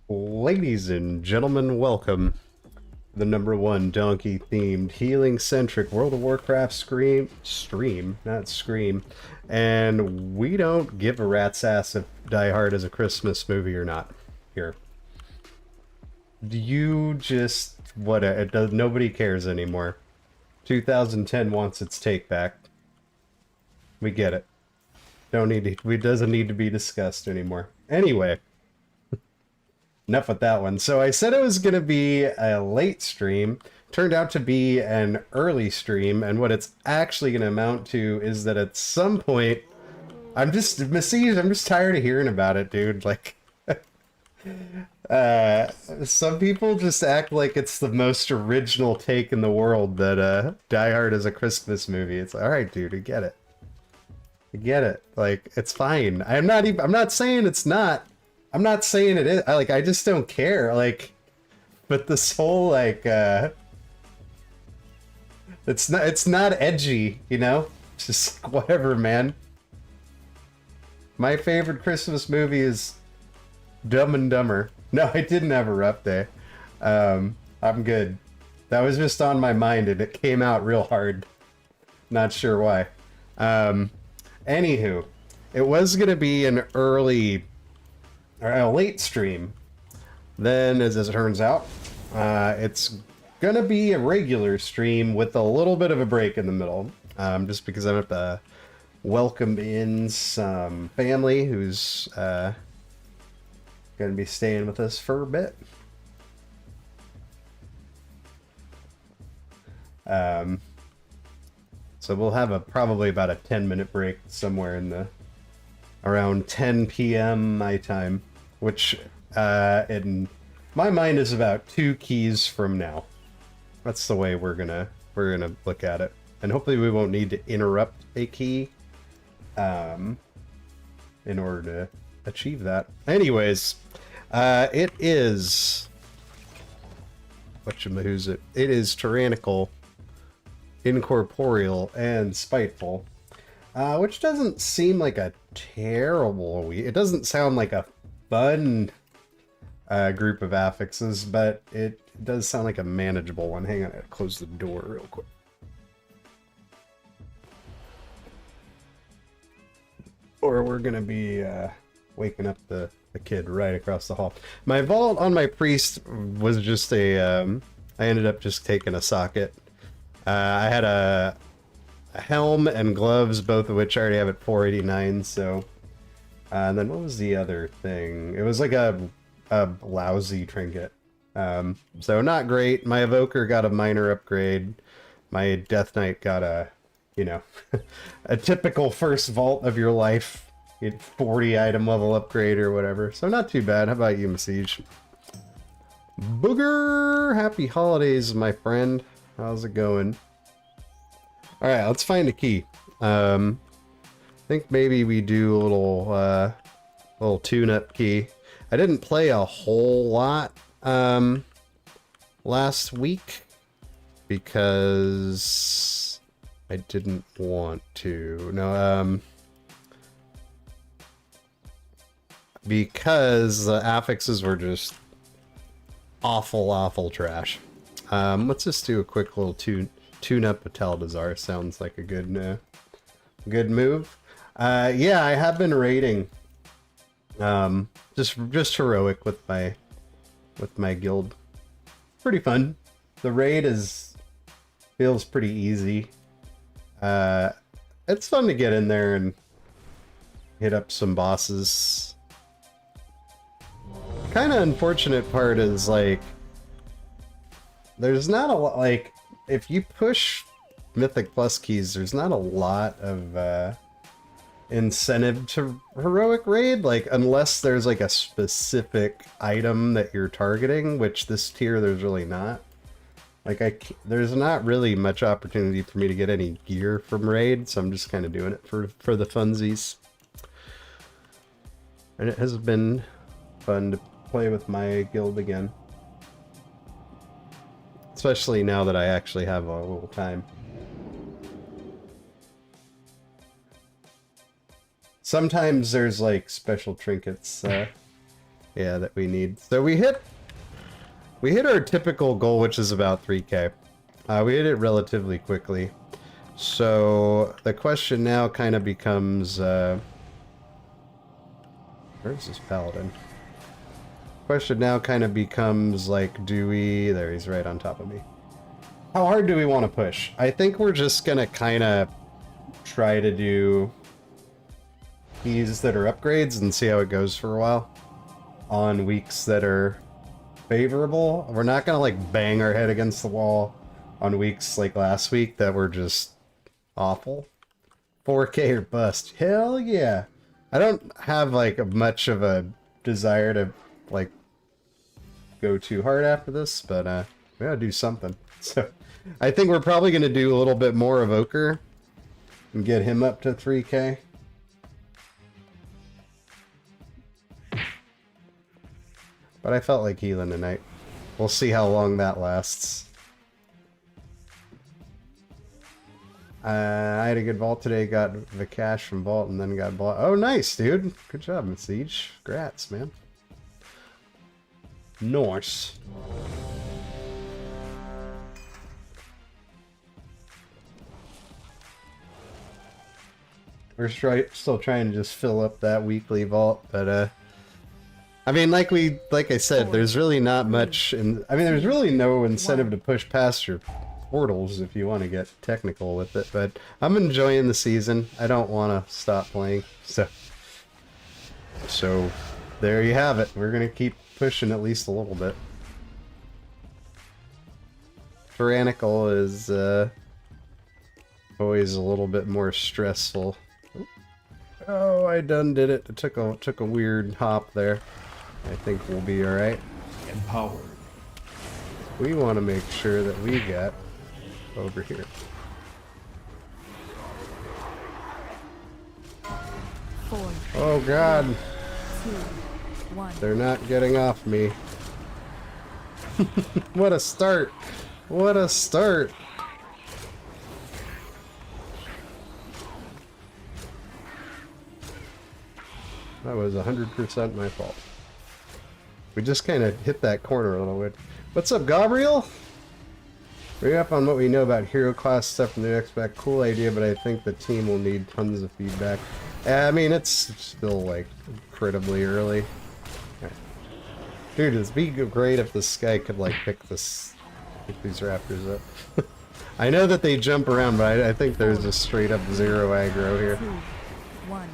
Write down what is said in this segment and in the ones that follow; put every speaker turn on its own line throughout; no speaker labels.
Ladies and gentlemen, welcome to the #1 donkey-themed, healing-centric World of Warcraft stream, not scream. And we don't give a rat's ass if Die Hard is a Christmas movie or not. Here. You just... nobody cares anymore. 2010 wants its take back. We get it. It doesn't need to be discussed anymore. Anyway. Enough with that one. So I said it was going to be a late stream. Turned out to be an early stream, and what it's actually going to amount to is that at some point, I'm just tired of hearing about it, dude. Like, some people just act like it's the most original take in the world that Die Hard is a Christmas movie. It's like, all right, dude, I get it. I get it. Like, it's fine. I'm not saying it's not. I'm not saying it is. I just don't care. Like, but this whole like, it's not edgy, you know? It's just whatever, man. My favorite Christmas movie is Dumb and Dumber. No, I didn't have a rough day. I'm good. That was just on my mind and it came out real hard. Not sure why. Anywho, it was gonna be an early or a late stream, then as it turns out, it's gonna be a regular stream with a little bit of a break in the middle, just because I have to welcome in some family who's gonna be staying with us for a bit. So we'll have probably about a 10-minute break somewhere in the around 10 p.m. my time, which in my mind is about 2 keys from now. That's the way we're gonna look at it, and hopefully we won't need to interrupt a key in order to achieve that. Anyways, it is who's it? It is Tyrannical, Incorporeal, and Spiteful, which doesn't seem like a terrible week. It doesn't sound like a fun group of affixes, but it does sound like a manageable one. Hang on, I gotta close the door real quick. Or we're gonna be waking up the kid right across the hall. My vault on my priest was just I ended up just taking a socket. I had a helm and gloves, both of which I already have at 489, so... and then what was the other thing? It was like a lousy trinket. So not great. My Evoker got a minor upgrade. My Death Knight got a, you know, a typical first vault of your life. 40 item level upgrade or whatever. So not too bad. How about you, Message? Booger! Happy holidays, my friend. How's it going? Alright, let's find a key. I think maybe we do a little tune-up key. I didn't play a whole lot last week because I didn't want to. No, because the affixes were just awful trash. Let's just do a quick little tune-up with Tal'Dazar. Sounds like a good move. Yeah, I have been raiding. Just heroic with my guild. Pretty fun. The raid feels pretty easy. It's fun to get in there and hit up some bosses. Kind of unfortunate part is like there's not a lot, like if you push Mythic Plus keys, there's not a lot of incentive to heroic raid, like unless there's like a specific item that you're targeting, which this tier there's really not. Like there's not really much opportunity for me to get any gear from raid, so I'm just kind of doing it for the funsies. And it has been fun to play with my guild again, especially now that I actually have a little time. Sometimes there's like special trinkets, yeah, that we need. So we hit our typical goal, which is about 3K. We hit it relatively quickly. So the question now kind of becomes, where's this paladin? Question now kind of becomes like, there he's right on top of me. How hard do we want to push? I think we're just gonna kind of try to do keys that are upgrades and see how it goes for a while on weeks that are favorable. We're not gonna like bang our head against the wall on weeks like last week that were just awful. 4K or bust. Hell yeah. I don't have like much of a desire to like go too hard after this, but we gotta do something. So I think we're probably gonna do a little bit more Evoker and get him up to 3K. But I felt like healing tonight. We'll see how long that lasts. I had a good vault today, got the cash from vault, and then got bought. Oh, nice, dude. Good job, Siege. Congrats, man. Nice. We're still trying to just fill up that weekly vault, but I mean, like I said, there's really not much, I mean, there's really no incentive to push past your portals if you want to get technical with it, but I'm enjoying the season. I don't want to stop playing, so there you have it. We're gonna keep pushing at least a little bit. Tyrannical is always a little bit more stressful. Oh, I done did it. It took a weird hop there. I think we'll be all right.
Empowered.
We want to make sure that we get over here.
4,
Oh God,
2, 1.
they're not getting off me. What a start! What a start! That was 100% my fault. We just kind of hit that corner a little bit. What's up, Gabriel? Read up on what we know about hero class stuff in the next back. Cool idea, but I think the team will need tons of feedback. I mean, it's still like incredibly early. Dude, it'd be great if this guy could like pick these raptors up. I know that they jump around, but I think there's just straight up zero aggro here.
2, 1.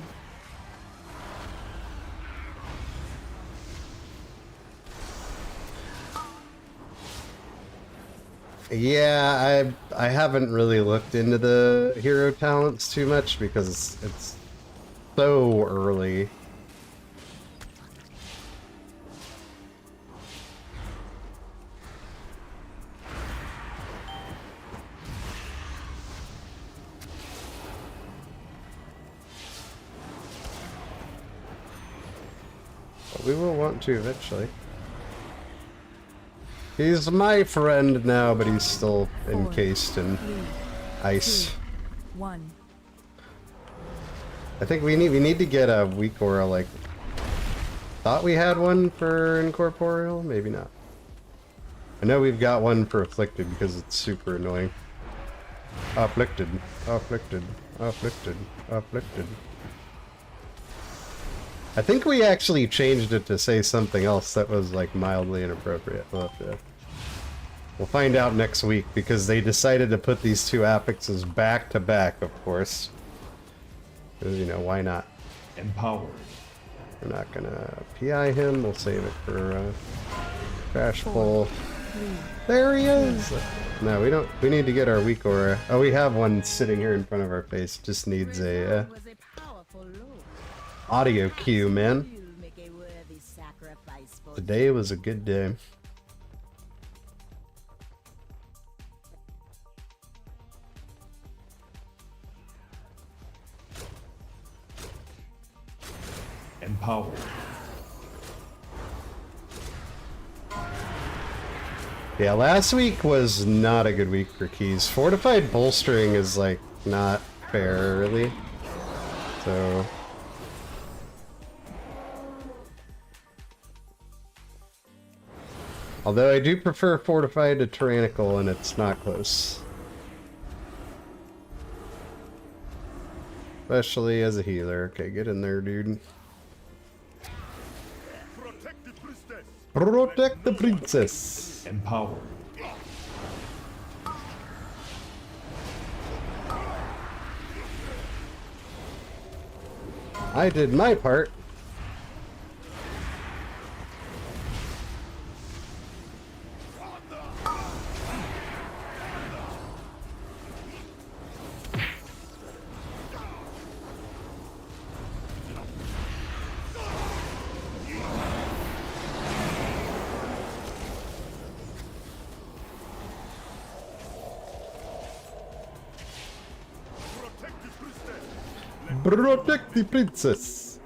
Yeah, I haven't really looked into the hero talents too much because it's so early. But we will want to eventually. He's my friend now, but he's still encased in ice.
2, 1.
I think we need to get a weakaura. Like, thought we had one for incorporeal, maybe not. I know we've got one for afflicted because it's super annoying. Afflicted, afflicted, afflicted, afflicted. I think we actually changed it to say something else that was like mildly inappropriate. We'll find out next week because they decided to put these two affixes back to back, of course. Because, you know, why not?
Empowered.
We're not gonna PI him. We'll save it for crash pull.
3.
There he is! No, we don't. We need to get our weakaura. Oh, we have one sitting here in front of our face. Just needs a audio cue, man. Today was a good day.
Empowered.
Yeah, last week was not a good week for keys. Fortified bolstering is like not fair, really. So although I do prefer fortified to tyrannical, and it's not close. Especially as a healer. Okay, get in there, dude. Protect the princess.
Empowered.
I did my part. Protect the princess.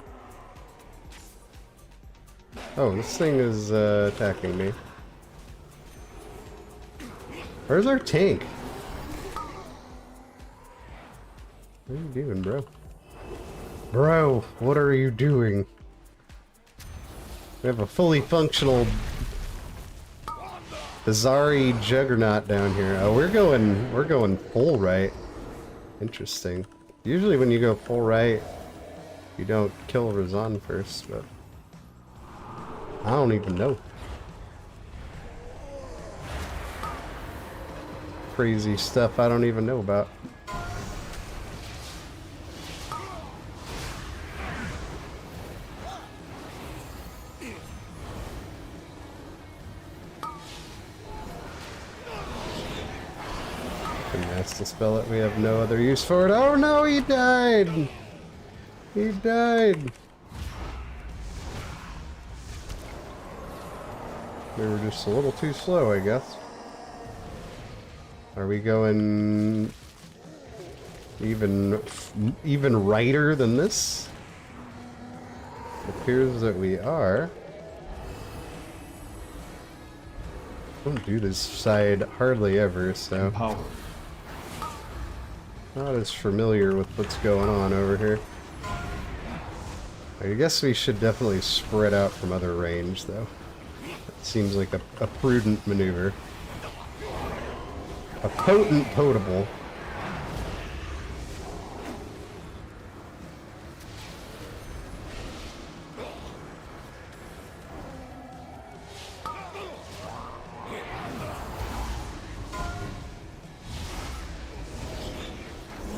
Oh, this thing is attacking me. Where's our tank? What are you doing, bro? Bro, what are you doing? We have a fully functional Bizarre Juggernaut down here. Oh, we're going full right. Interesting. Usually when you go full right, you don't kill Razan first, but I don't even know. Crazy stuff I don't even know about. Can cast to spell it. We have no other use for it. Oh no, he died! He died! We were just a little too slow, I guess. Are we going even righter than this? It appears that we are. I don't do this side hardly ever, so
Empowered.
not as familiar with what's going on over here. I guess we should definitely spread out from other range, though. That seems like a prudent maneuver. A potent potable.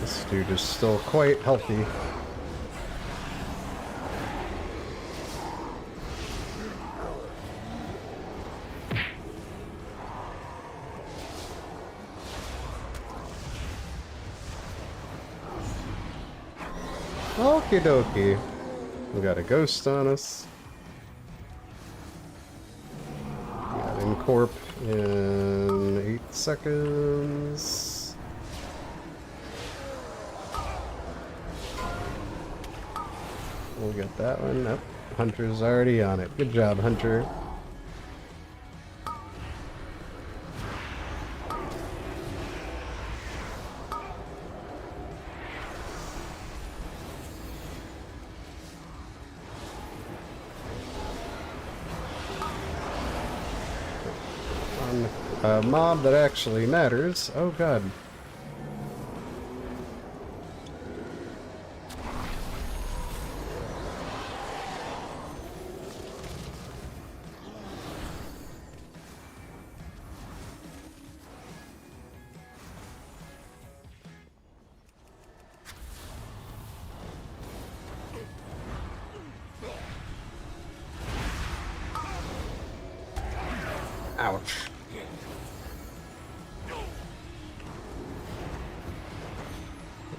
This dude is still quite healthy. Okie dokie. We got a ghost on us. Got Incorp in 8 seconds. We'll get that one. Nope. Hunter's already on it. Good job, Hunter. A mob that actually matters. Oh god. Ouch.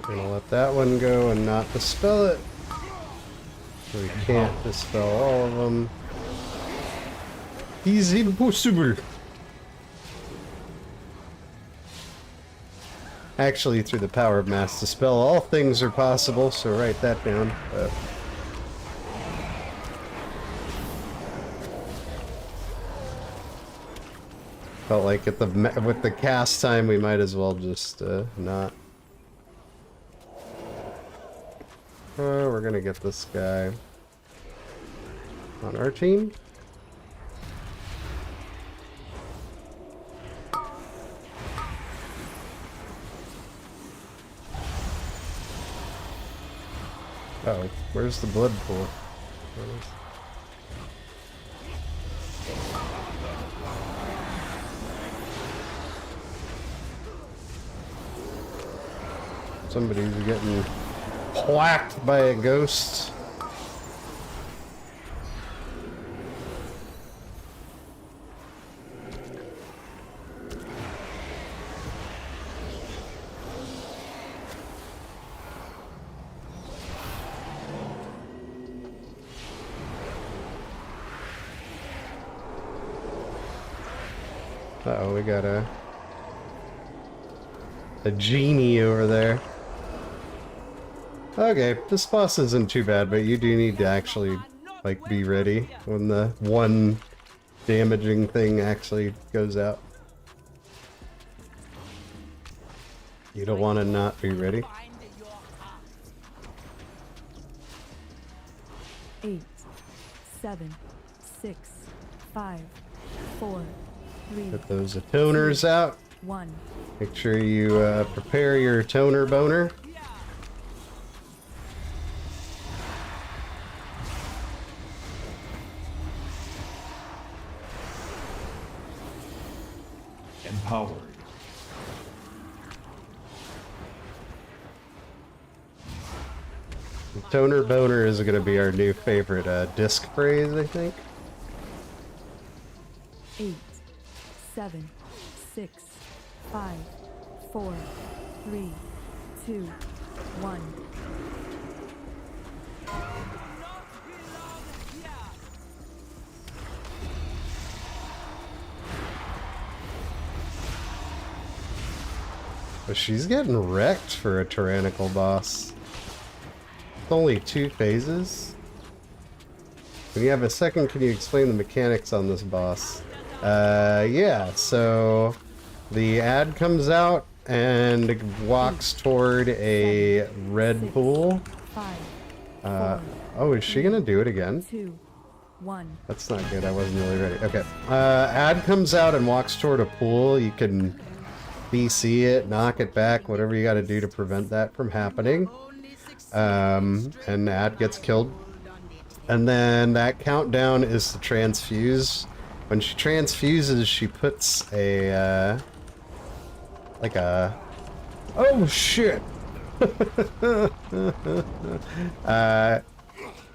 We're gonna let that one go and not dispel it. We can't dispel all of them. He's impossible. Actually, through the power of mass dispel, all things are possible, so write that down. Felt like at with the cast time, we might as well just not. We're gonna get this guy on our team. Oh, where's the blood pool? Somebody's getting whacked by a ghost. Uh-oh, we got a genie over there. Okay, this boss isn't too bad, but you do need to actually, like, be ready when the one damaging thing actually goes out. You don't want to not be ready.
8, 7, 6, 5, 4, 3,
Get those atoners out.
1.
Make sure you prepare your toner boner.
Empowered.
Toner boner is going to be our new favorite disc phrase, I think.
8, 7, 6, 5, 4, 3, 2, 1.
But she's getting wrecked for a Tyrannical boss. It's only 2 phases. When you have a second, can you explain the mechanics on this boss? Yeah, so the ad comes out and walks toward a red pool.
5, 4,
Oh, is she gonna do it again?
2, 1.
That's not good, I wasn't really ready. Okay, ad comes out and walks toward a pool. You can BC it, knock it back, whatever you gotta do to prevent that from happening. And ad gets killed. And then that countdown is to transfuse. When she transfuses, she puts a, like a... Oh, shit!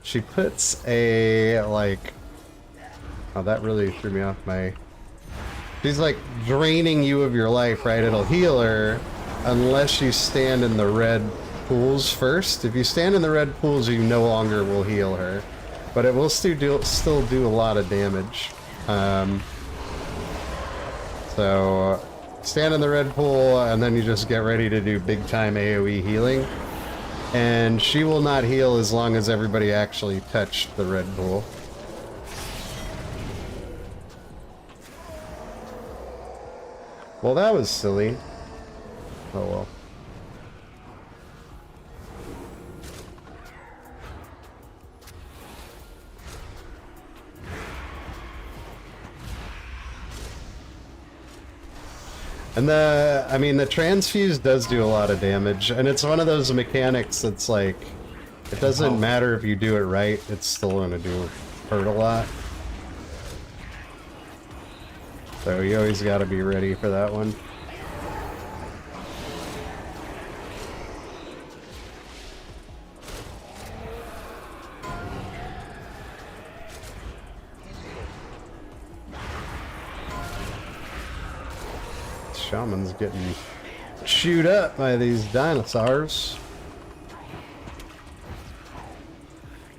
She puts a, like... Oh, that really threw me off my... She's like draining you of your life, right? It'll heal her unless you stand in the red pools first. If you stand in the red pools, you no longer will heal her. But it will still do a lot of damage. So stand in the red pool and then you just get ready to do big time AoE healing. And she will not heal as long as everybody actually touched the red pool. Well, that was silly. Oh well. And I mean, the transfuse does do a lot of damage, and it's one of those mechanics that's like, it doesn't matter if you do it right, it's still gonna hurt a lot. So you always gotta be ready for that one. Shaman's getting chewed up by these dinosaurs.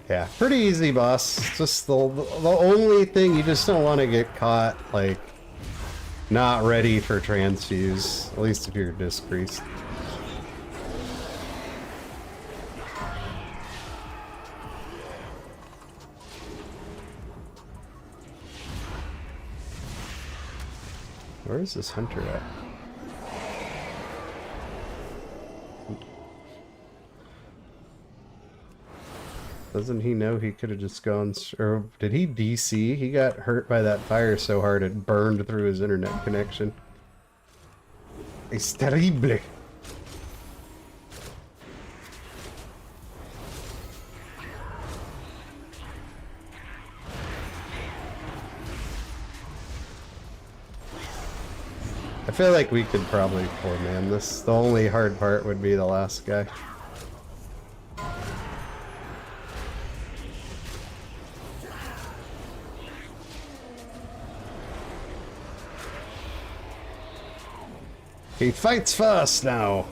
Yeah, pretty easy, boss. It's just the only thing, you just don't want to get caught, like, not ready for transfuse, at least if you're disc priest. Where is this hunter at? Doesn't he know he could have just gone... Or did he DC? He got hurt by that fire so hard it burned through his internet connection. Es terrible. I feel like we could probably four-man this. The only hard part would be the last guy. He fights fast now.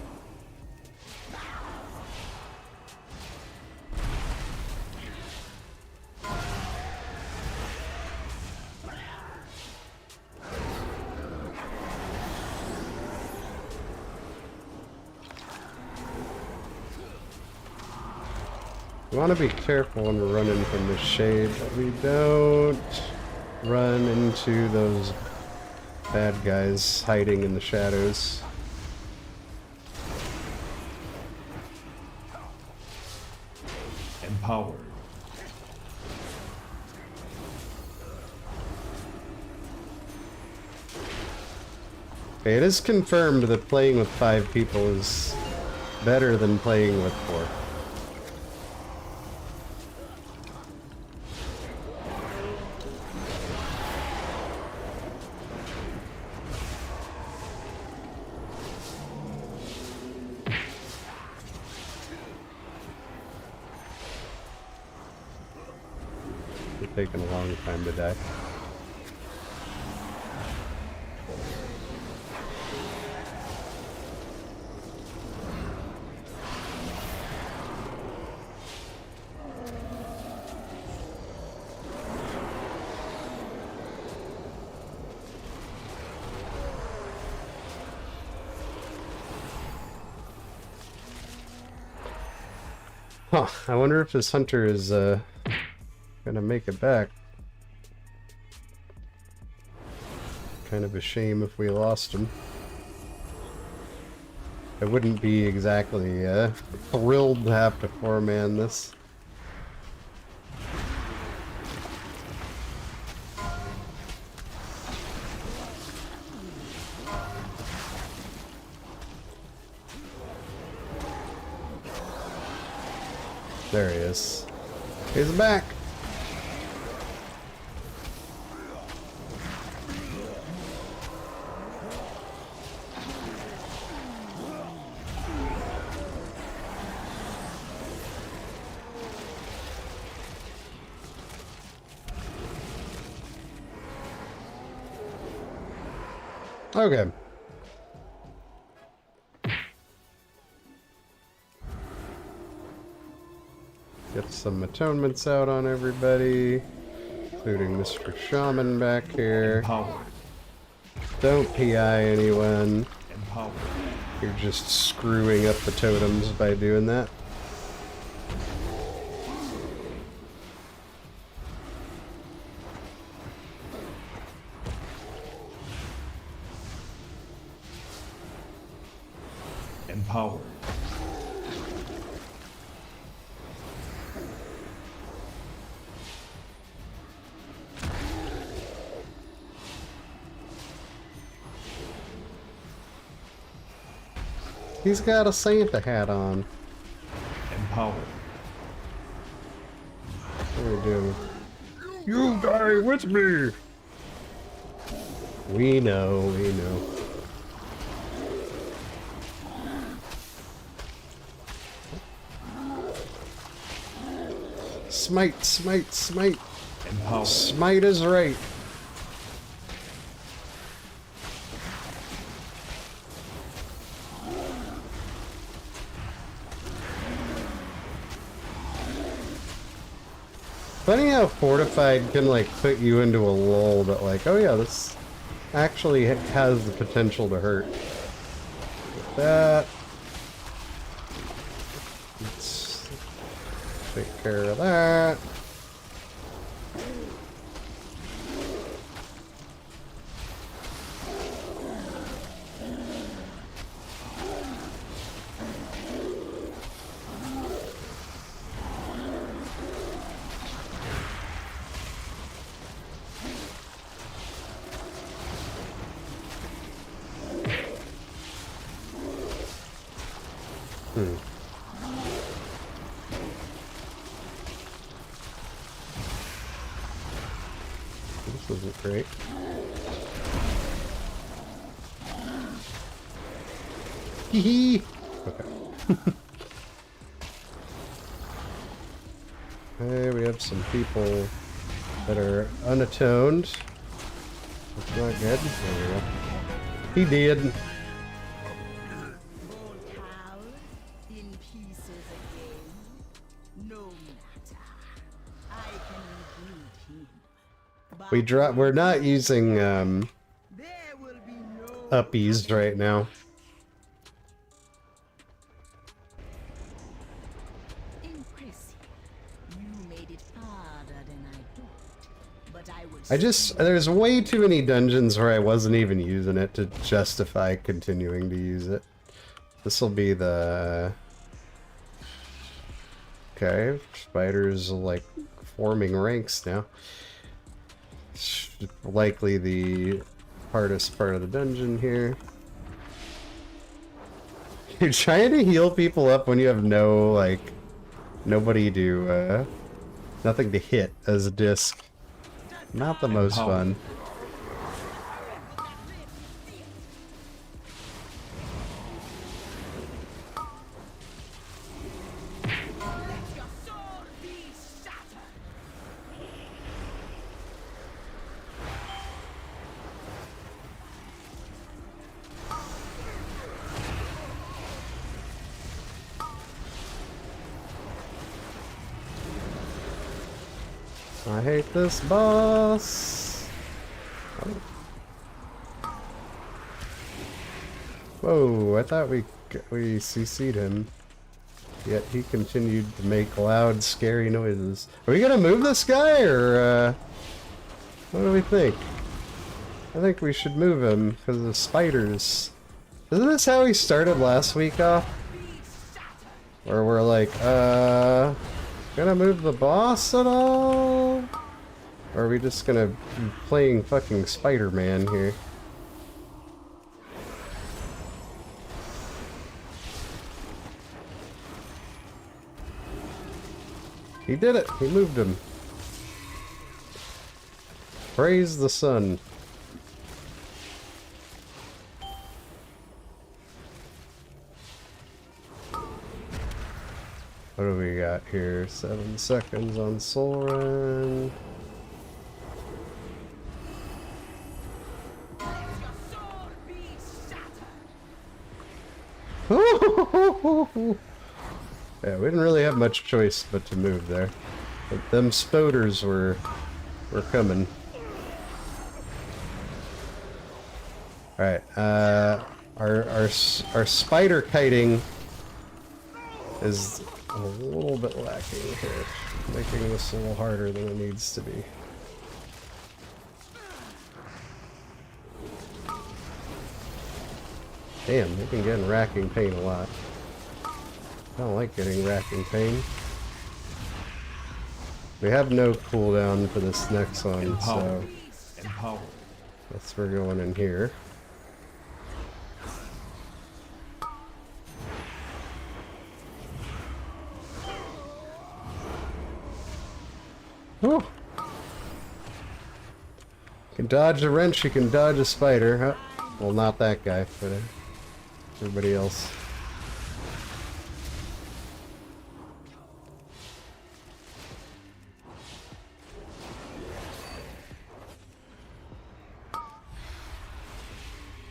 We want to be careful when we're running from the shade that we don't run into those bad guys hiding in the shadows.
Empowered.
Okay, it is confirmed that playing with 5 people is better than playing with 4. taken a long time to die. Huh, I wonder if this hunter is gonna make it back. Kind of a shame if we lost him. I wouldn't be exactly thrilled to have to four-man this. There he is. He's back! Okay. Get some atonements out on everybody, including Mr. Shaman back here.
Empowered.
Don't PI anyone.
Empowered.
You're just screwing up the totems by doing that.
Empowered.
He's got a Santa hat on.
Empowered.
What are we doing? You die with me! We know, we know. Smite, smite, smite.
Empowered.
Smite is right. Funny how fortified can like put you into a lull that like, oh yeah, this actually has the potential to hurt. With that. Let's take care of that. This isn't great. Hee hee! Okay. Hey, we have some people that are unatoned. That's not good. There we go. He did.
In pieces again. No matter. I can include him.
We're not using
There will be no
uppies right now.
impressive. You made it harder than I thought. But I would
There's way too many dungeons where I wasn't even using it to justify continuing to use it. This'll be the... Okay, spiders like forming ranks now. Likely the hardest part of the dungeon here. You're trying to heal people up when you have no, like, nobody to, nothing to hit as a disc. Not the most fun.
your sword be shattered.
I hate this boss. Whoa, I thought we CC'd him. Yet he continued to make loud, scary noises. Are we gonna move this guy, or, what do we think? I think we should move him, because of the spiders. Isn't this how we started last week off? Where we're like, gonna move the boss at all? Or are we just gonna be playing fucking Spider-Man here? He did it! He moved him. Praise the sun. What do we got here? 7 seconds on Soren. Yeah, we didn't really have much choice but to move there. But them spoders were coming. Alright, our spider kiting is a little bit lacking here, making this a little harder than it needs to be. Damn, they've been getting racking pain a lot. I don't like getting racking pain. We have no cooldown for this next one, so that's we're going in here. Whew. You can dodge a wrench, you can dodge a spider. Huh? Well, not that guy, but everybody else.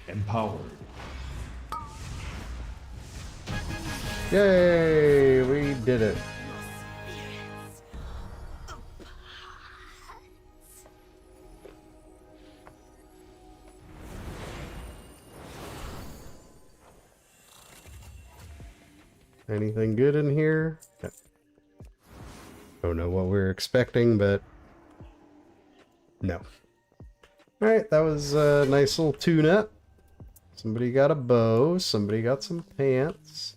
Empowered.
Yay! We did it. Anything good in here? Don't know what we were expecting, but no. Alright, that was a nice little tune-up. Somebody got a bow, somebody got some pants.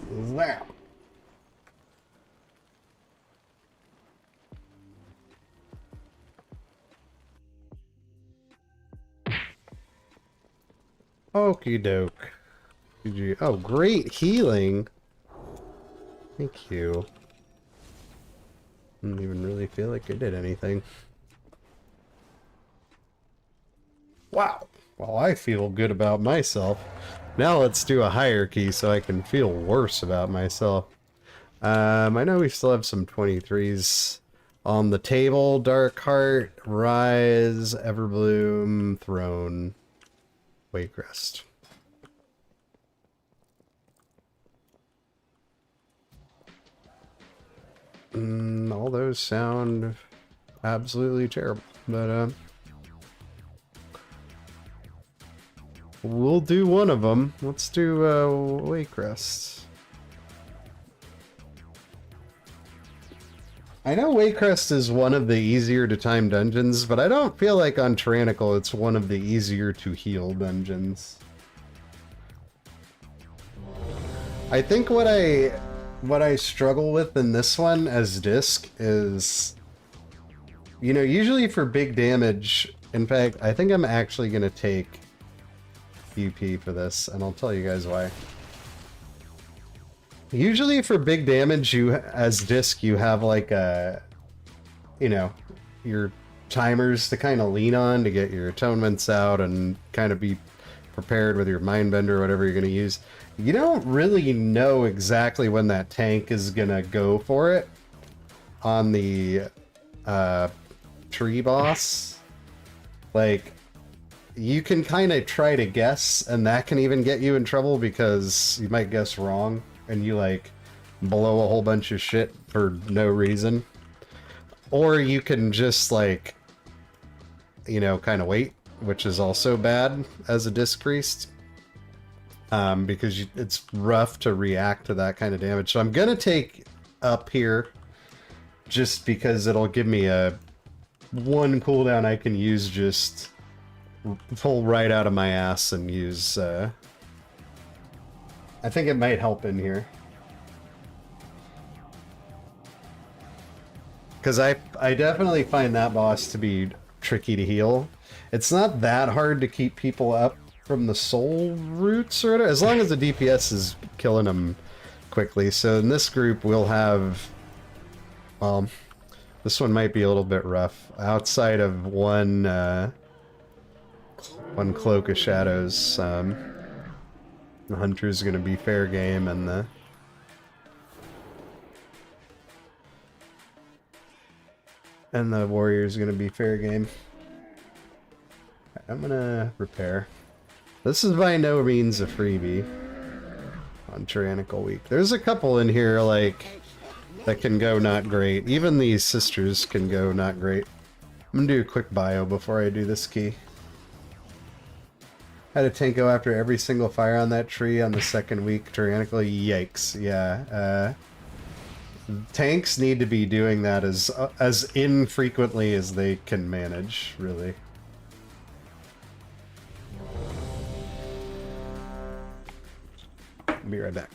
Wow. Okie doke. GG. Oh, great healing. Thank you. Didn't even really feel like I did anything. Wow. Well, I feel good about myself. Now let's do a hierarchy so I can feel worse about myself. I know we still have some 23s on the table. Dark Heart, Rise, Everbloom, Throne, Waycrest. All those sound absolutely terrible, but we'll do one of them. Let's do Waycrest. I know Waycrest is one of the easier to time dungeons, but I don't feel like on Tyrannical it's one of the easier to heal dungeons. I think what I struggle with in this one as Disc is, you know, usually for big damage, in fact, I think I'm actually going to take BP for this, and I'll tell you guys why. Usually for big damage, you, as Disc, you have like a, you know, your timers to kind of lean on to get your atonements out and kind of be prepared with your Mindbender or whatever you're going to use. You don't really know exactly when that tank is going to go for it on the tree boss. Like, you can kind of try to guess, and that can even get you in trouble because you might guess wrong and you like blow a whole bunch of shit for no reason. Or you can just like, you know, kind of wait, which is also bad as a disc priest. Because it's rough to react to that kind of damage. So I'm gonna take up here just because it'll give me a one cooldown I can use, just pull right out of my ass and use, I think it might help in here. Because I definitely find that boss to be tricky to heal. It's not that hard to keep people up from the soul roots or whatever, as long as the DPS is killing them quickly. So in this group we'll have, well, this one might be a little bit rough. Outside of one Cloak of Shadows, the Hunter's gonna be fair game, and the Warrior's gonna be fair game. I'm gonna repair. This is by no means a freebie on Tyrannical week. There's a couple in here, like, that can go not great. Even these sisters can go not great. I'm gonna do a quick bio before I do this key. Had a tank go after every single fire on that tree on the second week. Tyrannical, yikes. Yeah, tanks need to be doing that as infrequently as they can manage, really. Be right back.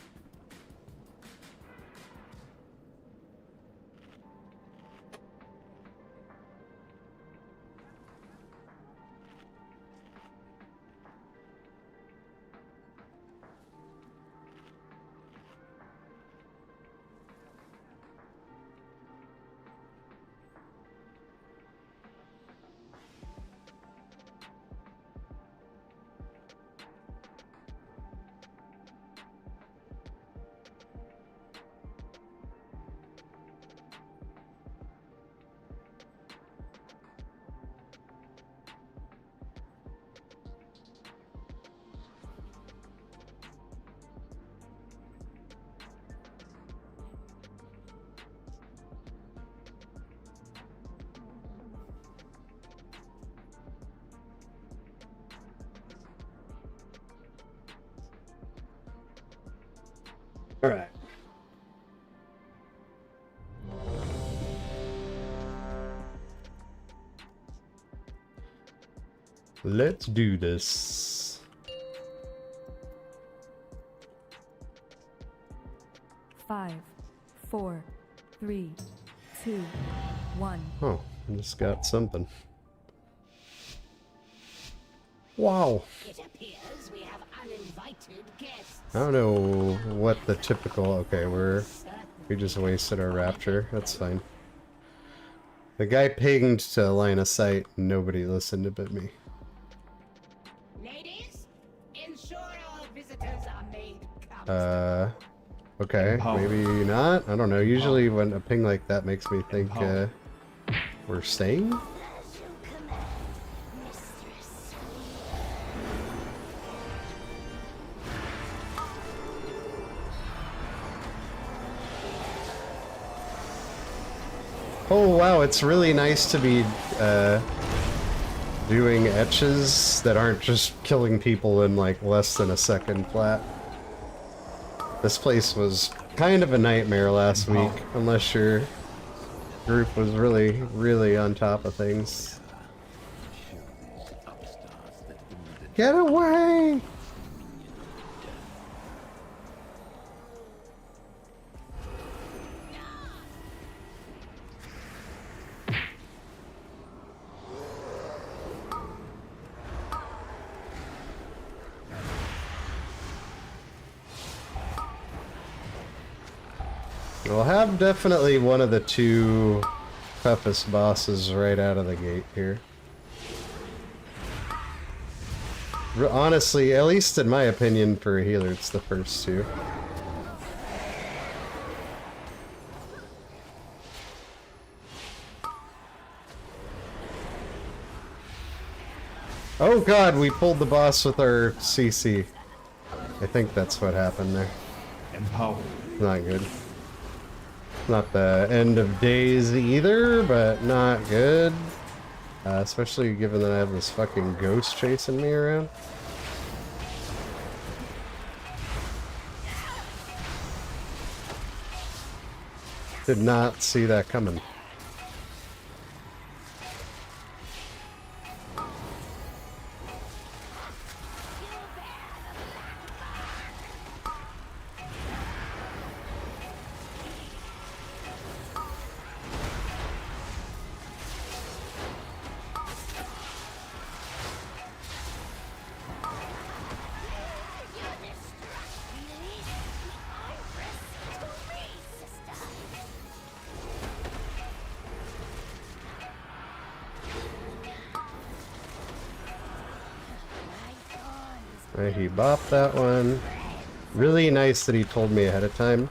All right. Let's do this.
Five, 4, 3, 2, 1.
Oh, I just got something. Wow.
It appears we have uninvited guests.
I don't know what the typical... Okay, we just wasted our rapture. That's fine. The guy pinged to line of sight. Nobody listened but me.
Ladies, ensure all visitors are made comfortable.
Okay,
Empower.
maybe not. I don't know. Usually when a ping like that makes me think
Empower.
we're staying.
As you command, mistress.
Oh wow, it's really nice to be doing etches that aren't just killing people in like less than a second flat. This place was kind of a nightmare last week, unless your group was really, really on top of things. Get away! We'll have definitely one of the two toughest bosses right out of the gate here. Honestly, at least in my opinion, for a healer, it's the first two. Oh god, we pulled the boss with our CC. I think that's what happened there.
Empowered.
Not good. Not the end of days either, but not good. Especially given that I have this fucking ghost chasing me around. Did not see that coming. Right, he bopped that one. Really nice that he told me ahead of time.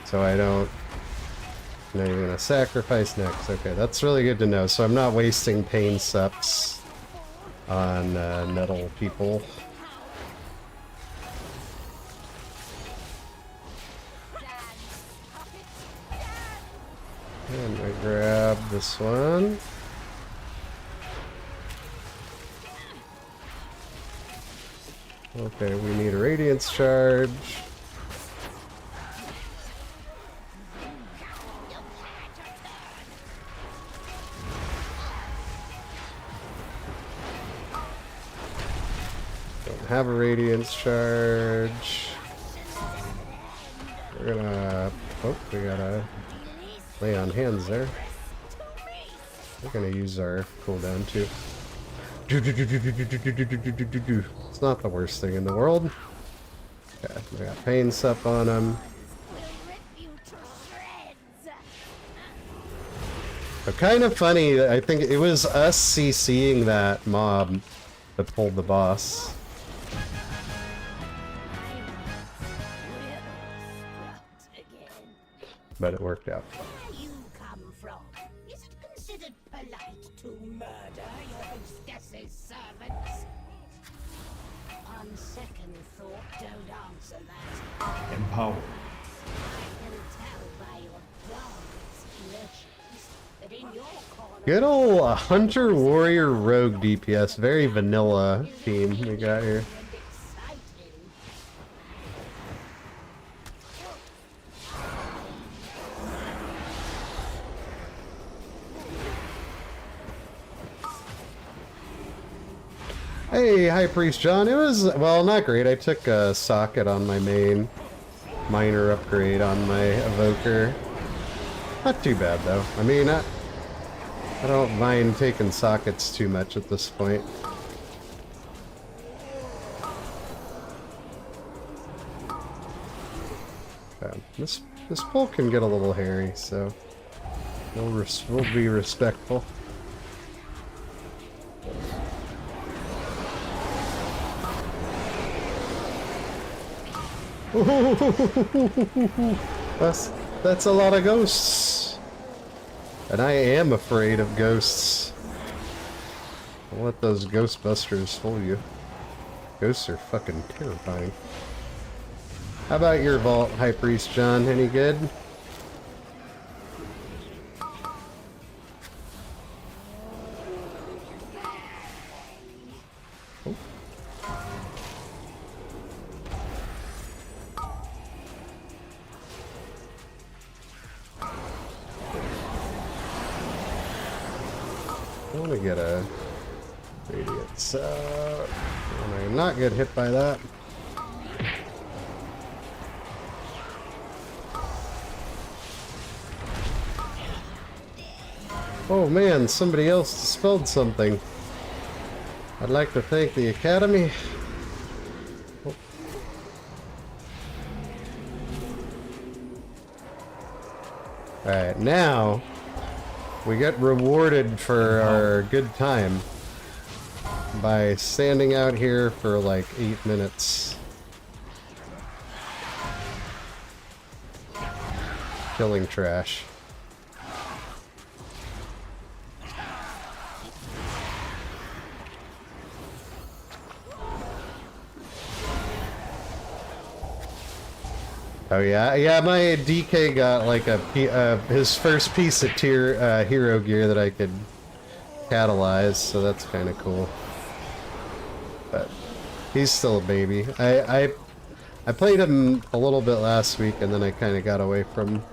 So I don't... I'm not even gonna sacrifice next. Okay, that's really good to know. So I'm not wasting pain sups on nettle people. And I grab this one. Okay, we need a radiance charge. Don't have a radiance charge. We're gonna... Oh, we gotta lay on hands there. We're gonna use our cooldown too. It's not the worst thing in the world. Okay, we got pain sup on him. But kind of funny, I think it was us CCing that mob that pulled the boss. But it worked out.
Where you come from? Is it considered polite to murder your hostess's servants? On second thought, don't answer that.
Empowered.
I can tell by your dog's expressions that in your corner...
Good ol' Hunter Warrior Rogue DPS. Very vanilla team we got here.
and exciting.
Hey, High Priest John. It was, well, not great. I took a socket on my main. Minor upgrade on my Evoker. Not too bad, though. I mean, I don't mind taking sockets too much at this point. This pull can get a little hairy, so we'll be respectful. That's a lot of ghosts. And I am afraid of ghosts. Don't let those Ghostbusters fool you. Ghosts are fucking terrifying. How about your vault, High Priest John? Any good? Oh. I want to get a radiance. I'm not get hit by that. Oh man, somebody else spelled something. I'd like to thank the Academy. Oh. Alright, now we get rewarded for our good time by standing out here for like 8 minutes. Killing trash. Oh yeah, yeah. My DK got like his first piece of tier hero gear that I could catalyze, so that's kind of cool. But he's still a baby. I played him a little bit last week, and then I kind of got away from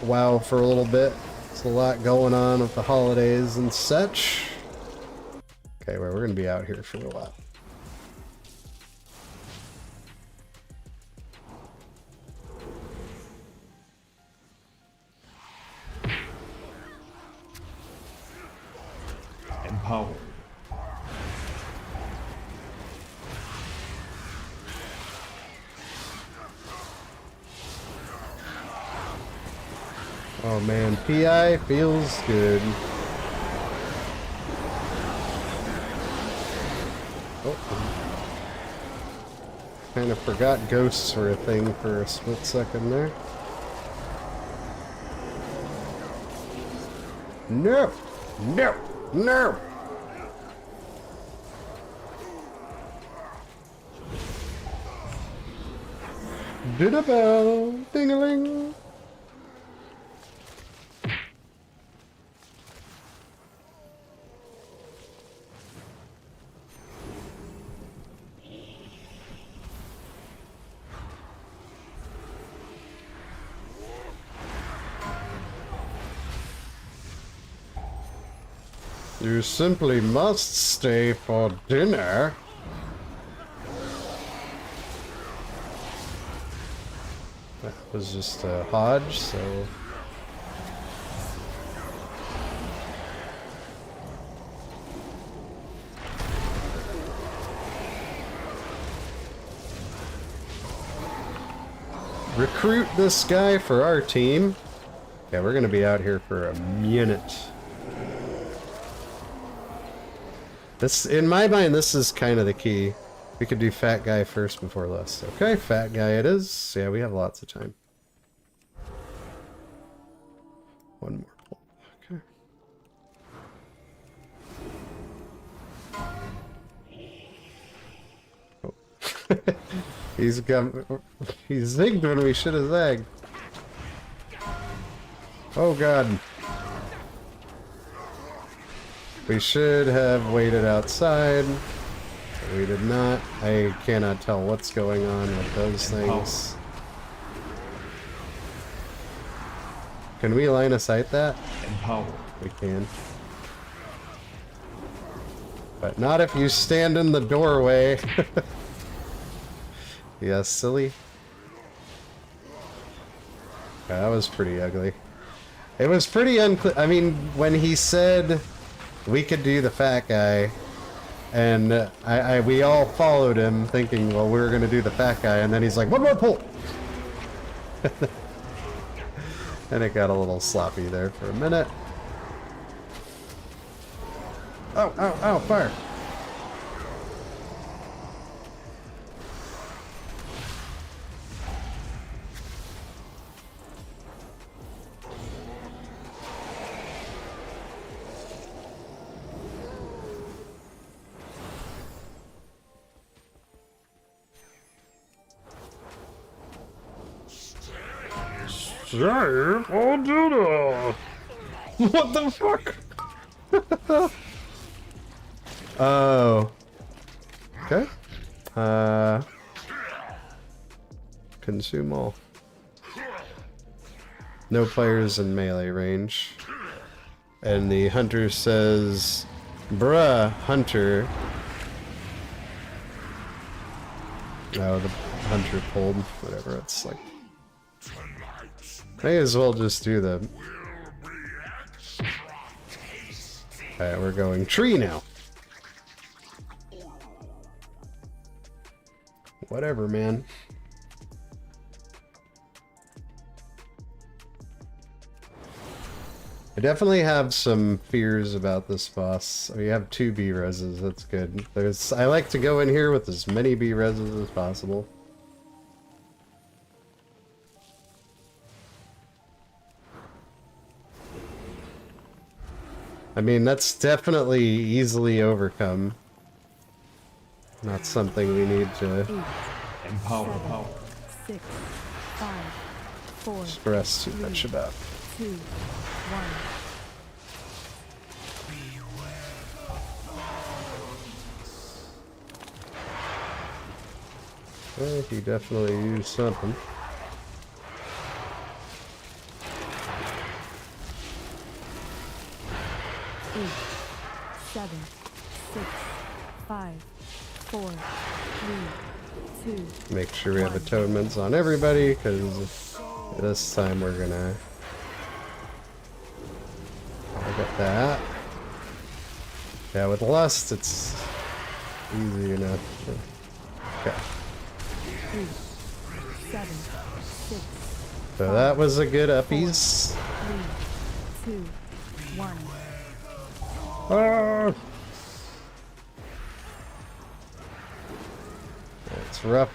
WoW for a little bit. There's a lot going on with the holidays and such. Okay, well, we're gonna be out here for a while.
Empowered.
Oh man, PI feels good. Oh. Kind of forgot ghosts were a thing for a split second there. No! No! No! Did-a-bell! Ding-a-ling! You simply must stay for dinner. That was just a Hodge, so... Recruit this guy for our team. Yeah, we're gonna be out here for a minute. This, in my mind, this is kind of the key. We could do fat guy first before less. Okay, fat guy it is. Yeah, we have lots of time. One more pull. Okay. Oh. He's zigged when we should have zagged. Oh god. We should have waited outside. But we did not. I cannot tell what's going on with those things. Can we line of sight that?
Empowered.
We can. But not if you stand in the doorway. Yeah, silly. Yeah, that was pretty ugly. It was pretty unclear. I mean, when he said we could do the fat guy, and we all followed him thinking, well, we were going to do the fat guy, and then he's like, one more pull! And it got a little sloppy there for a minute. Oh, ow, ow, fire! Sure, I'll do that. What the fuck? Oh. Okay. Consume all. No players in melee range. And the hunter says, bruh, hunter. Oh, the hunter pulled. Whatever, it's like. May as well just do the... Alright, we're going tree now. Whatever, man. I definitely have some fears about this boss. We have 2 B-reses, that's good. I like to go in here with as many B-reses as possible. I mean, that's definitely easily overcome. Not something we need to...
Empower.
6, 5, 4,
Stress too much about.
2, 1.
Well, he definitely used something.
8, 7, 6, 5, 4, 3, 2.
Make sure we have atonements on everybody, because this time we're gonna get that. Yeah, with lust, it's easy enough. Okay.
3, 7, 6,
So that was a good uppies.
3, 2, 1.
Ah! It's rough.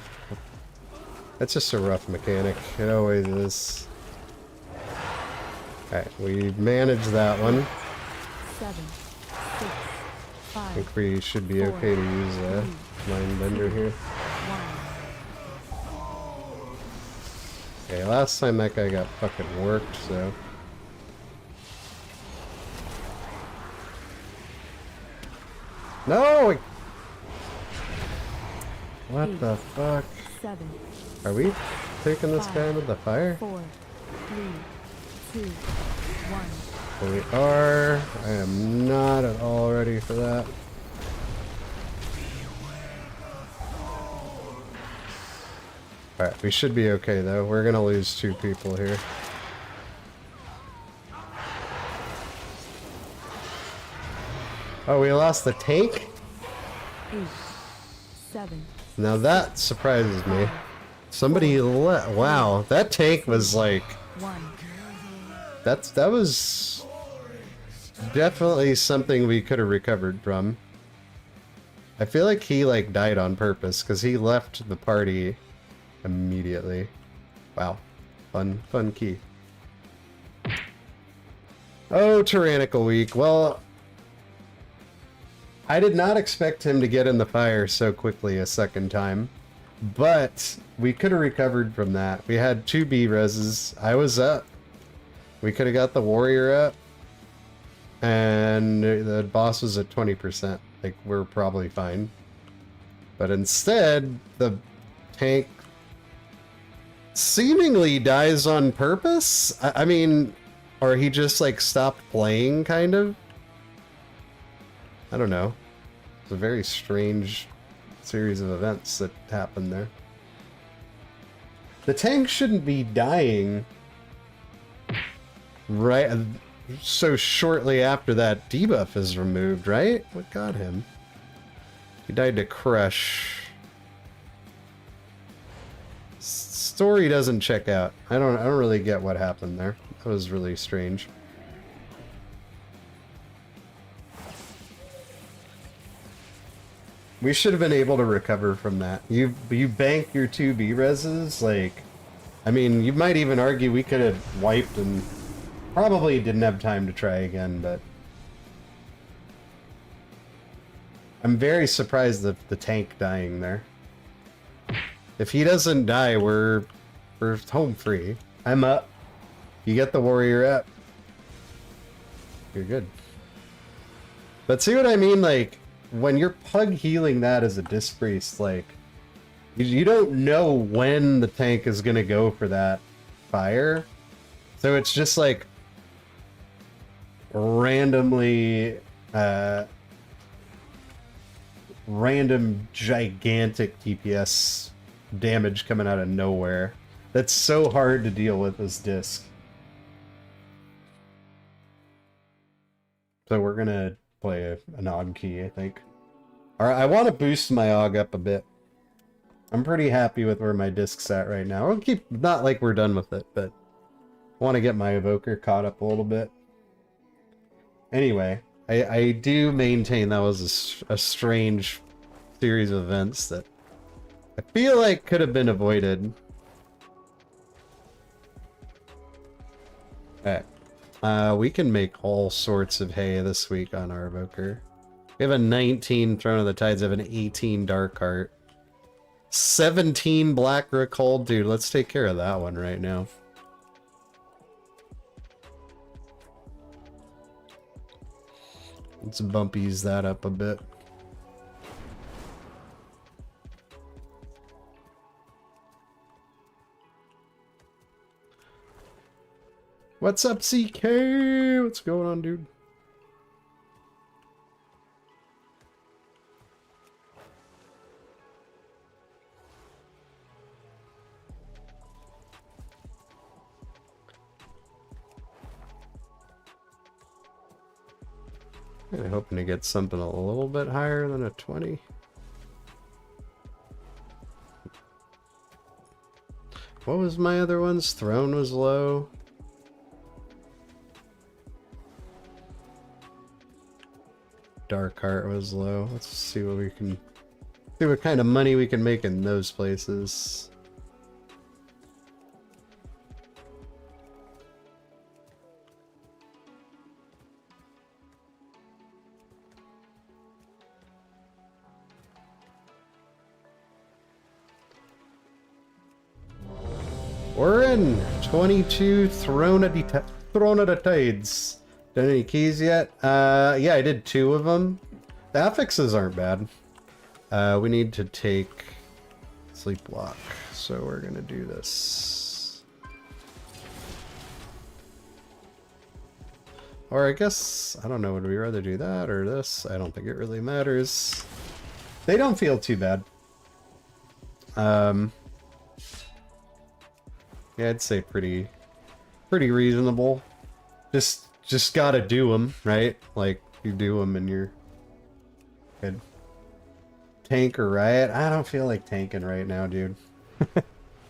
It's just a rough mechanic. It always is. Alright, we managed that one.
7, 6,
I
5,
think we should be okay to use a mind bender here.
1.
Okay, last time that guy got fucking worked, so. No! What the fuck?
7,
Are we taking this guy into the fire?
4, 3, 2, 1.
We are. I am not at all ready for that. Alright, we should be okay though. We're gonna lose 2 people here. Oh, we lost the tank?
8, 7,
Now that surprises me. Somebody wow, that tank was like
1.
that was definitely something we could have recovered from. I feel like he like died on purpose because he left the party immediately. Wow. Fun key. Oh, Tyrannical week. Well, I did not expect him to get in the fire so quickly a second time, but we could have recovered from that. We had 2 B reses. I was up. We could have got the warrior up, and the boss was at 20%. Like, we're probably fine. But instead, the tank seemingly dies on purpose? I mean, or he just, like, stopped playing, kind of? I don't know. It's a very strange series of events that happened there. The tank shouldn't be dying right so shortly after that debuff is removed, right? What got him? He died to crush. Story doesn't check out. I don't really get what happened there. That was really strange. We should have been able to recover from that. You bank your 2 B reses, like, I mean, you might even argue we could have wiped and probably didn't have time to try again, but I'm very surprised at the tank dying there. If he doesn't die, we're home free. I'm up. You get the warrior up. You're good. But see what I mean? Like, when you're pug healing that as a disc priest, like, you don't know when the tank is gonna go for that fire. So it's just like randomly random gigantic DPS damage coming out of nowhere. That's so hard to deal with as disc. So we're gonna play an Aug key, I think. Alright, I want to boost my Aug up a bit. I'm pretty happy with where my disc's at right now. I'll keep, not like we're done with it, but I want to get my Evoker caught up a little bit. Anyway, I do maintain that was a strange series of events that I feel like could have been avoided. Alright. We can make all sorts of hay this week on our Evoker. We have a 19 Throne of the Tides, I have an 18 Dark Heart. 17 black recall. Dude, let's take care of that one right now. Let's bumpies that up a bit. What's up, CK? What's going on, dude? I'm hoping to get something a little bit higher than a 20. What was my other ones? Throne was low. Dark Heart was low. Let's see what we can... see what kind of money we can make in those places. We're in 22 Throne of the Tides. Done any keys yet? Yeah, I did 2 of them. The affixes aren't bad. We need to take Sleep Block, so we're gonna do this. Or I guess, I don't know, would we rather do that or this? I don't think it really matters. They don't feel too bad. Yeah, I'd say pretty reasonable. Just gotta do them, right? Like, you do them and you're good. Tank or riot? I don't feel like tanking right now, dude.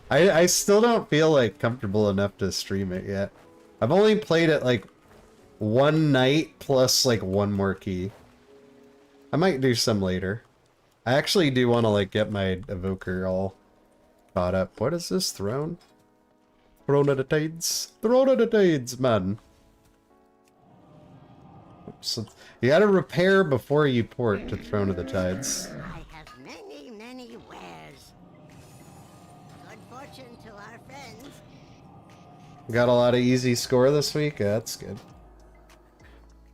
I still don't feel like comfortable enough to stream it yet. I've only played it like one night plus like one more key. I might do some later. I actually do want to like get my Augvoker all caught up. What is this? Throne? Throne of the Tides? Throne of the Tides, man. Oops. You gotta repair before you port to Throne of the Tides.
I have many wares. Good fortune to our friends.
Got a lot of easy score this week? That's good.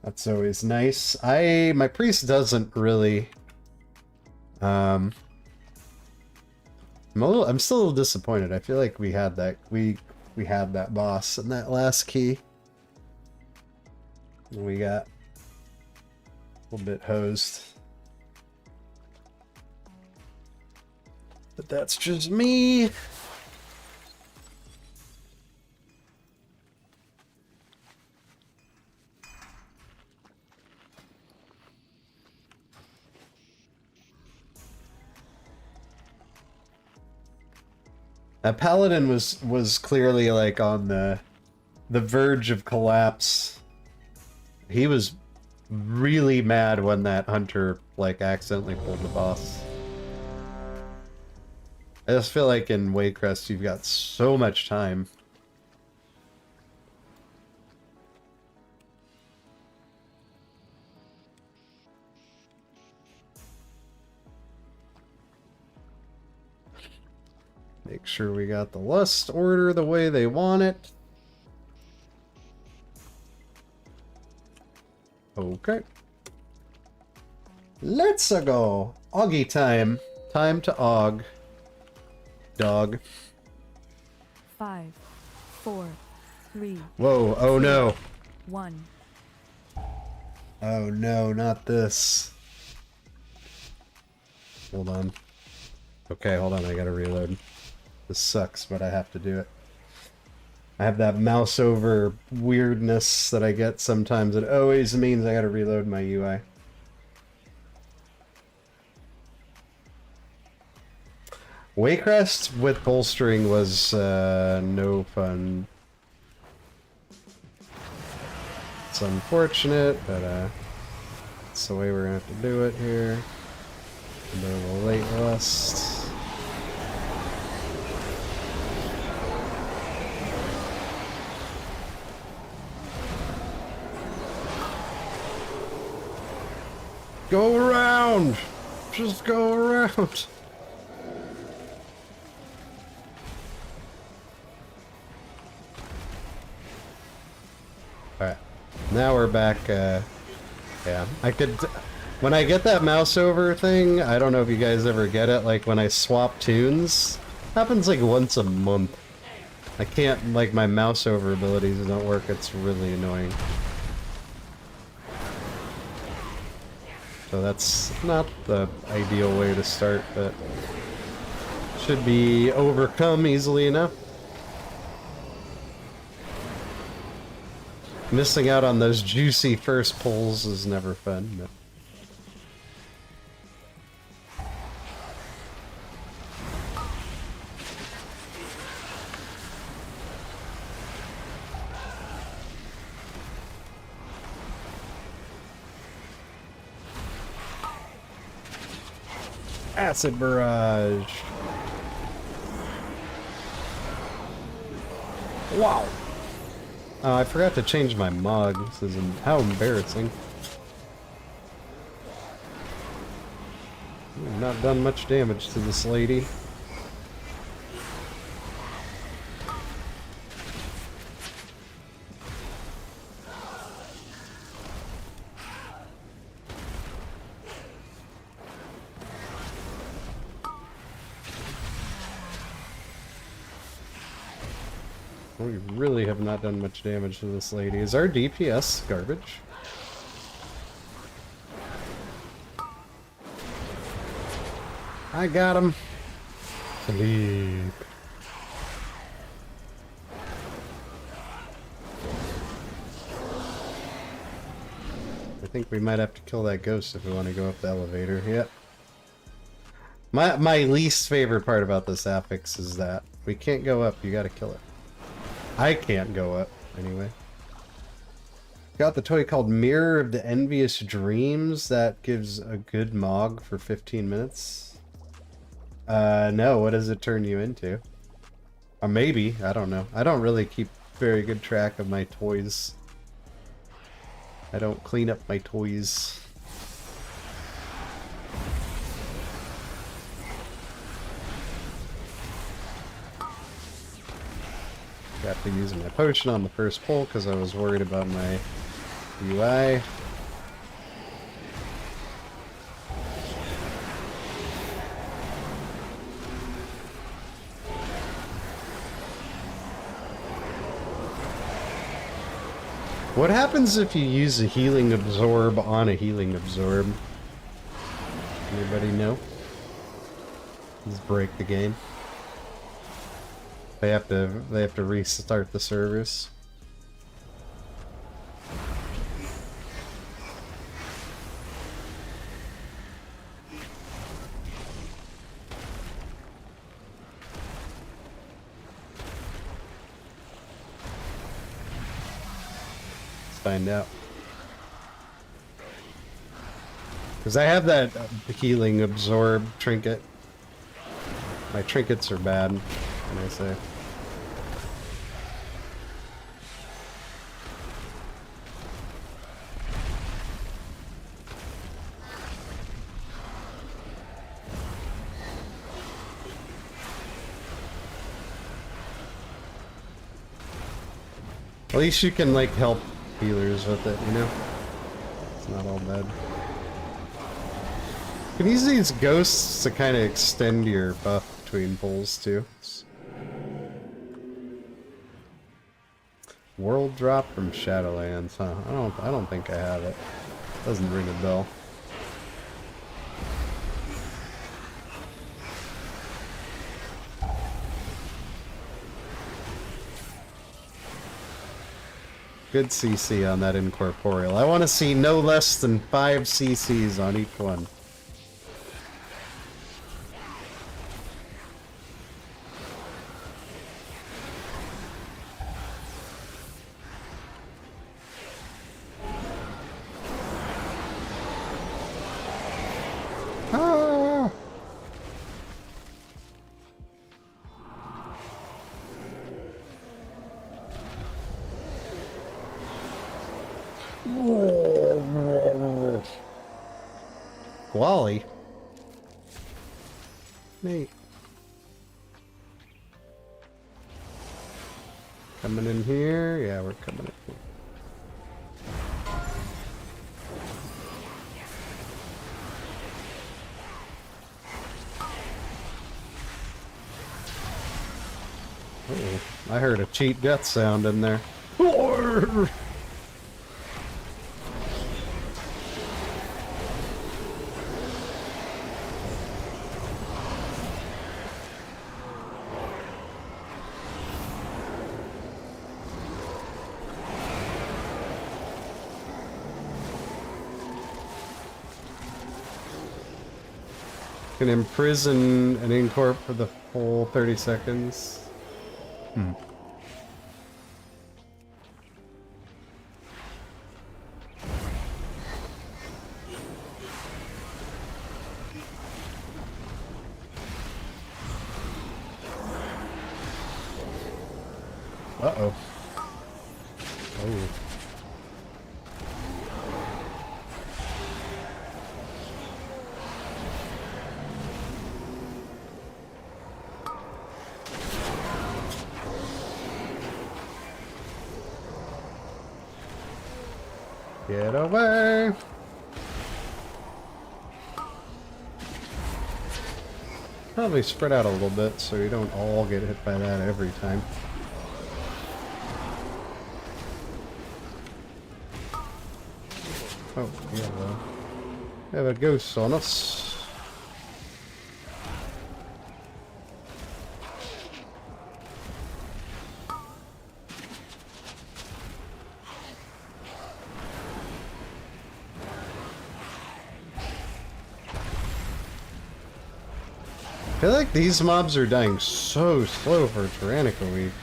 That's always nice. My priest doesn't really... I'm still a little disappointed. I feel like we had that... We had that boss in that last key. We got a little bit hosed. But that's just me. That paladin was clearly like on the verge of collapse. He was really mad when that hunter like accidentally pulled the boss. I just feel like in Waycrest you've got so much time. Make sure we got the lust order the way they want it. Okay. Let's go. Augie time. Time to aug. Dog.
5, 4, 3.
Whoa, oh no.
1.
Oh no, not this. Hold on. Okay, hold on, I gotta reload. This sucks, but I have to do it. I have that mouse over weirdness that I get sometimes. It always means I gotta reload my UI. Waycrest with bolstering was no fun. It's unfortunate, but it's the way we're gonna have to do it here. A bit of a late lust. Go around! Just go around! Alright. Now we're back, yeah. I could... When I get that mouse over thing, I don't know if you guys ever get it, like when I swap tunes, happens like once a month. I can't, like my mouse over abilities don't work, it's really annoying. So that's not the ideal way to start, but should be overcome easily enough. Missing out on those juicy first pulls is never fun, but... Acid barrage. Wow. Oh, I forgot to change my mug. This is how embarrassing. I've not done much damage to this lady. We really have not done much damage to this lady. Is our DPS garbage? I got him. Sleep. I think we might have to kill that ghost if we want to go up the elevator. Yep. My least favorite part about this affix is that we can't go up. You gotta kill it. I can't go up, anyway. Got the toy called Mirror of the Envious Dreams that gives a good mog for 15 minutes. No, what does it turn you into? Or maybe, I don't know. I don't really keep very good track of my toys. I don't clean up my toys. Got to use my potion on the first pull because I was worried about my UI. What happens if you use a healing absorb on a healing absorb? Anybody know? Just break the game. They have to restart the servers. Let's find out. Because I have that healing absorb trinket. My trinkets are bad, can I say. At least you can, like, help healers with it, you know? It's not all bad. You can use these ghosts to kind of extend your buff between pulls, too. World drop from Shadowlands, huh? I don't think I have it. Doesn't ring a bell. Good CC on that incorporeal. I want to see no less than 5 CCs on each one. Ah! Wally. Neat. Coming in here? Yeah, we're coming in here. Oh, I heard a cheat death sound in there. Can imprison an incorp for the full 30 seconds. Uh-oh. Oh. Get away! Probably spread out a little bit so you don't all get hit by that every time. Oh, we have a ghost on us. I feel like these mobs are dying so slow for Tyrannical week.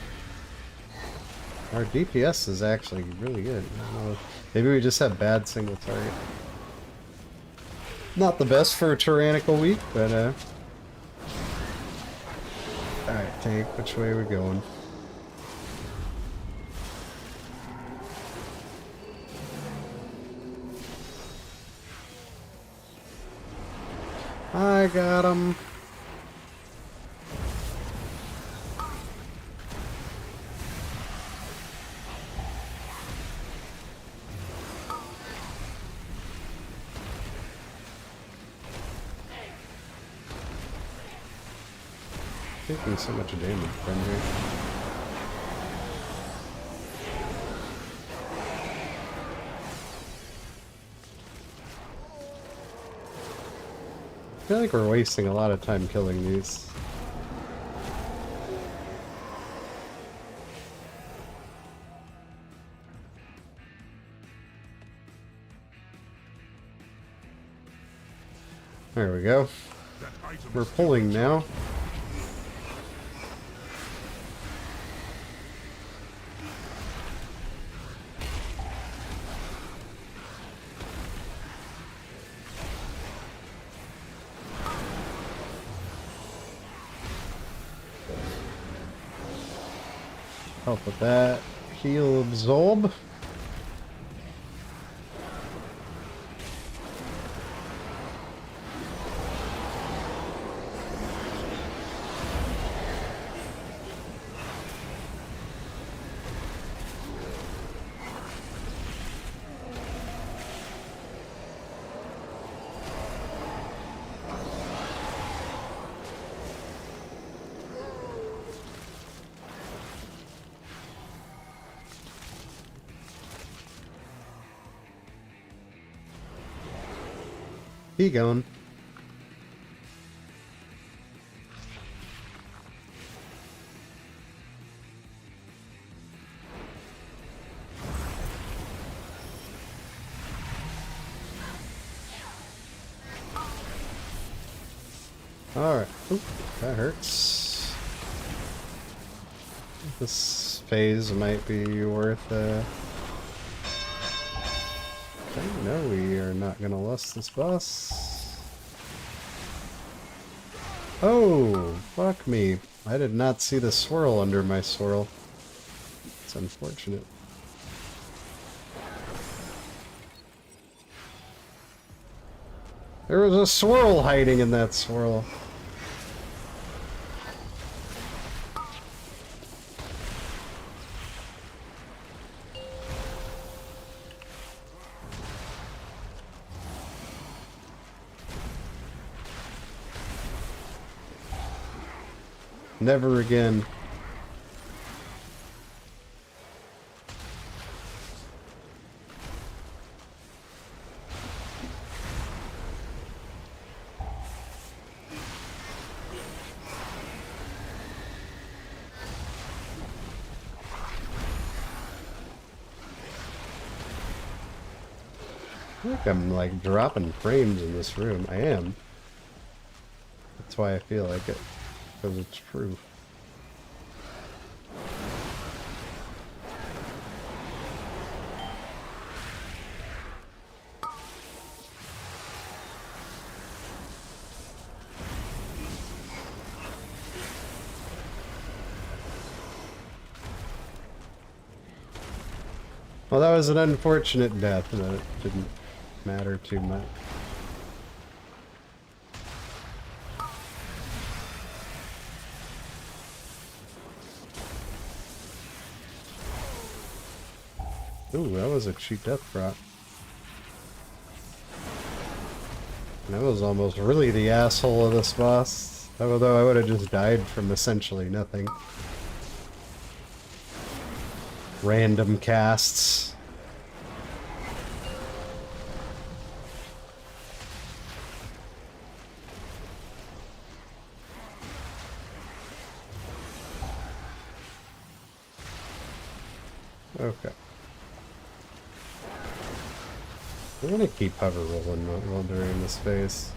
Our DPS is actually really good. I don't know. Maybe we just have bad single target. Not the best for a Tyrannical week, but alright, tank, which way are we going? I got him. Taking so much damage from here. I feel like we're wasting a lot of time killing these. There we go. We're pulling now. Help with that. Heal absorb. He gone. Alright. Oop, that hurts. This phase might be worth okay, no, we are not gonna lust this boss. Oh, fuck me. I did not see the swirl under my swirl. It's unfortunate. There was a swirl hiding in that swirl. Never again. feel like I'm like dropping frames in this room. I am. That's why I feel like it. Because it's true. Well, that was an unfortunate death, but it didn't matter too much. Ooh, that was a cheap death prop. That was almost really the asshole of this boss. Although I would have just died from essentially nothing. Random casts. Okay. I'm gonna keep hover rolling while during this phase.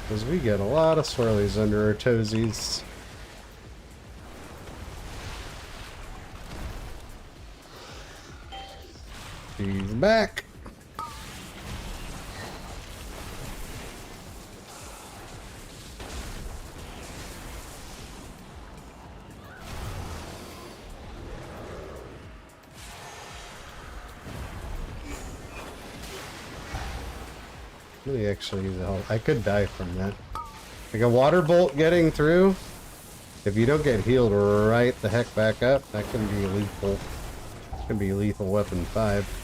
Because we get a lot of swirlies under our toesies. He's back! Let me actually use the help. I could die from that. Like a water bolt getting through, if you don't get healed right the heck back up, that can be lethal. Can be lethal weapon 5.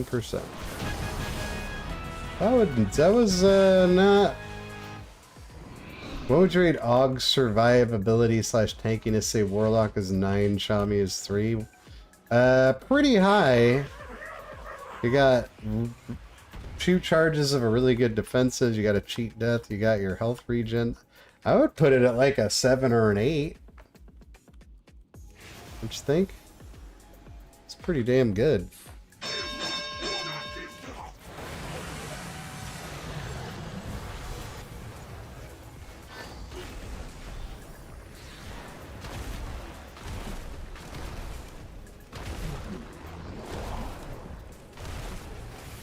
%. That was not. What would you rate Aug's survivability / tankiness? Say Warlock is 9, Shami is 3. Pretty high. You got 2 charges of a really good defenses. You got a cheat death. You got your health regen. I would put it at like a 7 or an 8. What you think? It's pretty damn good.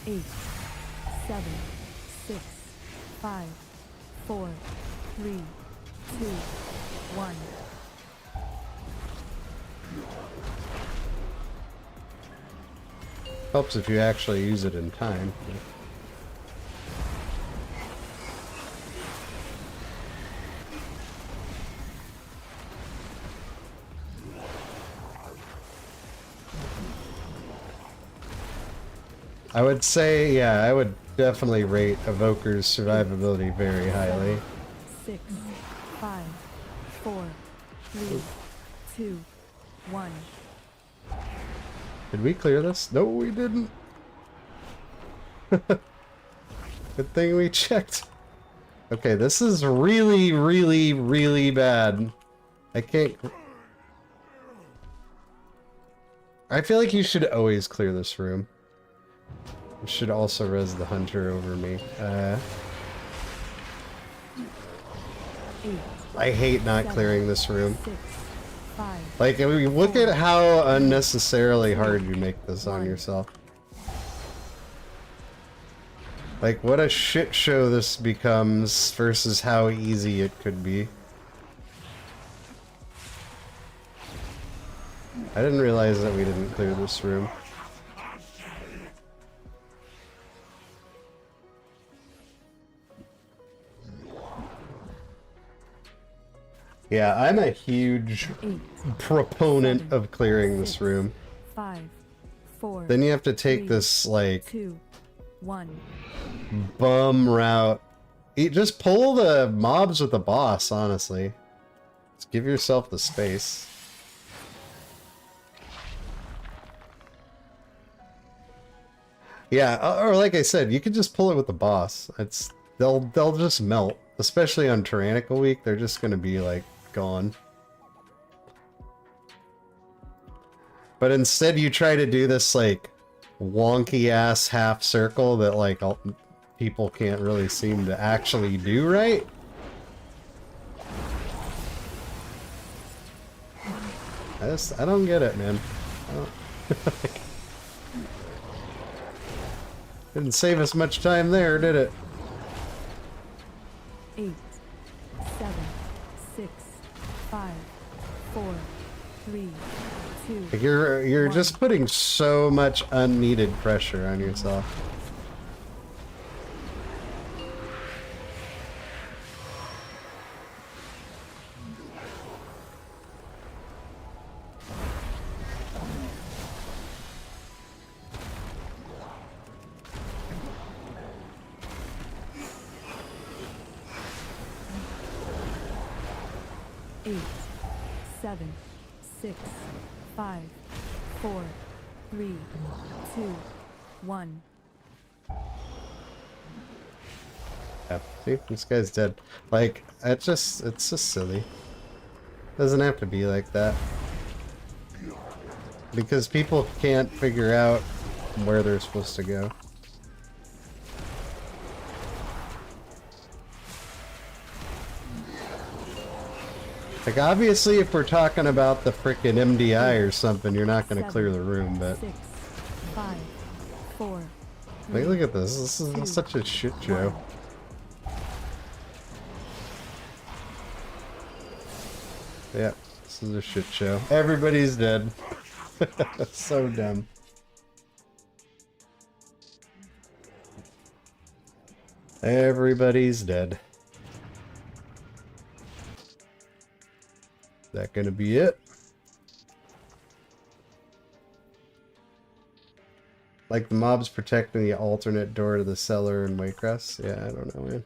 Eight, 7, 6, 5, 4, 3, 2, 1.
Helps if you actually use it in time. I would say, yeah, I would definitely rate Evoker's survivability very highly.
6, 5, 4, 3, 2, 1.
Did we clear this? No, we didn't. Good thing we checked. Okay, this is really, really, really bad. I can't... I feel like you should always clear this room. You should also res the hunter over me. I hate not clearing this room.
6, 5,
Like, I mean, look at how unnecessarily hard you make this on yourself. Like, what a shit show this becomes versus how easy it could be. I didn't realize that we didn't clear this room. Yeah, I'm a huge
8,
proponent
7,
of clearing
6,
this room.
5, 4.
Then you have to take
3,
this, like,
2, 1.
bum route. Just pull the mobs with the boss, honestly. Just give yourself the space. Yeah, or like I said, you could just pull it with the boss. They'll just melt, especially on Tyrannical week. They're just gonna be like gone. But instead, you try to do this like wonky ass half circle that like people can't really seem to actually do right. I don't get it, man. I don't Didn't save us much time there, did it?
8, 7, 6, 5, 4, 3, 2.
Like you're just putting so much unneeded pressure on yourself.
Eight, 7, 6, 5, 4, 3, 2, 1.
Yeah, see, this guy's dead. Like, it's just silly. Doesn't have to be like that. Because people can't figure out where they're supposed to go. Like, obviously, if we're talking about the frickin' MDI or something, you're not gonna clear the room, but...
6, 5, 4,
Like, look at this. This is such a shit show. Yeah, this is a shit show. Everybody's dead. So dumb. Everybody's dead. Is that gonna be it? Like the mobs protecting the alternate door to the cellar in Waycrest? Yeah, I don't know, man.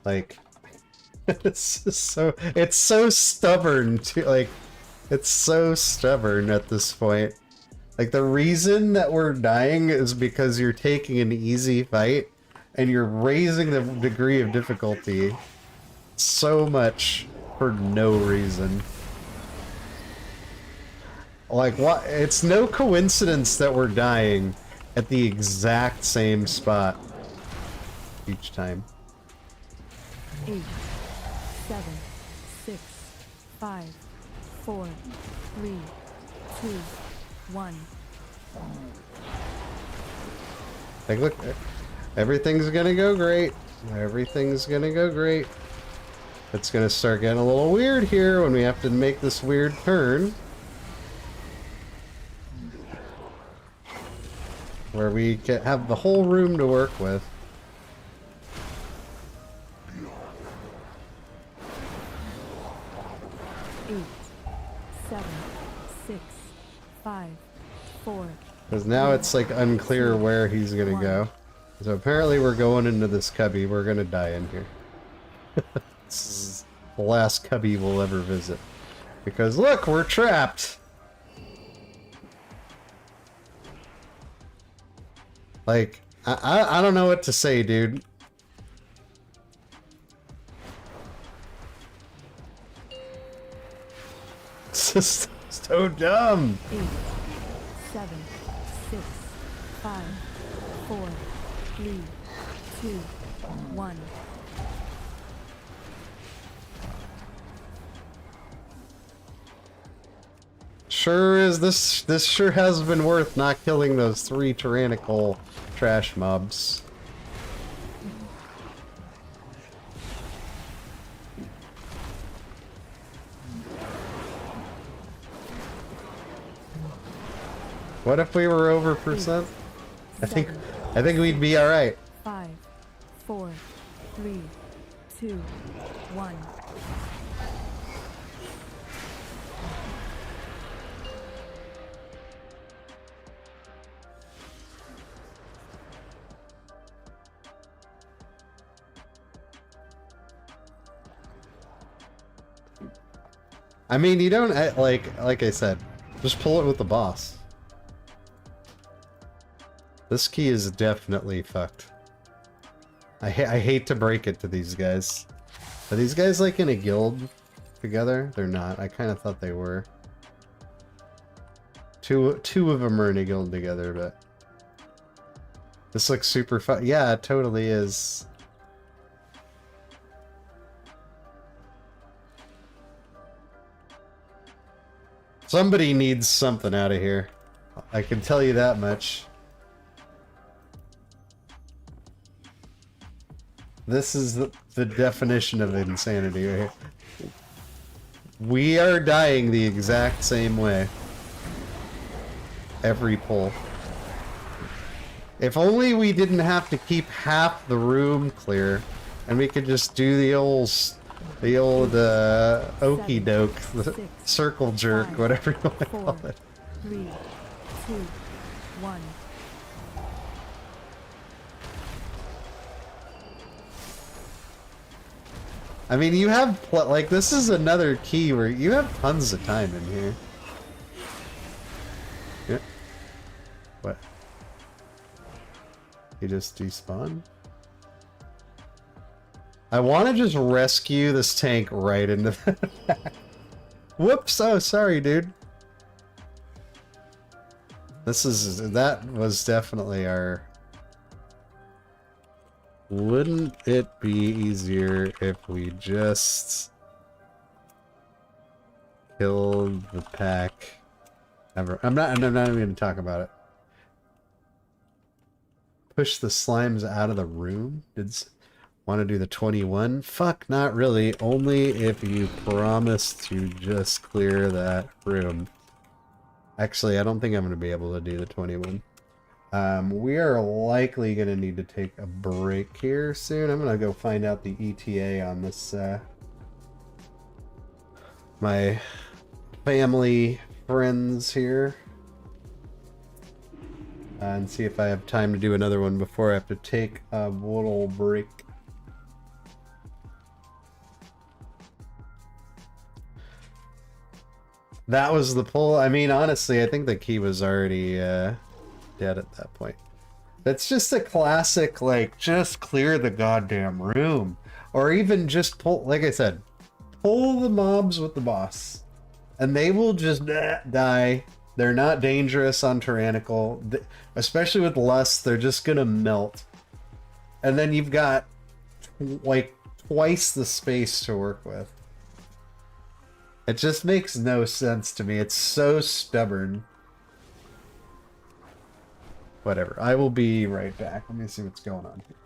Like, it's just it's so stubborn to, like, it's so stubborn at this point. Like, the reason that we're dying is because you're taking an easy fight and you're raising the degree of difficulty so much for no reason. Like, what? It's no coincidence that we're dying at the exact same spot each time.
8, 7, 6, 5, 4, 3, 2, 1.
Like, look, everything's gonna go great. Everything's gonna go great. It's gonna start getting a little weird here when we have to make this weird turn. Where we can have the whole room to work with.
Eight, 7, 6, 5, 4.
Because now it's like unclear where he's gonna go. So apparently we're going into this cubby. We're gonna die in here. This is the last cubby we'll ever visit. Because look, we're trapped! Like, I don't know what to say, dude. It's just so dumb.
8, 7, 6, 5, 4, 3, 2, 1.
Sure is this sure has been worth not killing those 3 tyrannical trash mobs. What if we were over percent? I think we'd be all right.
5, 4, 3, 2, 1.
I mean, you don't, like I said, just pull it with the boss. This key is definitely fucked. I hate to break it to these guys. Are these guys like in a guild together? They're not. I kind of thought they were. Two of them are in a guild together, but this looks super fun. Yeah, it totally is. Somebody needs something out of here. I can tell you that much. This is the definition of insanity right here. We are dying the exact same way. Every pull. If only we didn't have to keep half the room clear, and we could just do the old okey doke, the circle jerk, whatever you want to call it.
3, 2, 1.
I mean, you have, like, this is another key where you have tons of time in here. Yeah. What? You just despawn? I want to just rescue this tank right into the back. Whoops! Oh, sorry, dude. That was definitely our... Wouldn't it be easier if we just killed the pack? I'm not even going to talk about it. Push the slimes out of the room? Want to do the 21? Fuck, not really. Only if you promise to just clear that room. Actually, I don't think I'm going to be able to do the 21. We are likely going to need to take a break here soon. I'm going to go find out the ETA on this, my family friends here. And see if I have time to do another one before I have to take a little break. That was the pull. I mean, honestly, I think the key was already dead at that point. That's just a classic, like, just clear the goddamn room. Or even just pull, like I said, pull the mobs with the boss. And they will just die. They're not dangerous on Tyrannical. Especially with Lust, they're just gonna melt. And then you've got, like, twice the space to work with. It just makes no sense to me. It's so stubborn. Whatever. I will be right back. Let me see what's going on here.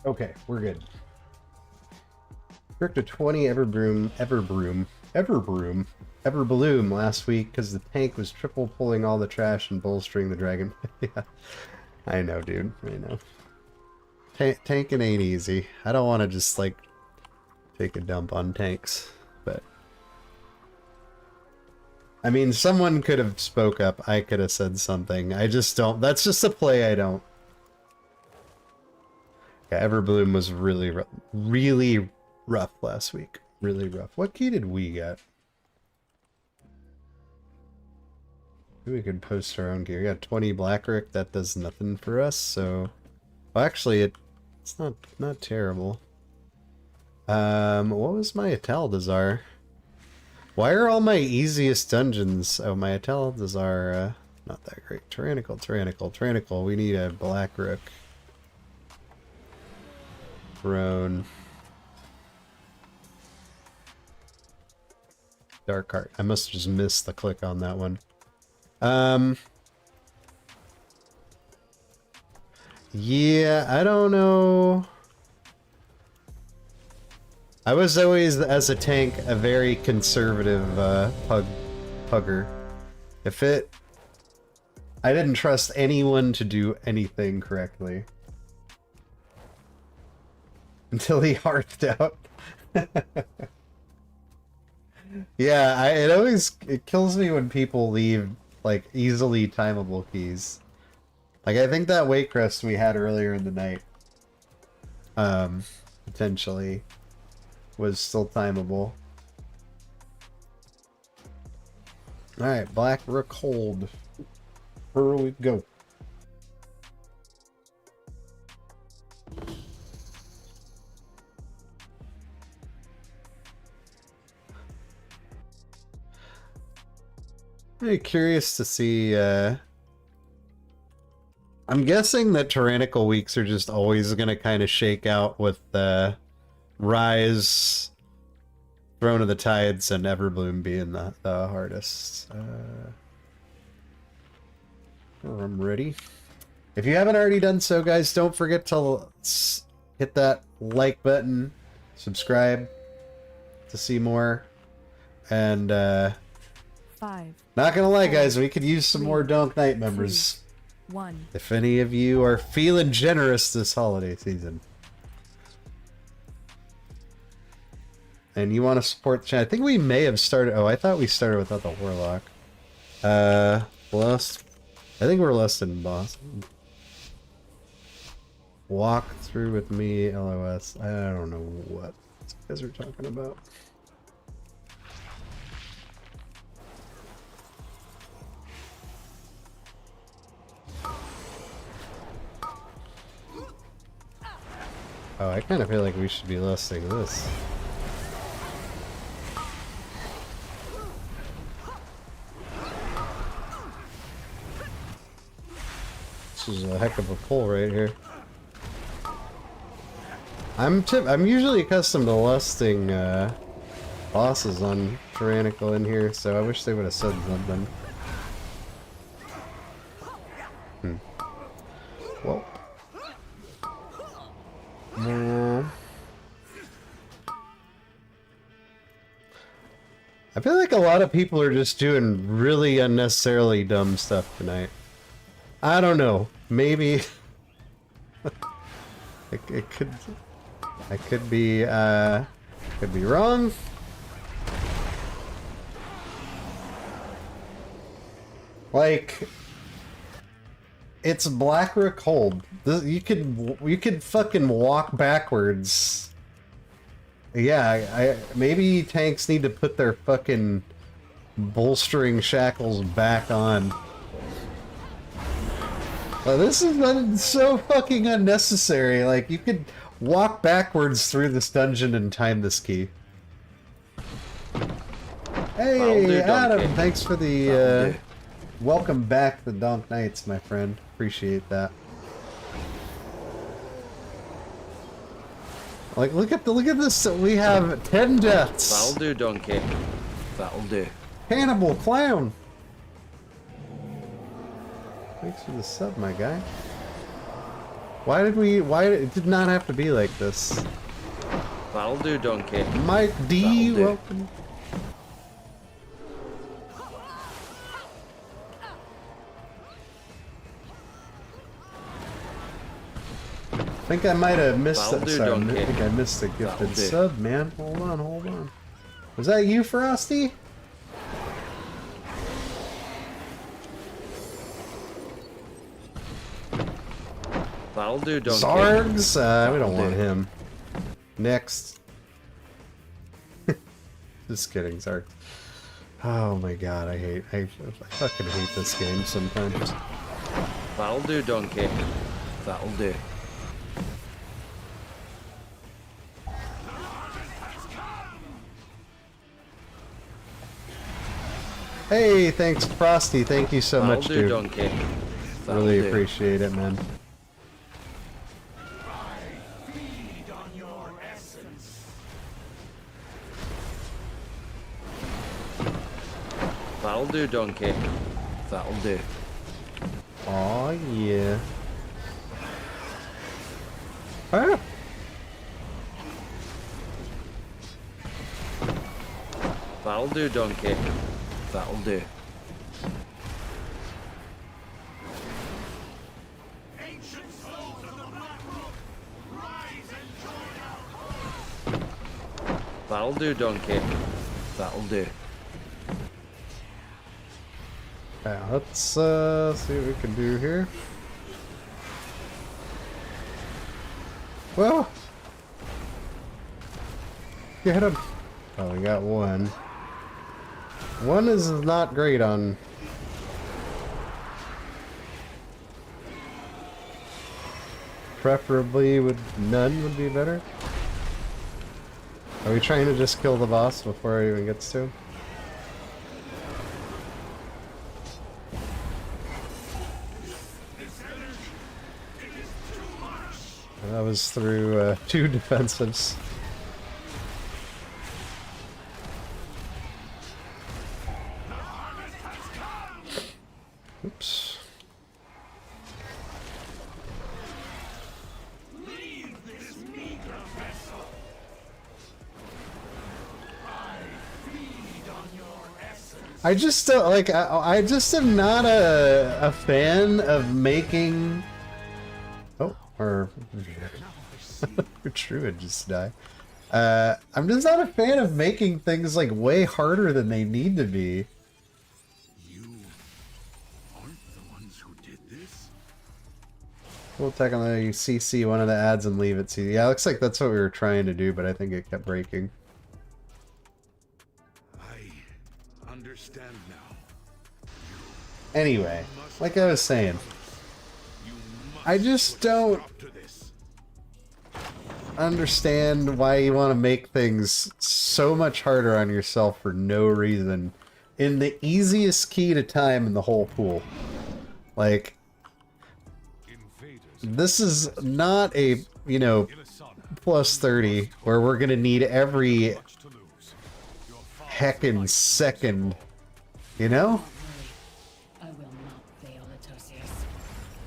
Okay, we're good. Tricked a 20 Everbloom last week because the tank was triple pulling all the trash and bolstering the dragon. Yeah, I know, dude. I know. Tanking ain't easy. I don't want to just, like, take a dump on tanks, but... I mean, someone could have spoke up. I could have said something. I just don't. That's just a play I don't. Yeah, Everbloom was really rough last week. Really rough. What key did we get? Maybe we could post our own gear. We got 20 Blackrick. That does nothing for us, so... Well, actually, it's not terrible. What was my Ataldazar? Why are all my easiest dungeons... Oh, my Ataldazar, Not that great. Tyrannical, Tyrannical, Tyrannical. We need a black rook. Roan. Dark Heart. I must have just missed the click on that one. Yeah, I don't know. I was always, as a tank, a very conservative pugger. If it... I didn't trust anyone to do anything correctly. Until he hearthed out. Yeah, it kills me when people leave, like, easily timeable keys. Like, I think that weight crest we had earlier in the night, potentially, was still timeable. Alright, Black Rook hold. Here we go. Very curious to see, I'm guessing that Tyrannical weeks are just always going to kind of shake out with Rise, Throne of the Tides, and Everbloom being the hardest. I'm ready. If you haven't already done so, guys, don't forget to hit that like button, subscribe to see more, and
5.
not gonna lie, guys, we could use some more Donk Knight members.
1.
If any of you are feeling generous this holiday season. And you want to support the channel. I think we may have started... Oh, I thought we started without the Warlock. Lust. I think we're less than boss. Walk through with me, LOS. I don't know what you guys are talking about. Oh, I kind of feel like we should be listing this. This is a heck of a pull right here. I'm usually accustomed to lusting bosses on Tyrannical in here, so I wish they would have said something. Well. I feel like a lot of people are just doing really unnecessarily dumb stuff tonight. I don't know. Maybe it could. I could be wrong. Like, it's Black Rook hold. You could fucking walk backwards. Yeah, maybe tanks need to put their fucking bolstering shackles back on. This is so fucking unnecessary. Like, you could walk backwards through this dungeon and time this key. Hey, Adam, thanks for the welcome back to Donk Knights, my friend. Appreciate that. Like, look at this. We have 10 deaths.
That'll do, Donkey. That'll do.
Cannibal Clown. Thanks for the sub, my guy. Why it did not have to be like this.
That'll do, Donkey.
Mike D, welcome. I think I might have missed that. Sorry, I think I missed the gifted sub, man. Hold on. Was that you, Frosty?
That'll do, Donkey.
Zargs? We don't want him. Next. Just kidding, Zargs. Oh my god, I fucking hate this game sometimes.
That'll do, Donkey. That'll do.
Hey, thanks, Frosty. Thank you so
That'll
much,
do,
dude.
donkey. That'll
Really
do.
appreciate it, man.
That'll do, donkey. That'll do.
Aw, yeah. Ah!
That'll do, donkey. That'll do. That'll do, donkey. That'll do.
Let's see what we can do here. Well, get him. Oh, we got one. One is not great on. Preferably with none would be better. Are we trying to just kill the boss before it even gets to him? That was through 2 defensives. Oops. I just don't like. I just am not a fan of making. Oh, or Druid just died. I'm just not a fan of making things like way harder than they need to be.
You aren't the ones who did this?
We'll technically CC one of the ads and leave it. See, yeah, it looks like that's what we were trying to do, but I think it kept breaking.
I understand now.
Anyway, like I was saying, I just don't
Up to this.
understand why you want to make things so much harder on yourself for no reason in the easiest key to time in the whole pool. Like, this is not a, you know, plus 30 where we're gonna need every heckin' second, you know?
I will not fail, Atosius.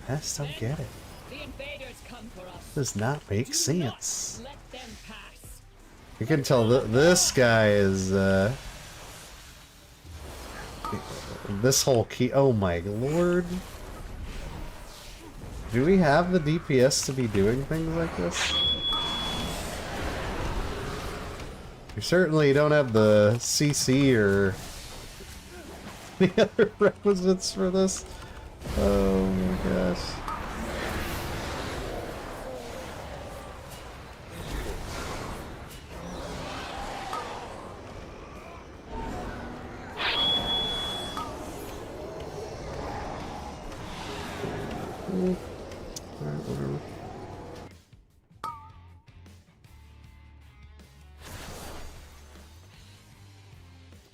I just don't get it.
The invaders come for us.
Does not make sense.
Let them pass.
You can tell this guy is, this whole key. Oh my lord. Do we have the DPS to be doing things like this? We certainly don't have the CC or the other requisites for this. Oh my gosh. Alright, whatever.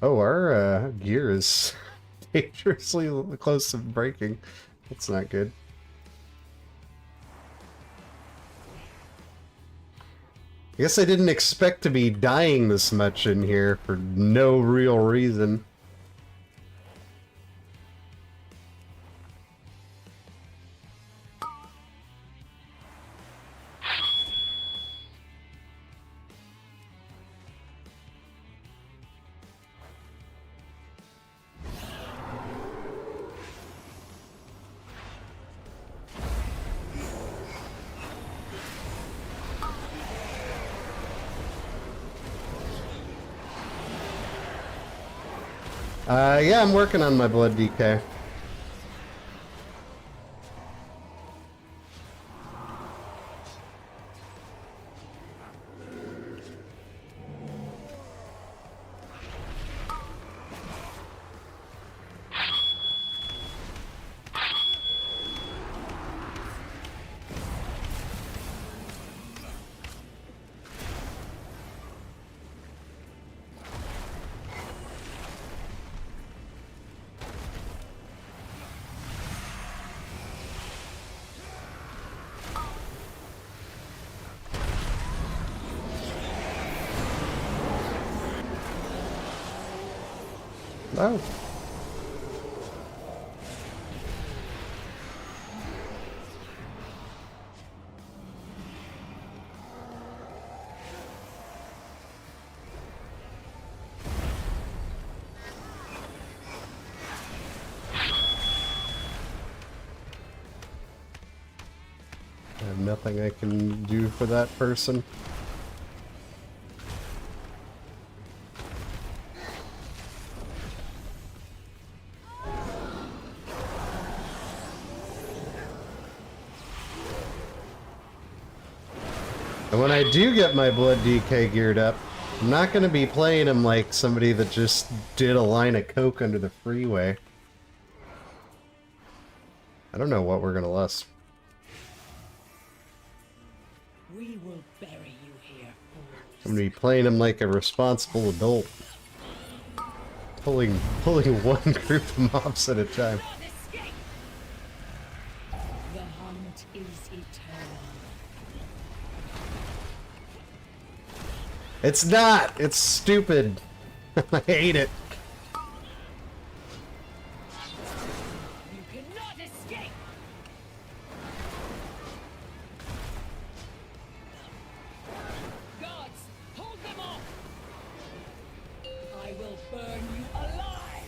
Oh, our gear is dangerously close to breaking. That's not good. I guess I didn't expect to be dying this much in here for no real reason. Yeah, I'm working on my blood DK. No. I have nothing I can do for that person. And when I do get my Blood DK geared up, I'm not going to be playing him like somebody that just did a line of coke under the freeway. I don't know what we're going to lust.
We will bury you here.
I'm going to be playing him like a responsible adult. Pulling one group of mobs at a time.
Not escape. The hunt is eternal.
It's not! It's stupid! I hate it.
You cannot escape. Gods, hold them off. I will burn you alive.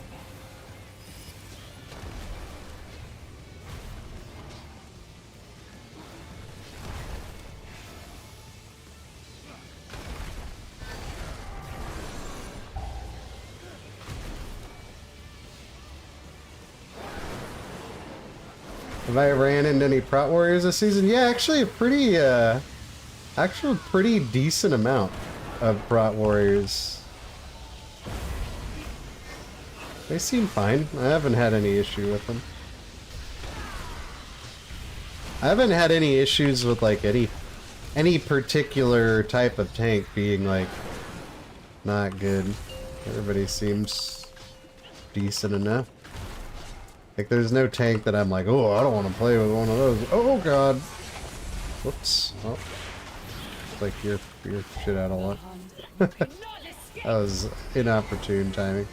Have I ran into any Prot Warriors this season? Yeah, actually a pretty, pretty decent amount of Prot Warriors. They seem fine. I haven't had any issue with them. I haven't had any issues with like any particular type of tank being like not good. Everybody seems decent enough. Like, there's no tank that I'm like, oh, I don't want to play with one of those. Oh, God. Whoops. Oh. It's like you're shit out of luck. That was inopportune timing.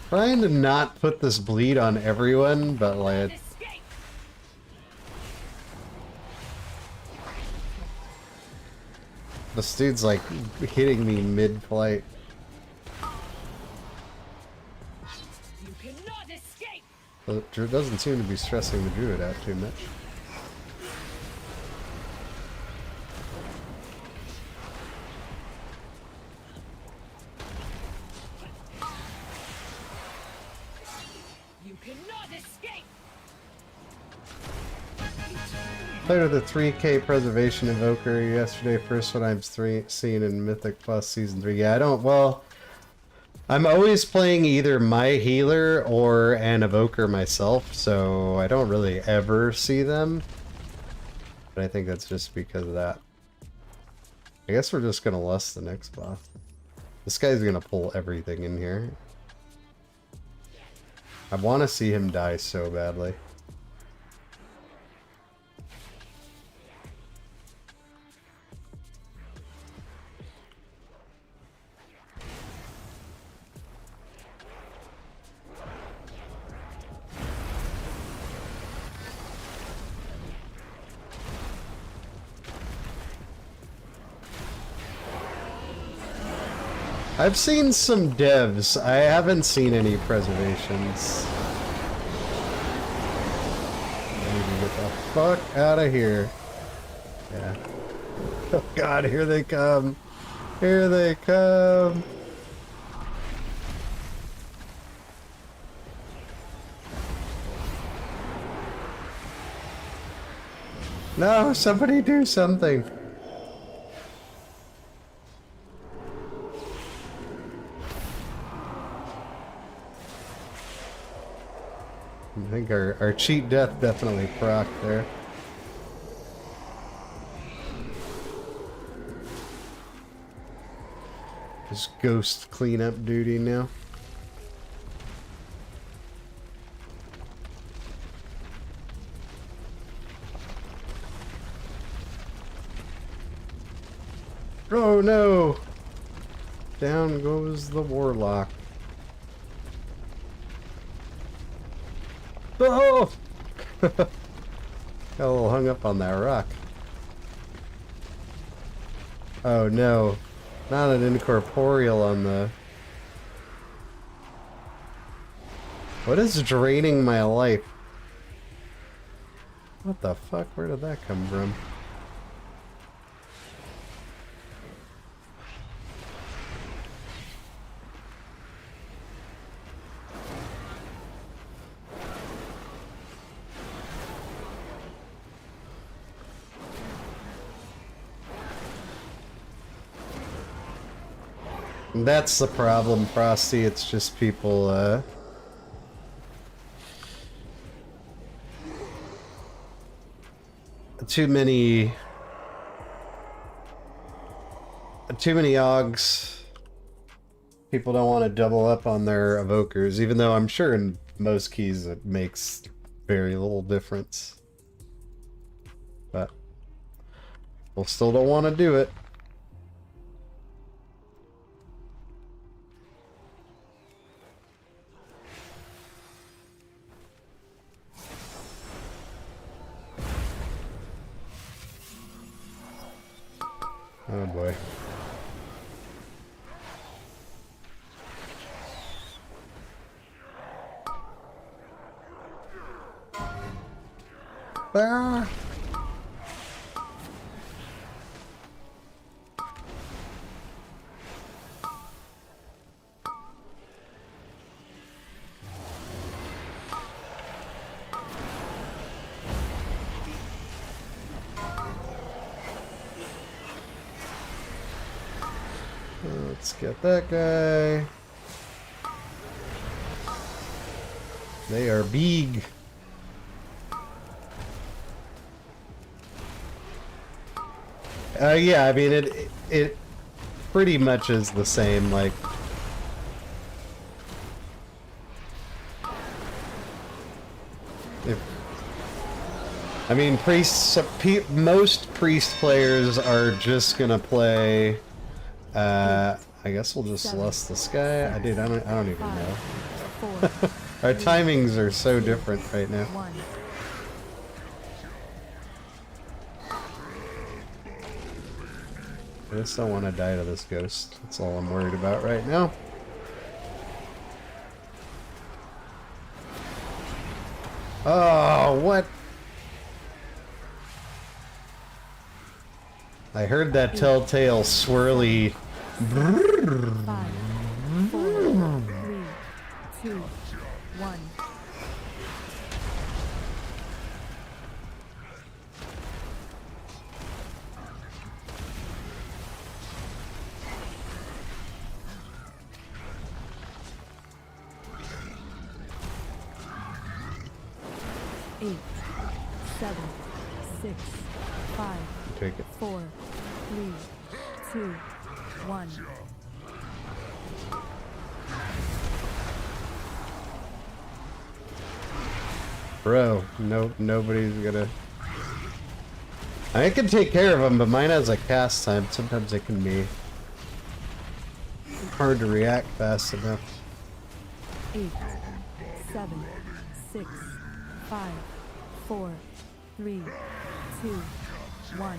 Trying to not put this bleed on everyone, but like... This dude's like hitting me mid-flight.
You cannot escape.
Well, it doesn't seem to be stressing the druid out too much.
You cannot escape.
Played with a 3k preservation evoker yesterday. First one I've seen in Mythic Plus Season 3. Yeah, I don't... Well, I'm always playing either my healer or an evoker myself, so I don't really ever see them. But I think that's just because of that. I guess we're just gonna lust the next boss. This guy's gonna pull everything in here. I want to see him die so badly. I've seen some devs. I haven't seen any preservations. I need to get the fuck out of here. Yeah. Oh god, here they come. Here they come. No, somebody do something. I think our cheat death definitely proc there. Just ghost cleanup duty now. Oh no! Down goes the warlock. Oh! Got a little hung up on that rock. Oh no. Not an incorporeal on the... What is draining my life? What the fuck? Where did that come from? That's the problem, Frosty. It's just people, too many Augs. People don't want to double up on their evokers, even though I'm sure in most keys it makes very little difference. But people still don't want to do it. Oh boy. Ah. Let's get that guy. They are big. Yeah, I mean it pretty much is the same, like if I mean most priest players are just gonna play I guess we'll just lust this guy. I don't even know.
4,
Our timings are so different right now.
1.
I just don't want to die to this ghost. That's all I'm worried about right now. Oh, what? I heard that telltale swirly.
5, 4, 3, 2, 1. Eight, 7, 6, 5,
Take it.
4, 3, 2, 1.
Bro, nobody's gonna... I can take care of them, but mine has a cast time. Sometimes it can be hard to react fast enough.
8, 7, 6, 5, 4, 3, 2, 1.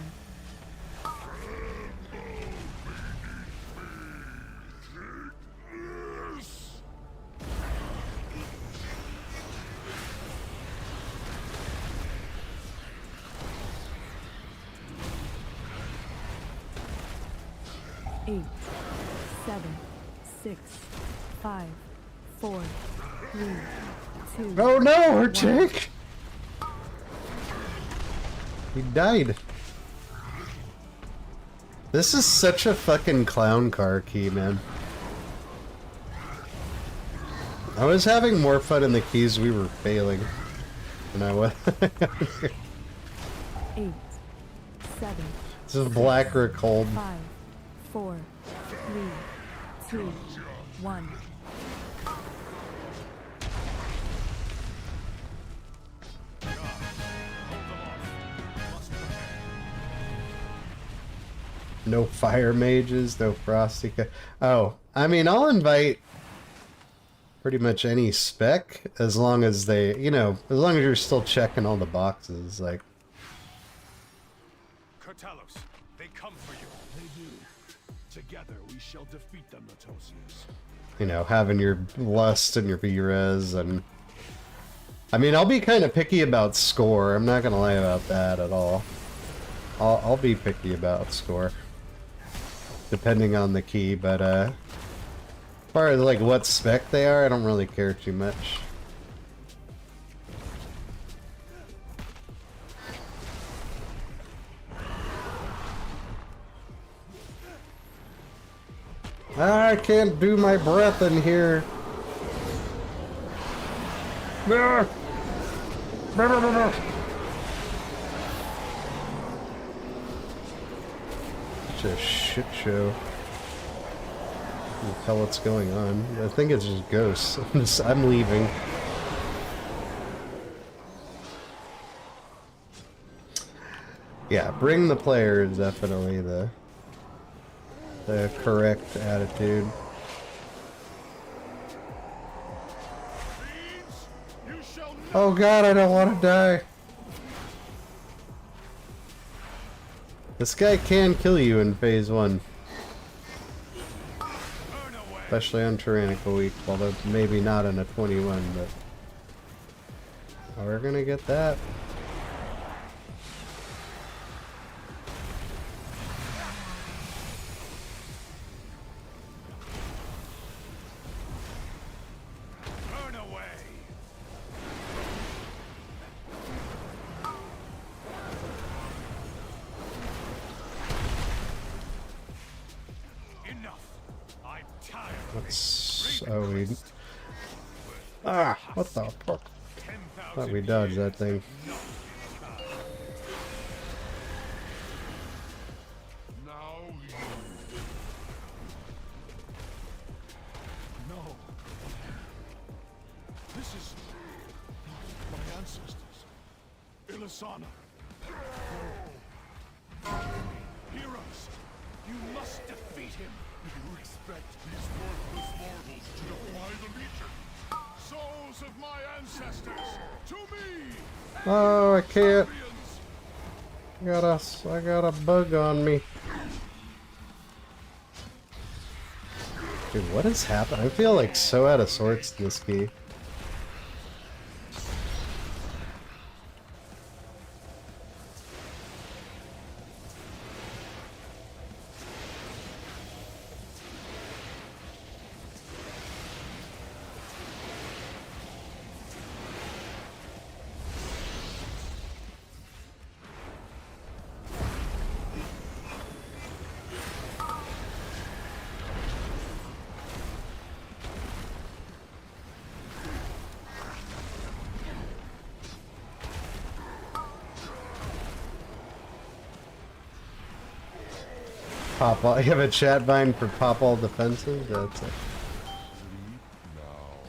Eight, 7, 6, 5, 4, 3, 2.
Oh no, her chick! He died. This is such a fucking clown car key, man. I was having more fun in the keys we were failing than I was.
8, 7.
This is Black Cold.
5, 4, 3, 2, 1.
No fire mages, no frosty. Oh, I mean, I'll invite pretty much any spec as long as they, you know, as long as you're still checking all the boxes. Like,
Kurtalos, they come for you. They do. Together we shall defeat them, Latosius.
you know, having your lust and your V-res, and I mean, I'll be kind of picky about score. I'm not gonna lie about that at all. I'll be picky about score, depending on the key. But as far as like what spec they are, I don't really care too much. I can't do my breath in here. Ah! Such a shit show. You can tell what's going on. I think it's just ghosts. I'm leaving. Yeah, bring the player is definitely the correct attitude. Oh god, I don't want to die. This guy can kill you in phase 1. Especially on Tyrannical week, although maybe not in a 21, but we're gonna get that. Oh, we... Ah! What the fuck? Thought we dodged that thing.
No. This is my ancestors. Ilisana. Heroes, you must defeat him. You expect these worthless mortals to defy the Legion? Souls of my ancestors, to me!
Oh, I can't. I got a bug on me. Dude, what is happening? I feel like so out of sorts in this game. Pop all, you have a chat vine for pop all defensive? That's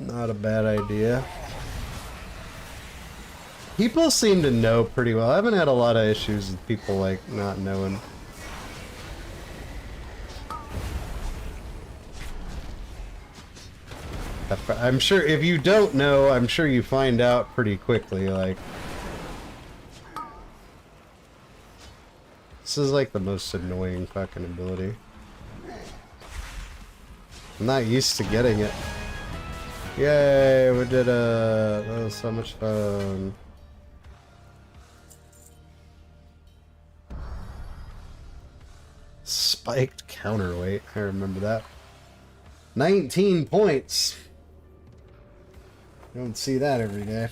not a bad idea. People seem to know pretty well. I haven't had a lot of issues with people like not knowing. I'm sure if you don't know, I'm sure you find out pretty quickly, like. This is like the most annoying fucking ability. I'm not used to getting it. Yay, we did that was so much fun. Spiked counterweight, I remember that. 19 points. You don't see that every day.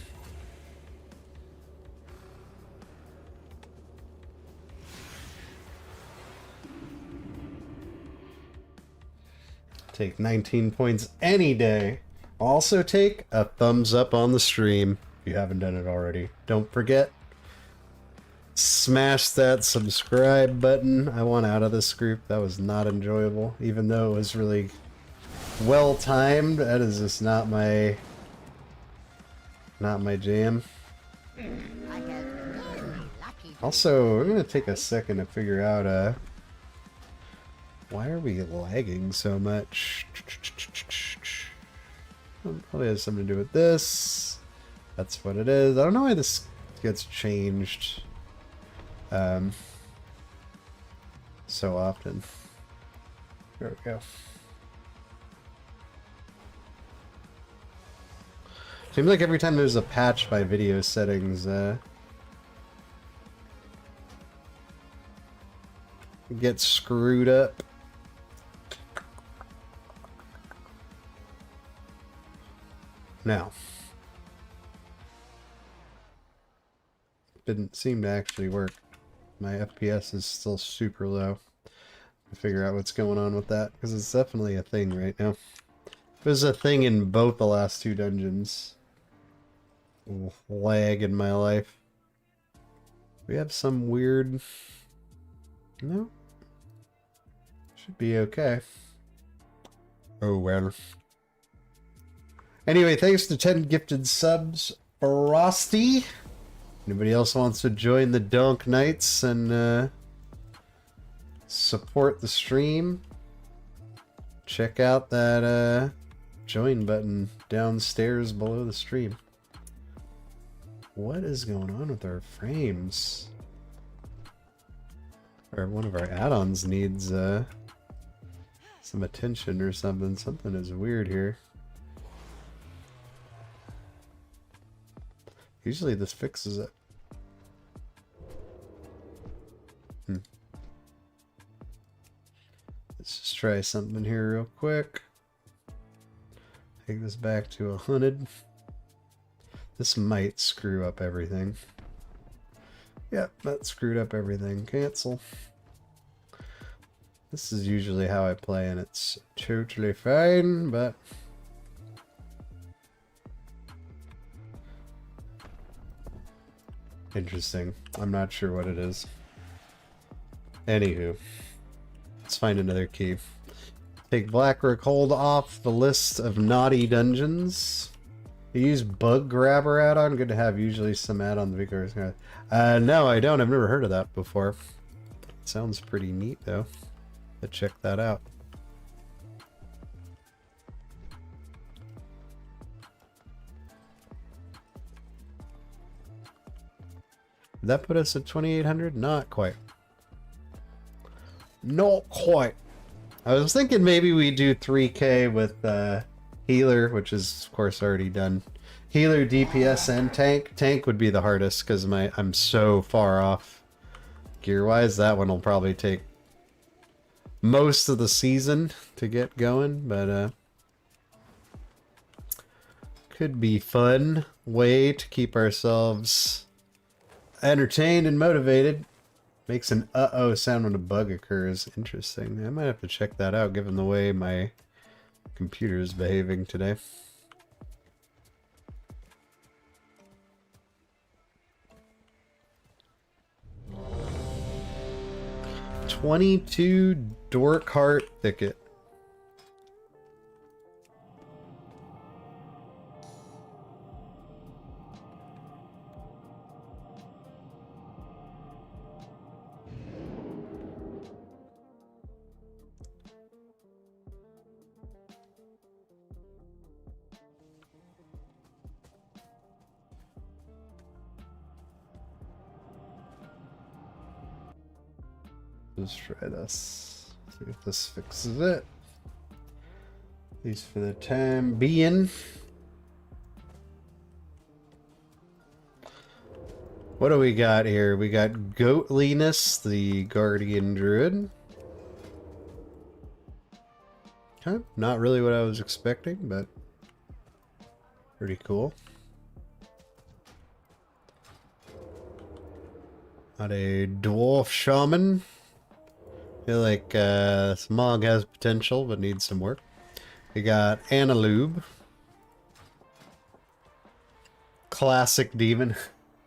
Take 19 points any day. Also take a thumbs up on the stream if you haven't done it already. Don't forget, smash that subscribe button. I want out of this group. That was not enjoyable, even though it was really well timed. That is just not my jam. Also, I'm gonna take a second to figure out Why are we lagging so much? Probably has something to do with this. That's what it is. I don't know why this gets changed so often. There we go. Seems like every time there's a patch by video settings, it gets screwed up. Now, didn't seem to actually work. My FPS is still super low. To figure out what's going on with that, because it's definitely a thing right now. It was a thing in both the last two dungeons. Lag in my life. We have some weird... No. Should be okay. Oh well. Anyway, thanks to 10 gifted subs, Frosty. Anybody else wants to join the Donk Knights and support the stream? Check out that join button downstairs below the stream. What is going on with our frames? Or one of our add-ons needs some attention or something. Something is weird here. Usually this fixes it. Let's just try something here real quick. Take this back to 100. This might screw up everything. Yep, that screwed up everything. Cancel. This is usually how I play and it's totally fine, but... Interesting. I'm not sure what it is. Anywho. Let's find another key. Take Blackrock Hold off the list of naughty dungeons. You use Bug Grabber add-on? Good to have. Usually some add-on the weakaura. No, I don't. I've never heard of that before. Sounds pretty neat, though. Let's check that out. Did that put us at 2,800? Not quite. Not quite. I was thinking maybe we do 3K with healer, which is of course already done. Healer, DPS, and tank. Tank would be the hardest because I'm so far off gear-wise. That one will probably take most of the season to get going, but could be fun way to keep ourselves entertained and motivated. Makes an uh-oh sound when a bug occurs. Interesting. I might have to check that out given the way my computer is behaving today. $22 Dork Heart Thicket. Let's try this. See if this fixes it. At least for the time being. What do we got here? We got Goatliness, the Guardian Druid. Okay, not really what I was expecting, but pretty cool. Got a Dwarf Shaman. Feel like Smog has potential, but needs some work. We got Analube. Classic Demon.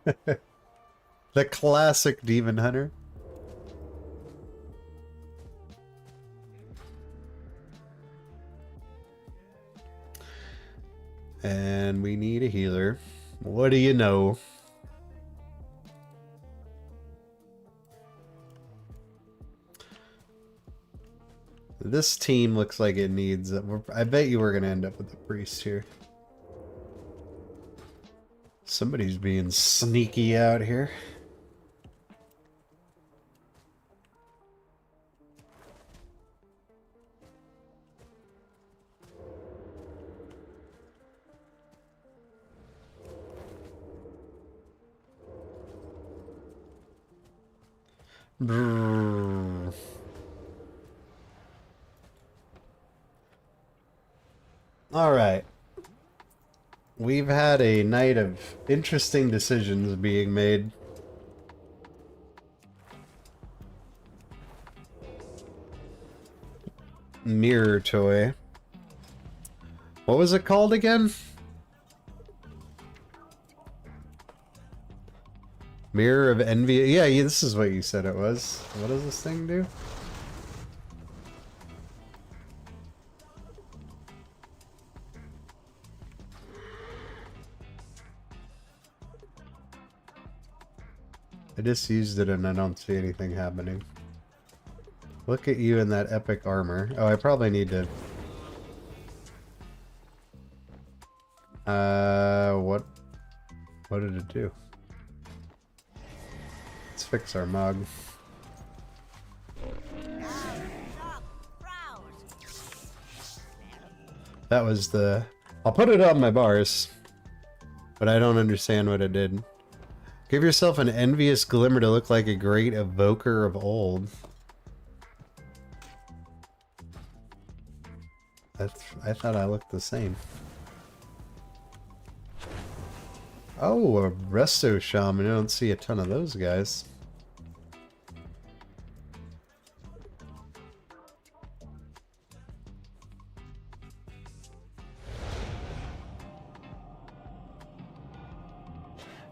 The classic Demon Hunter. And we need a healer. What do you know? This team looks like it needs... I bet you we're going to end up with a priest here. Somebody's being sneaky out here. Brrr. All right. We've had a night of interesting decisions being made. Mirror toy. What was it called again? Mirror of Envy. Yeah, this is what you said it was. What does this thing do? I just used it and I don't see anything happening. Look at you in that epic armor. Oh, I probably need to... What did it do? Let's fix our mug. That was the... I'll put it on my bars. But I don't understand what it did. Give yourself an envious glimmer to look like a great evoker of old. I thought I looked the same. Oh, a resto shaman. I don't see a ton of those guys.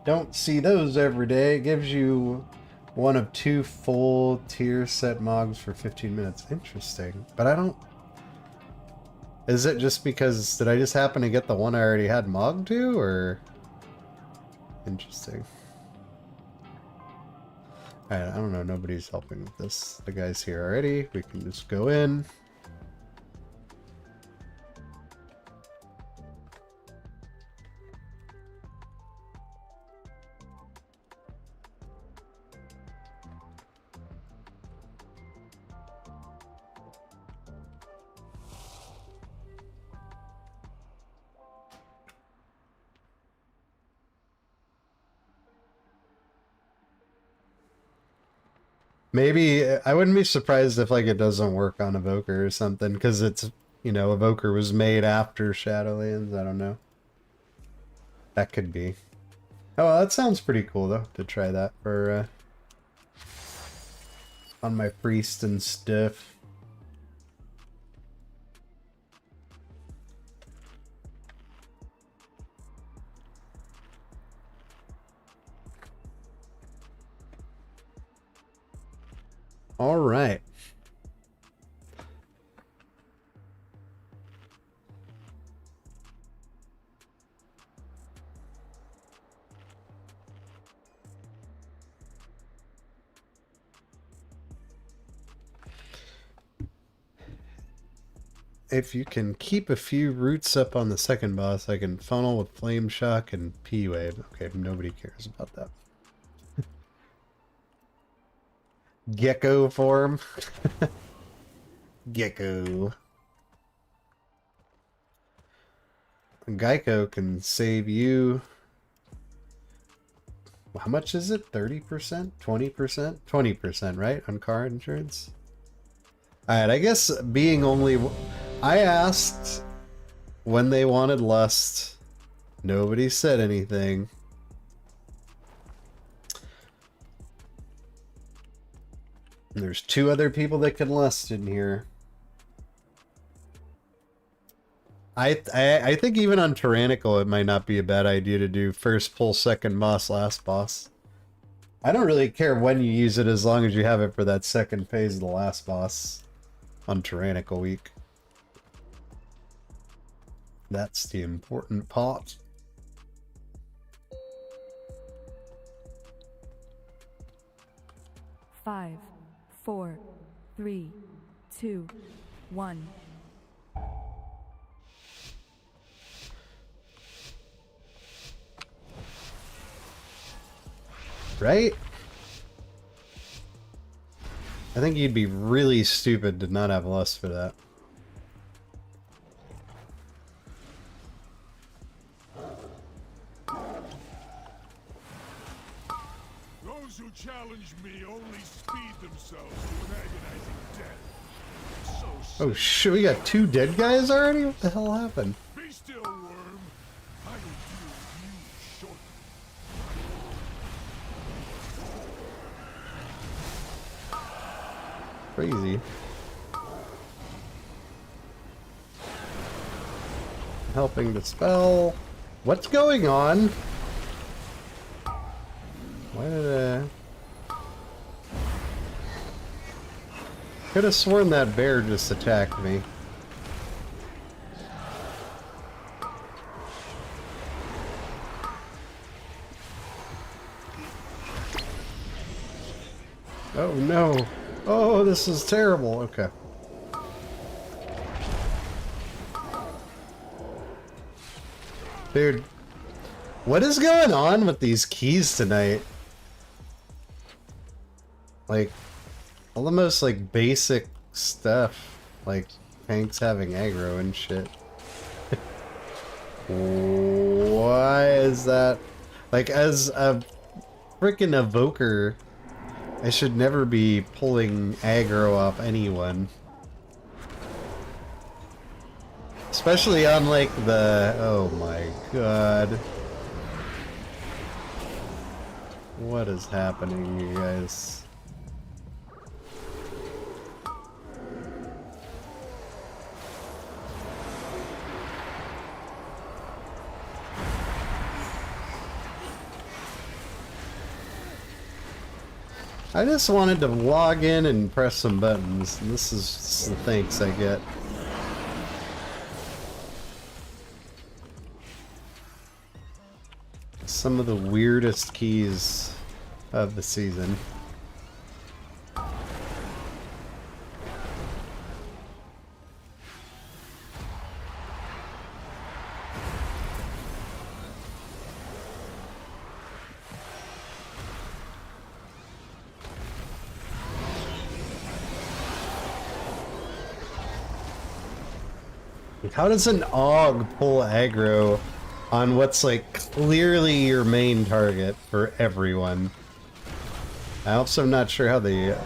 Don't see those every day. It gives you one of 2 full tier set mogs for 15 minutes. Interesting. But I don't... Is it just because... Did I just happen to get the one I already had mogged to, or... Interesting. Alright, I don't know. Nobody's helping with this. The guy's here already. We can just go in. Maybe, I wouldn't be surprised if, like, it doesn't work on Evoker or something, because it's, you know, Evoker was made after Shadowlands, I don't know. That could be. Oh, that sounds pretty cool, though, to try that for, on my priest and stuff. All right. If you can keep a few roots up on the second boss, I can funnel with Flame Shock and P-Wave. Okay, nobody cares about that. Gecko form. Gecko. Geico can save you... How much is it? 30%? 20%? 20%, right? On car insurance? Alright, I guess being only... I asked when they wanted Lust. Nobody said anything. And there's 2 other people that can Lust in here. I think even on Tyrannical it might not be a bad idea to do first pull, second boss, last boss. I don't really care when you use it as long as you have it for that second phase of the last boss on Tyrannical week. That's the important part.
Five, 4, 3, 2, 1.
Right? I think you'd be really stupid to not have lust for that.
Those who challenge me only speed themselves to an agonizing death. So
Oh shit, we got 2 dead guys already? What the hell happened?
be still, worm. I will deal with you shortly.
Crazy. Helping dispel. What's going on? Why did could have sworn that bear just attacked me. Oh no. Oh, this is terrible. Okay. Dude, what is going on with these keys tonight? Like, all the most, like, basic stuff. Like, tanks having aggro and shit. Why is that? Like, as a freaking evoker, I should never be pulling aggro off anyone. Especially on, like, the... Oh my god. What is happening, you guys? I just wanted to log in and press some buttons, and this is the thanks I get. Some of the weirdest keys of the season. How does an Aug pull aggro on what's like clearly your main target for everyone? I also am not sure how the...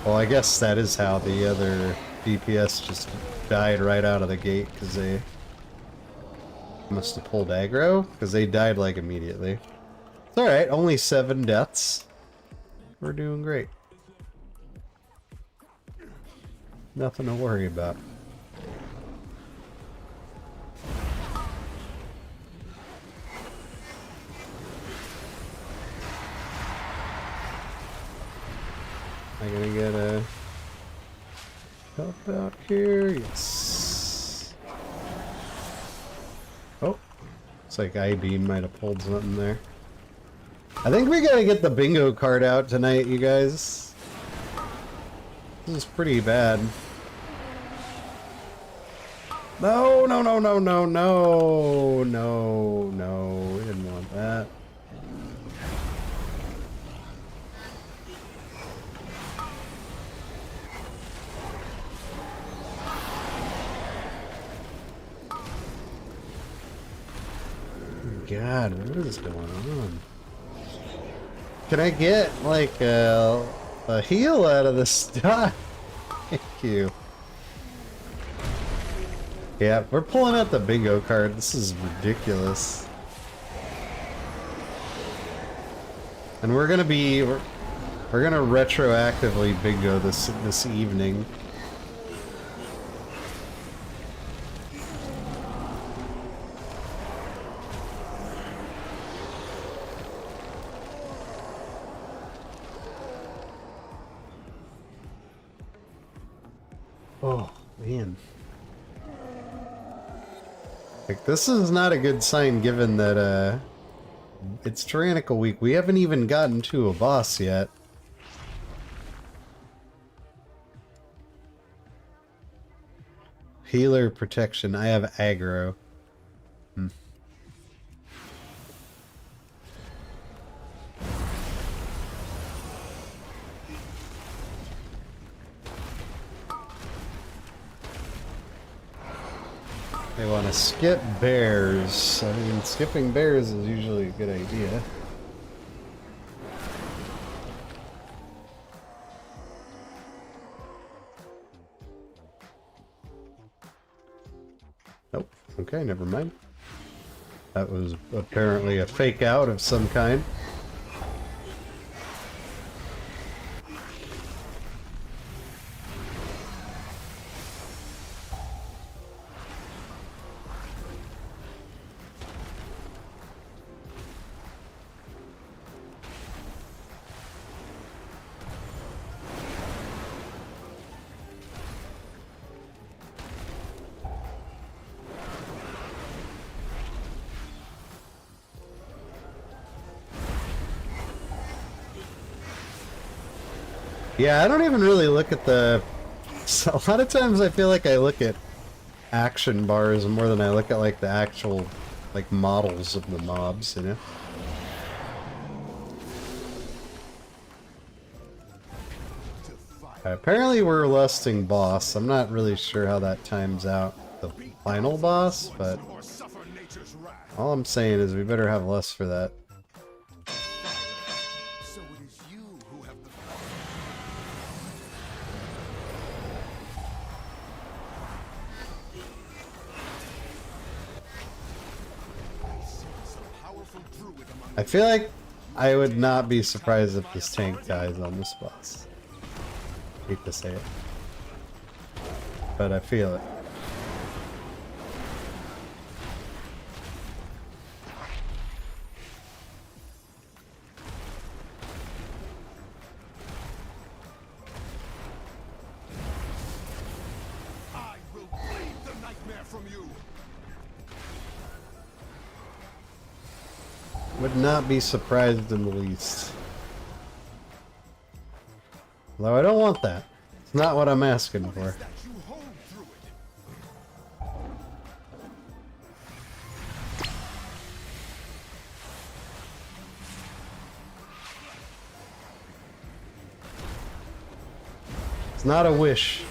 Well, I guess that is how the other DPS just died right out of the gate, because they must have pulled aggro, because they died like immediately. It's alright, only 7 deaths. We're doing great. Nothing to worry about. Am I gonna get a help out here? Yes. Oh, it's like I-beam might have pulled something there. I think we gotta get the bingo card out tonight, you guys. This is pretty bad. No, no, no, no, no, no, no, no. We didn't want that. God, what is going on? Can I get, like, a heal out of this stuff? Thank you. Yeah, we're pulling out the bingo card. This is ridiculous. And we're gonna be... We're gonna retroactively bingo this evening. Oh, man. Like, this is not a good sign given that, it's Tyrannical week. We haven't even gotten to a boss yet. Healer protection. I have aggro. They want to skip bears. I mean, skipping bears is usually a good idea. Nope. Okay, never mind. That was apparently a fake out of some kind. Yeah, I don't even really look at the... So a lot of times I feel like I look at action bars more than I look at like the actual like models of the mobs, you know? Apparently we're lusting boss. I'm not really sure how that times out the final boss, but all I'm saying is we better have lust for that.
So it is you who have the
I feel like I would not be surprised if this tank dies on this boss. Hate to say it, but I feel it.
I will bleed the nightmare from you.
Would not be surprised in the least. Though I don't want that. It's not what I'm asking for.
That you hold through it.
It's not a wish.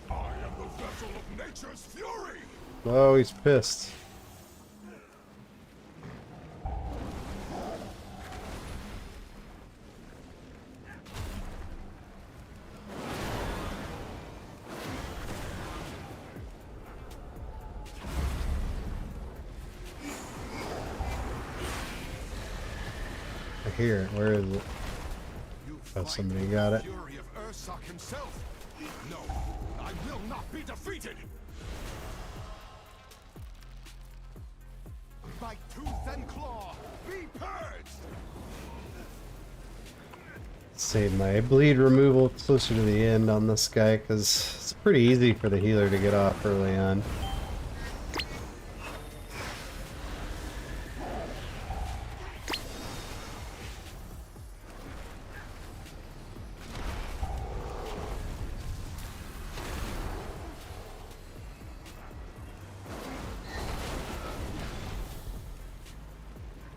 I am the vessel of nature's fury.
Oh, he's pissed. I hear it. Where is it?
You
Oh,
fight
somebody got it.
the fury of Ursak himself. No, I will not be defeated. By tooth and claw, be purged.
Save my bleed removal closer to the end on this guy because it's pretty easy for the healer to get off early on.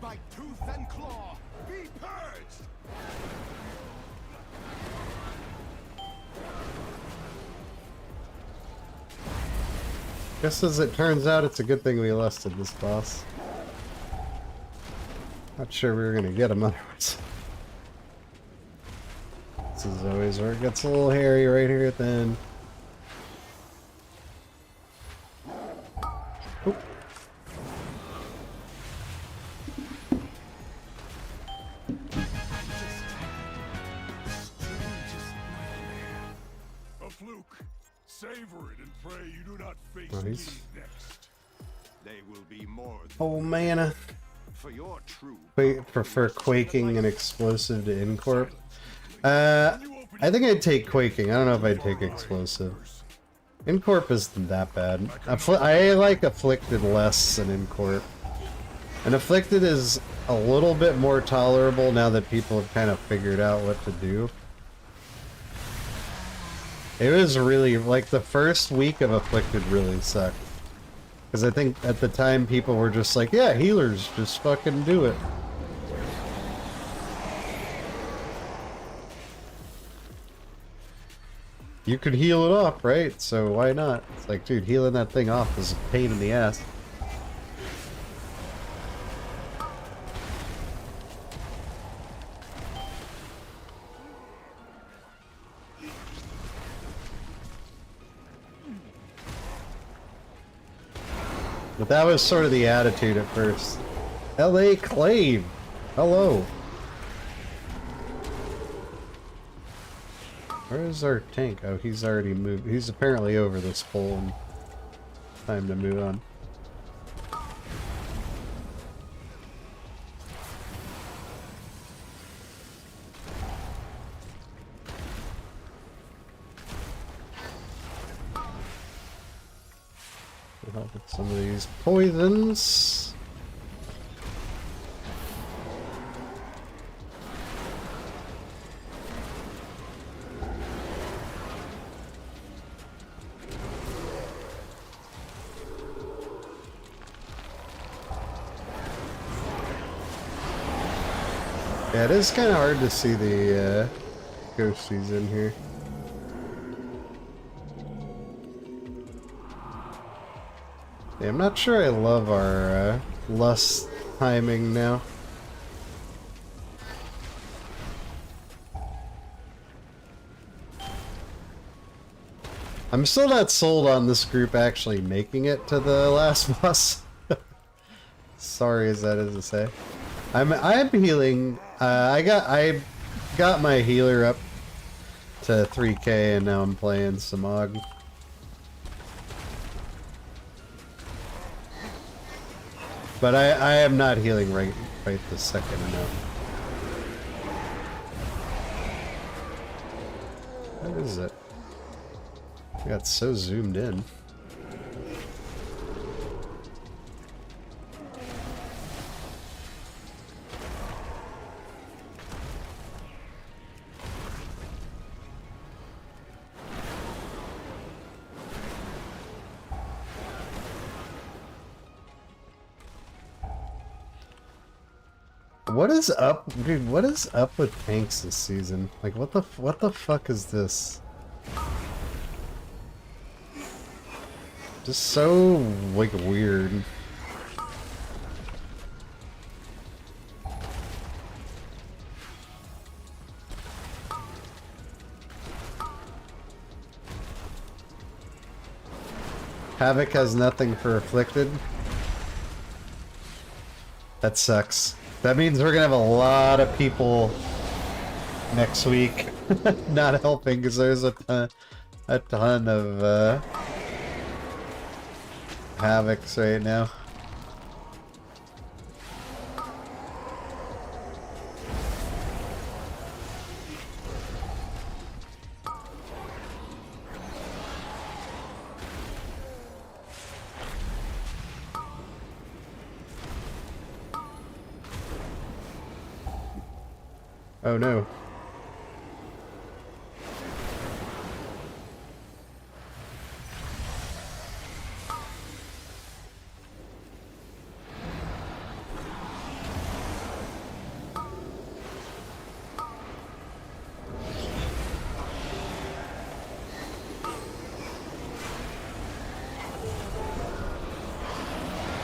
By tooth and claw, be purged.
Guess as it turns out, it's a good thing we lusted this boss. Not sure we were gonna get him otherwise. This is always where it gets a little hairy right here at the end. Oop.
A fluke. Savor it and pray you do not face
Nice.
me next. They will be more than
Oh, mana.
for your true.
Prefer quaking and explosive to incorp. I think I'd take quaking. I don't know if I'd take explosive. Incorp isn't that bad. I like afflicted less than incorp. And Afflicted is a little bit more tolerable now that people have kind of figured out what to do. It was really, like, the first week of Afflicted really sucked. Because I think at the time people were just like, yeah, healers, just fucking do it. You could heal it off, right? So why not? It's like, dude, healing that thing off is a pain in the ass. But that was sort of the attitude at first. LA Clave! Hello! Where is our tank? Oh, he's already moved. He's apparently over this pole and time to move on. We'll help with some of these poisons. Yeah, it is kind of hard to see the ghosties in here. Yeah, I'm not sure I love our lust timing now. I'm still not sold on this group actually making it to the last boss. Sorry as that is to say. I'm healing. I got my healer up to 3k and now I'm playing some Aug. But I am not healing right this second enough. What is it? I got so zoomed in. What is up, dude? What is up with tanks this season? Like, what the fuck is this? Just so like weird. Havoc has nothing for Afflicted. That sucks. That means we're gonna have a lot of people next week not helping because there's a ton of Havocs right now. Oh no.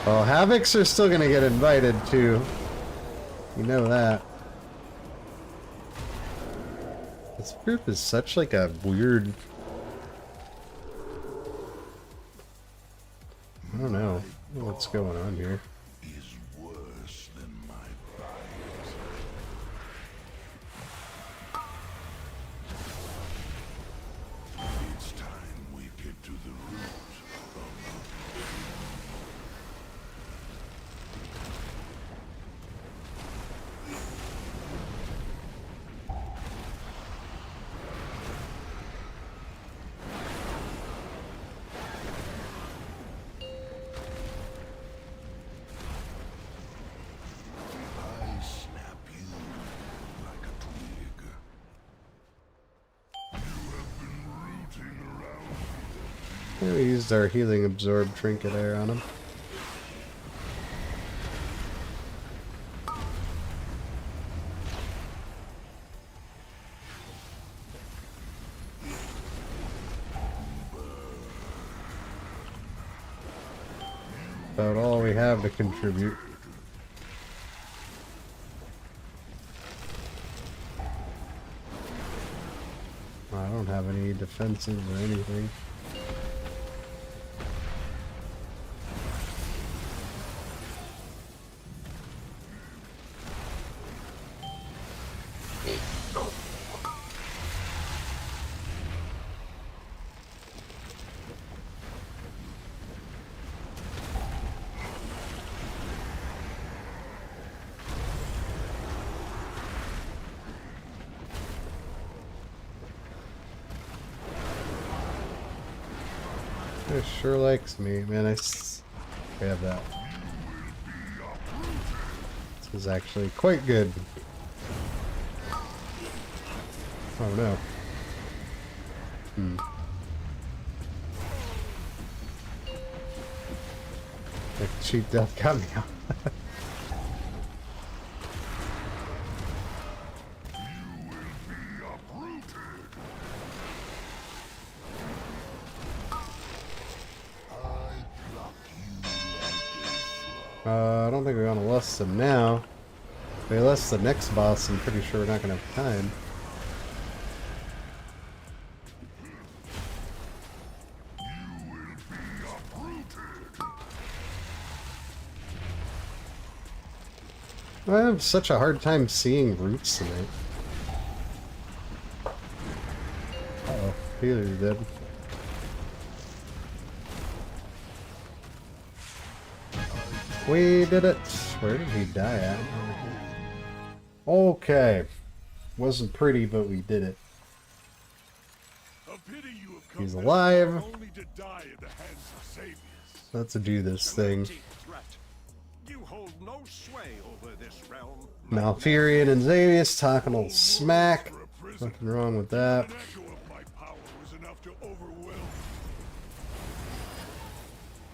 Well, Havocs are still gonna get invited too. You know that. This group is such like a weird... I don't know what's going on here.
Is worse than my bite. It's time we get to the root of
Yeah, we used our healing absorb trinket there on him. About all we have to contribute. I don't have any defenses or anything. It sure likes me, man. We have that. This is actually quite good. Oh no. Like cheap death got me out. I don't think we want to lust them now. If we lust the next boss, I'm pretty sure we're not going to have time. I have such a hard time seeing roots tonight. Uh-oh, healer's dead. We did it! Where did he die at? Okay. Wasn't pretty, but we did it.
A pity you have come
He's
this
alive.
far only to die at the hands of saviors.
Let's do this thing.
You hold no sway over this realm.
Malfurion and Xavius talking a little smack.
For a prison,
Nothing wrong with that.
an echo of my power was enough to overwhelm.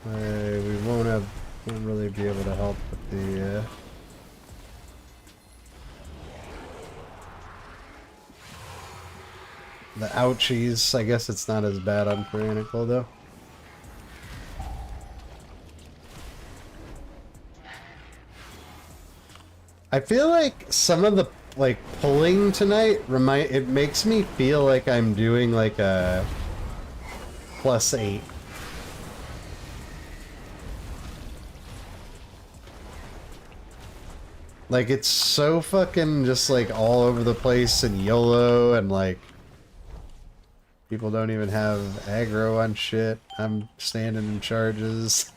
We won't really be able to help with the ouchies. I guess it's not as bad on Tyrannical though. I feel like some of the pulling tonight it makes me feel like I'm doing like a +8. Like it's so fucking just like all over the place and YOLO and like people don't even have aggro on shit. I'm standing in charges.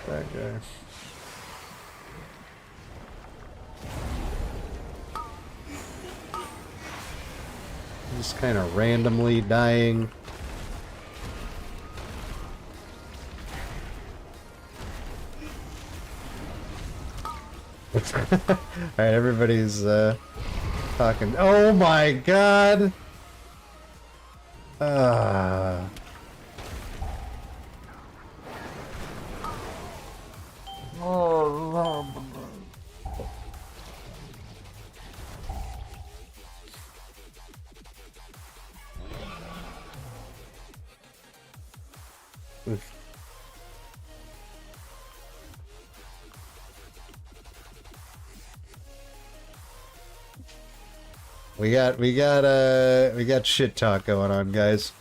That guy. Just kind of randomly dying. Alright, everybody's talking. Oh my god! We got shit talk going on, guys.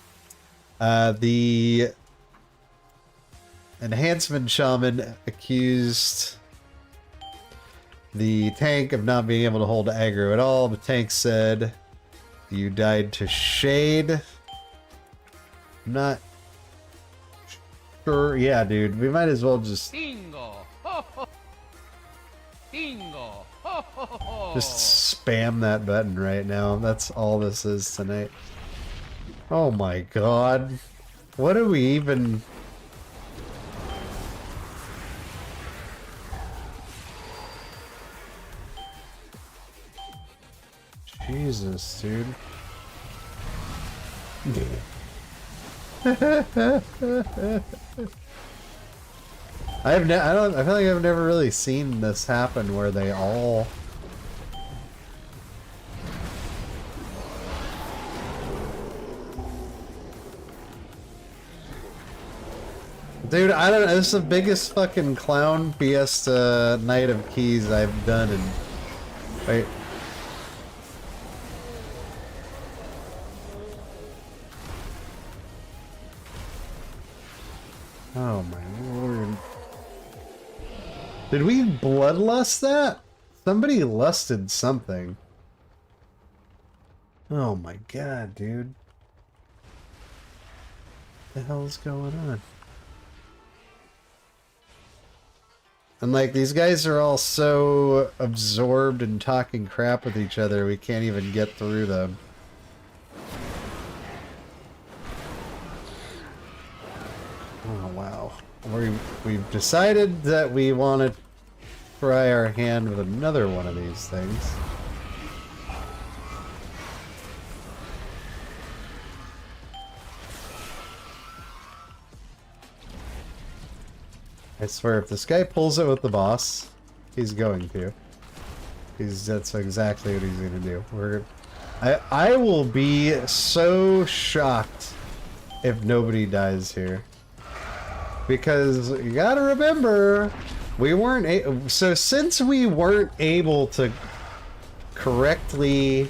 The enhancement shaman accused the tank of not being able to hold aggro at all. The tank said you died to shade. I'm not sure. Yeah, dude, we might as well just
Bingo! Bingo!
just spam that button right now. That's all this is tonight. Oh my god. What do we even... Jesus, dude. I feel like I've never really seen this happen where they all... Dude, I don't know, this is the biggest fucking clown fiesta night of keys I've done in... Wait. Oh my lord. Did we bloodlust that? Somebody lusted something. Oh my god, dude. What the hell's going on? And like, these guys are all so absorbed in talking crap with each other, we can't even get through them. Oh wow. We've decided that we want to try our hand with another one of these things. I swear, if this guy pulls it with the boss, he's going to. That's exactly what he's gonna do. I will be so shocked if nobody dies here. Because you gotta remember, we weren't so since we weren't able to correctly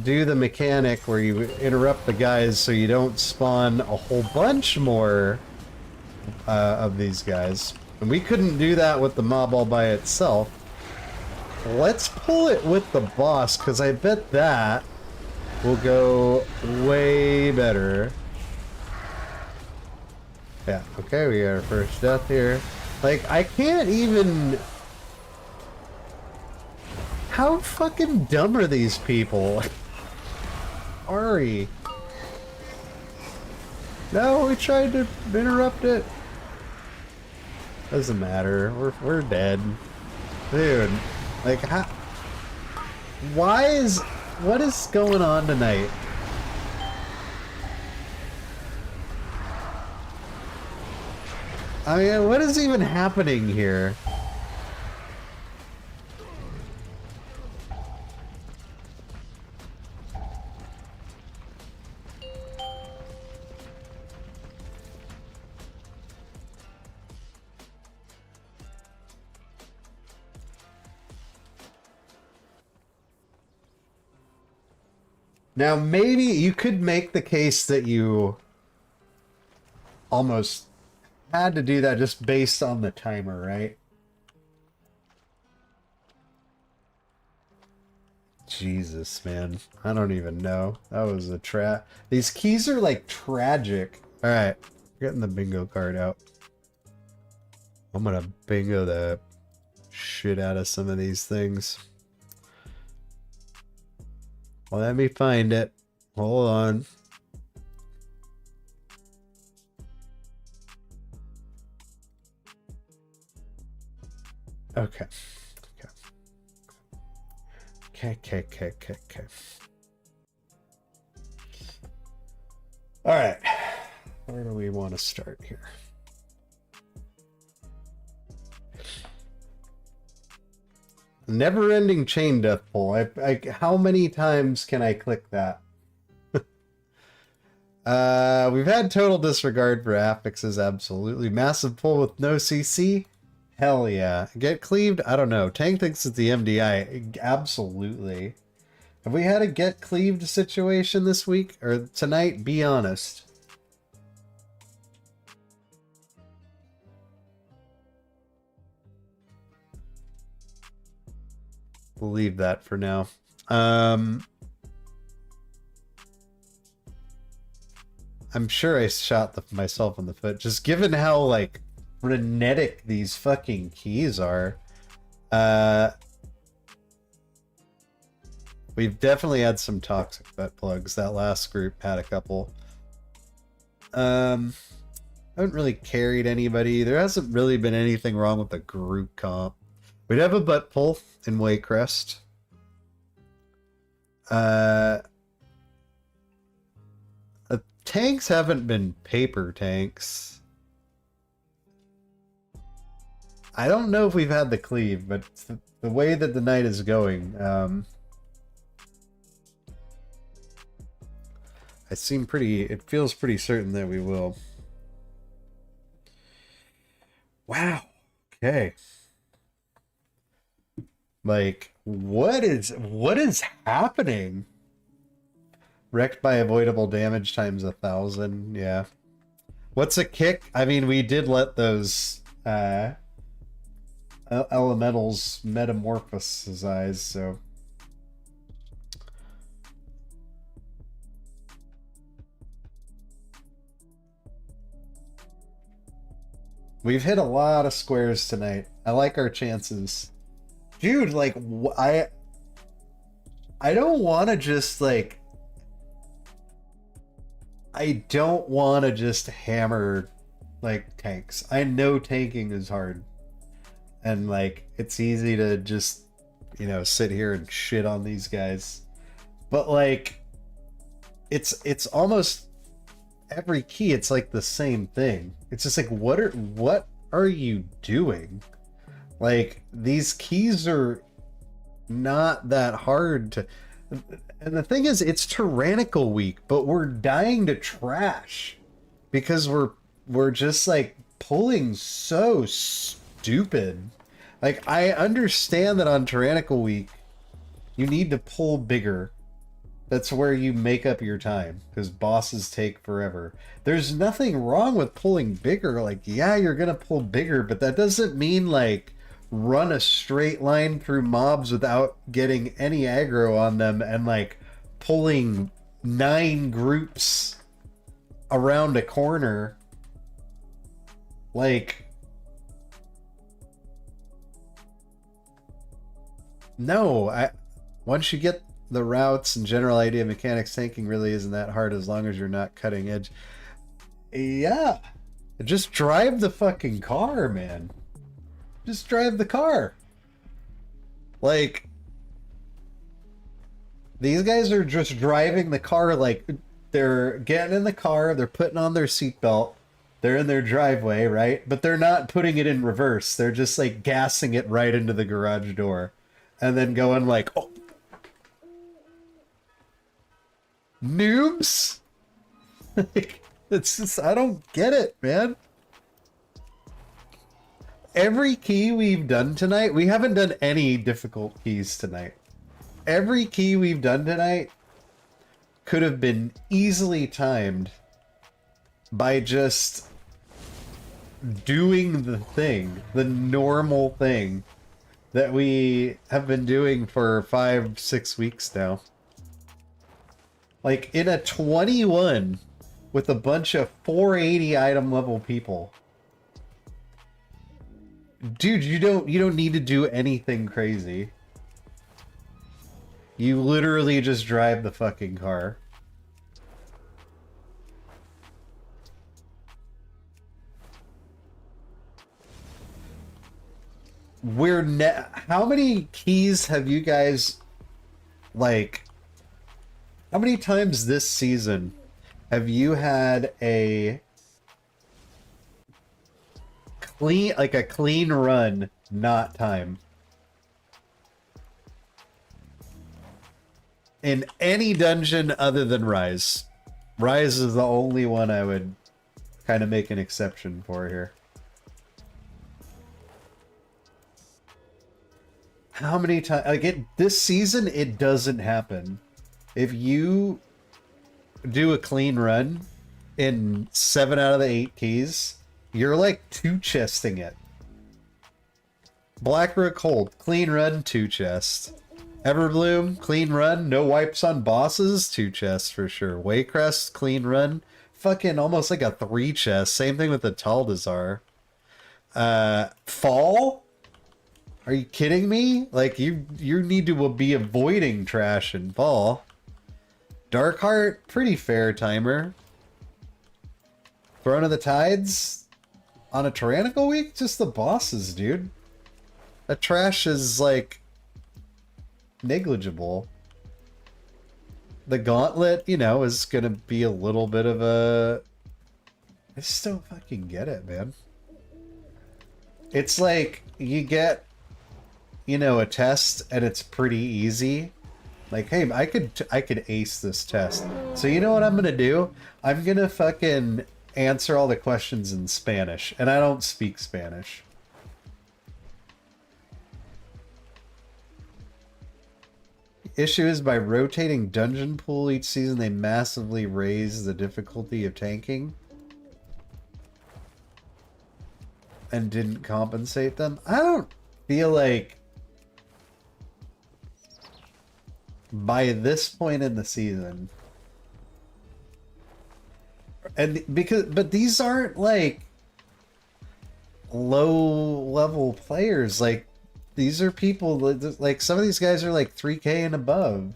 do the mechanic where you interrupt the guys so you don't spawn a whole bunch more of these guys, and we couldn't do that with the mob all by itself. Let's pull it with the boss, because I bet that will go way better. Yeah, okay, we got our first death here. Like, I can't even... How fucking dumb are these people? Ari. No, we tried to interrupt it. Doesn't matter. We're dead. Dude, like, how... What is going on tonight? I mean, what is even happening here? Now, maybe you could make the case that you almost had to do that just based on the timer, right? Jesus, man. I don't even know. That was a trap. These keys are like tragic. Alright, getting the bingo card out. I'm gonna bingo the shit out of some of these things. Well, let me find it. Hold on. Okay. Okay. All right. Where do we want to start here? Never-ending chain death pull. How many times can I click that? We've had total disregard for affixes, absolutely. Massive pull with no CC? Hell yeah. Get cleaved? I don't know. Tank thinks it's the MDI. Absolutely. Have we had a get cleaved situation this week? Or tonight? Be honest. We'll leave that for now. I'm sure I shot myself in the foot. Just given how, like, frenetic these fucking keys are. We've definitely had some toxic butt plugs. That last group had a couple. I haven't really carried anybody. There hasn't really been anything wrong with the group comp. We'd have a butt pull in Waycrest. Tanks haven't been paper tanks. I don't know if we've had the cleave, but the way that the night is going, it feels pretty certain that we will. Wow. Okay. Like, what is happening? Wrecked by avoidable damage times 1,000. Yeah. What's a kick? I mean, we did let those elementals metamorphosize, so. We've hit a lot of squares tonight. I like our chances. Dude, like, I don't want to just, like... I don't want to just hammer, like, tanks. I know tanking is hard. And, like, it's easy to just, you know, sit here and shit on these guys. But, like, it's almost... every key, it's like the same thing. It's just like, what are you doing? Like, these keys are not that hard to... And the thing is, it's Tyrannical week, but we're dying to trash because we're just like pulling so stupid. Like, I understand that on Tyrannical week you need to pull bigger. That's where you make up your time, because bosses take forever. There's nothing wrong with pulling bigger. Like, yeah, you're gonna pull bigger, but that doesn't mean, like, run a straight line through mobs without getting any aggro on them and, like, pulling 9 groups around a corner. Like, no, once you get the routes and general idea of mechanics, tanking really isn't that hard as long as you're not cutting edge. Yeah. Just drive the fucking car, man. Just drive the car. Like, these guys are just driving the car, like, they're getting in the car, they're putting on their seatbelt, they're in their driveway, right? But they're not putting it in reverse. They're just, like, gassing it right into the garage door. And then going like, oh, noobs? Like, it's just, I don't get it, man. Every key we've done tonight, we haven't done any difficult keys tonight. Every key we've done tonight could have been easily timed by just doing the thing, the normal thing that we have been doing for 5-6 weeks now. Like, in a 21 with a bunch of 480 item level people. Dude, you don't need to do anything crazy. You literally just drive the fucking car. How many keys have you guys, like, how many times this season have you had a clean run not time in any dungeon other than Rise? Rise is the only one I would kind of make an exception for here. How many times, like, this season, it doesn't happen. If you do a clean run in 7 out of the 8 keys, you're like 2-chesting it. Blackrook Hold, clean run, 2-chest. Everbloom, clean run, no wipes on bosses, 2-chest for sure. Waycrest, clean run, fucking almost like a 3-chest. Same thing with the Taldazar. Fall? Are you kidding me? Like, you need to be avoiding trash and Fall. Darkheart, pretty fair timer. Throne of the Tides? On a Tyrannical week? Just the bosses, dude. That trash is, like, negligible. the gauntlet, you know, is gonna be a little bit of a... I just don't fucking get it, man. It's like, you get, you know, a test and it's pretty easy. Like, hey, I could ace this test. So you know what I'm gonna do? I'm gonna fucking answer all the questions in Spanish. And I don't speak Spanish. Issue is by rotating dungeon pool each season, they massively raise the difficulty of tanking. And didn't compensate them. I don't feel like by this point in the season, and but these aren't like low level players. Like, these are people that, like, some of these guys are like 3K and above,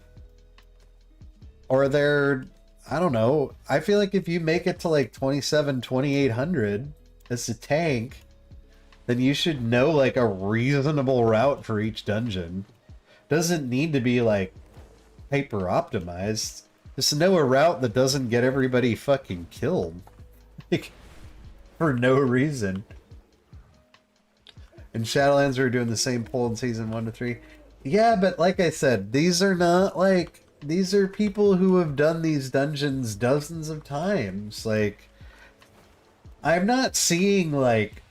or they're, I don't know. I feel like if you make it to like 27,000-2800 as a tank, then you should know like a reasonable route for each dungeon. Doesn't need to be like hyper optimized. Just know a route that doesn't get everybody fucking killed. Like, for no reason. And Shadowlands are doing the same poll in season 1 to 3. Yeah, but like I said, these are not like... These are people who have done these dungeons dozens of times. Like, I'm not seeing like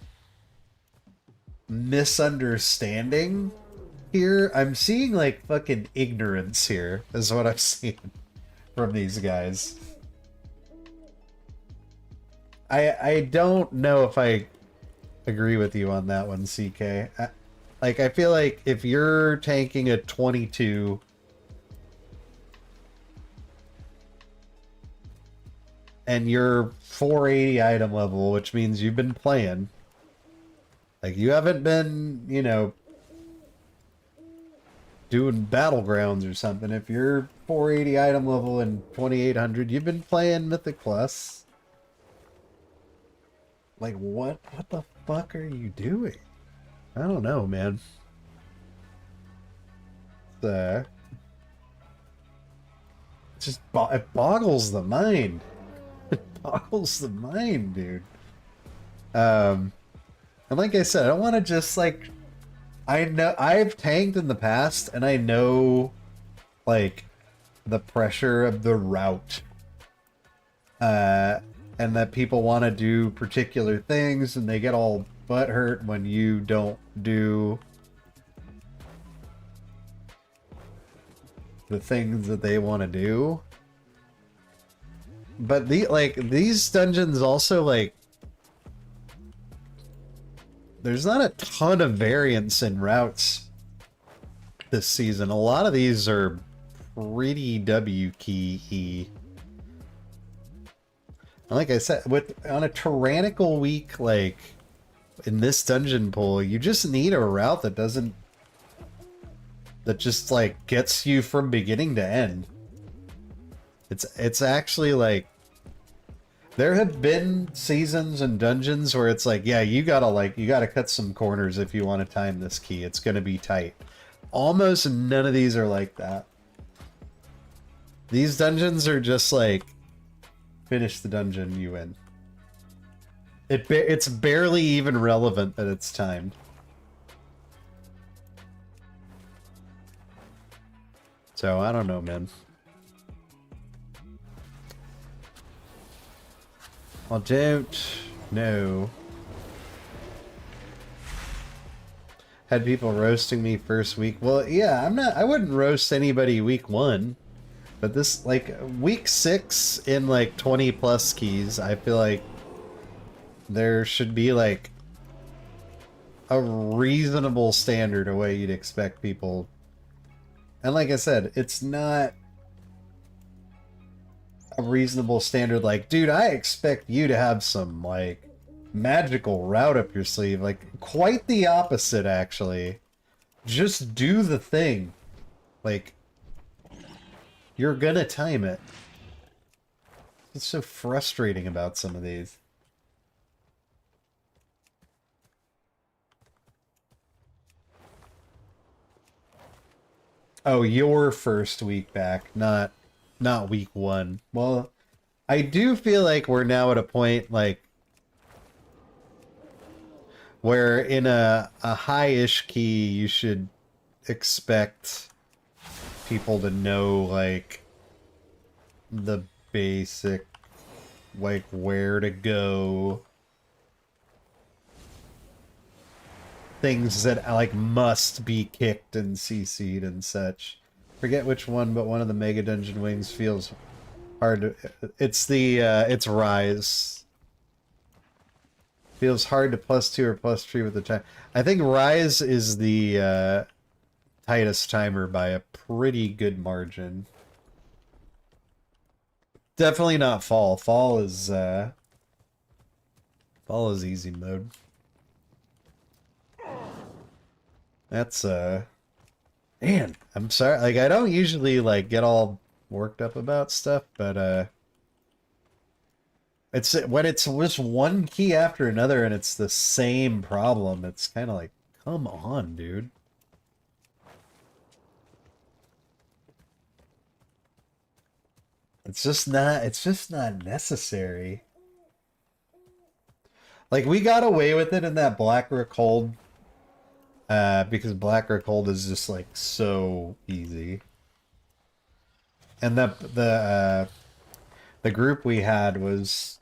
misunderstanding here. I'm seeing like fucking ignorance here, is what I'm seeing from these guys. I don't know if I agree with you on that one, CK. I feel like if you're tanking a 22 and you're 480 item level, which means you've been playing, like, you haven't been, you know, doing battlegrounds or something. If you're 480 item level and 2800, you've been playing Mythic Plus. Like, what the fuck are you doing? I don't know, man. It just it boggles the mind. It boggles the mind, dude. And like I said, I don't want to just like... I know I've tanked in the past, and I know like the pressure of the route. And that people want to do particular things, and they get all butthurt when you don't do the things that they want to do. But these dungeons also, like, there's not a ton of variance in routes this season. A lot of these are pretty W key-y. Like I said, on a Tyrannical week, like in this dungeon pool, you just need a route that just like gets you from beginning to end. It's actually like, there have been seasons and dungeons where it's like, yeah, you gotta cut some corners if you want to time this key. It's gonna be tight. Almost none of these are like that. These dungeons are just like, finish the dungeon, you win. It's barely even relevant that it's timed. So, I don't know, man. I don't know. Had people roasting me first week. Well, yeah, I wouldn't roast anybody week 1. But this, like, week 6 in, like, 20 plus keys, I feel like there should be, like, a reasonable standard of way you'd expect people. And like I said, it's not a reasonable standard like, dude, I expect you to have some, like, magical route up your sleeve. Like, quite the opposite, actually. Just do the thing. Like, you're gonna time it. It's so frustrating about some of these. Oh, your first week back, not not week 1. Well, I do feel like we're now at a point like where in a high-ish key you should expect people to know like the basic like where to go, things that like must be kicked and CC'd and such. Forget which one, but one of the Mega Dungeon wings feels hard to... It's the, it's Rise. Feels hard to +2 or +3 with the time. I think Rise is the, tightest timer by a pretty good margin. Definitely not Fall. Fall is easy mode. That's, man, I'm sorry. Like, I don't usually, like, get all worked up about stuff, but, it's when it's just one key after another and it's the same problem, it's kind of like, come on, dude. It's just not necessary. Like, we got away with it in that Black Hold, because Black Hold is just, like, so easy. And the group we had was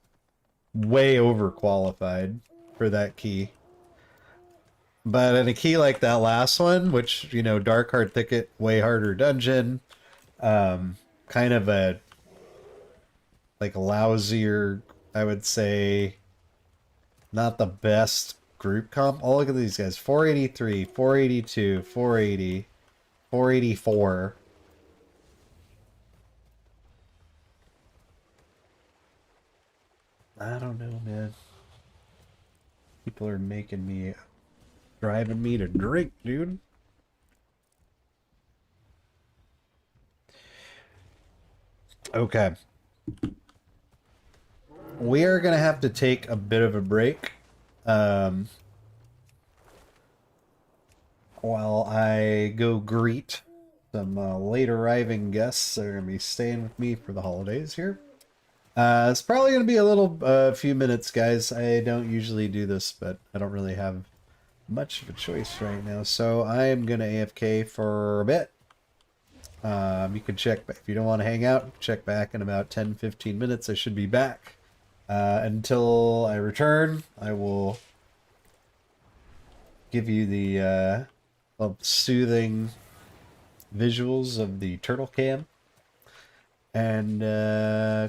way overqualified for that key. But in a key like that last one, which, you know, Dark Heart Thicket, way harder dungeon, kind of a, like, lousier, I would say, not the best group comp. Oh, look at these guys. 483, 482, 480, 484. I don't know, man. People are driving me to drink, dude. Okay. We are going to have to take a bit of a break. While I go greet some late arriving guests that are going to be staying with me for the holidays here. It's probably going to be a few minutes, guys. I don't usually do this, but I don't really have much of a choice right now. So I am going to AFK for a bit. You can check, if you don't want to hang out, check back in about 10-15 minutes. I should be back. Until I return, I will give you the soothing visuals of the turtle cam. And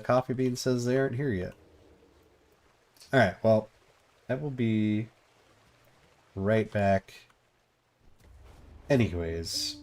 Coffee Bean says they aren't here yet. Alright, well, that will be right back. Anyways.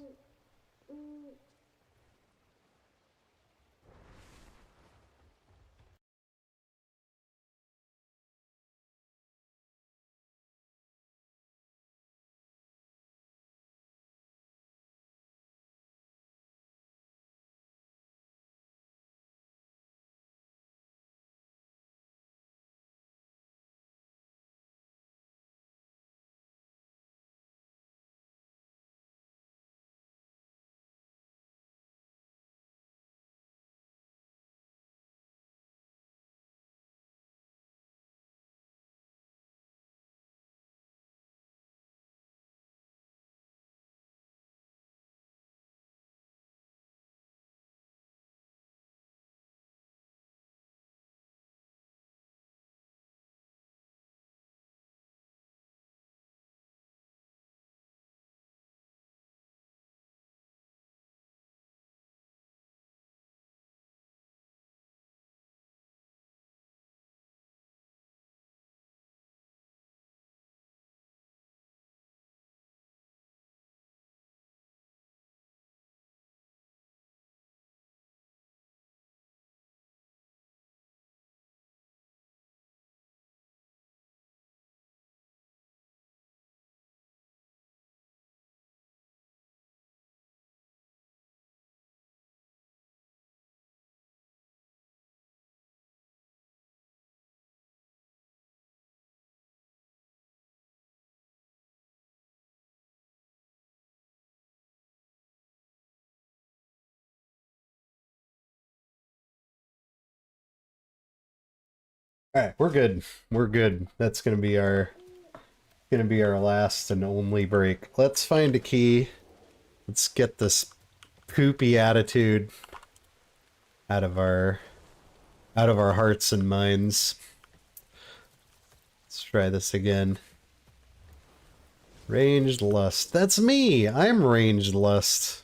Alright, we're good. We're good. That's gonna be our last and only break. Let's find a key. Let's get this poopy attitude out of our hearts and minds. Let's try this again. Ranged Lust. That's me! I'm Ranged Lust.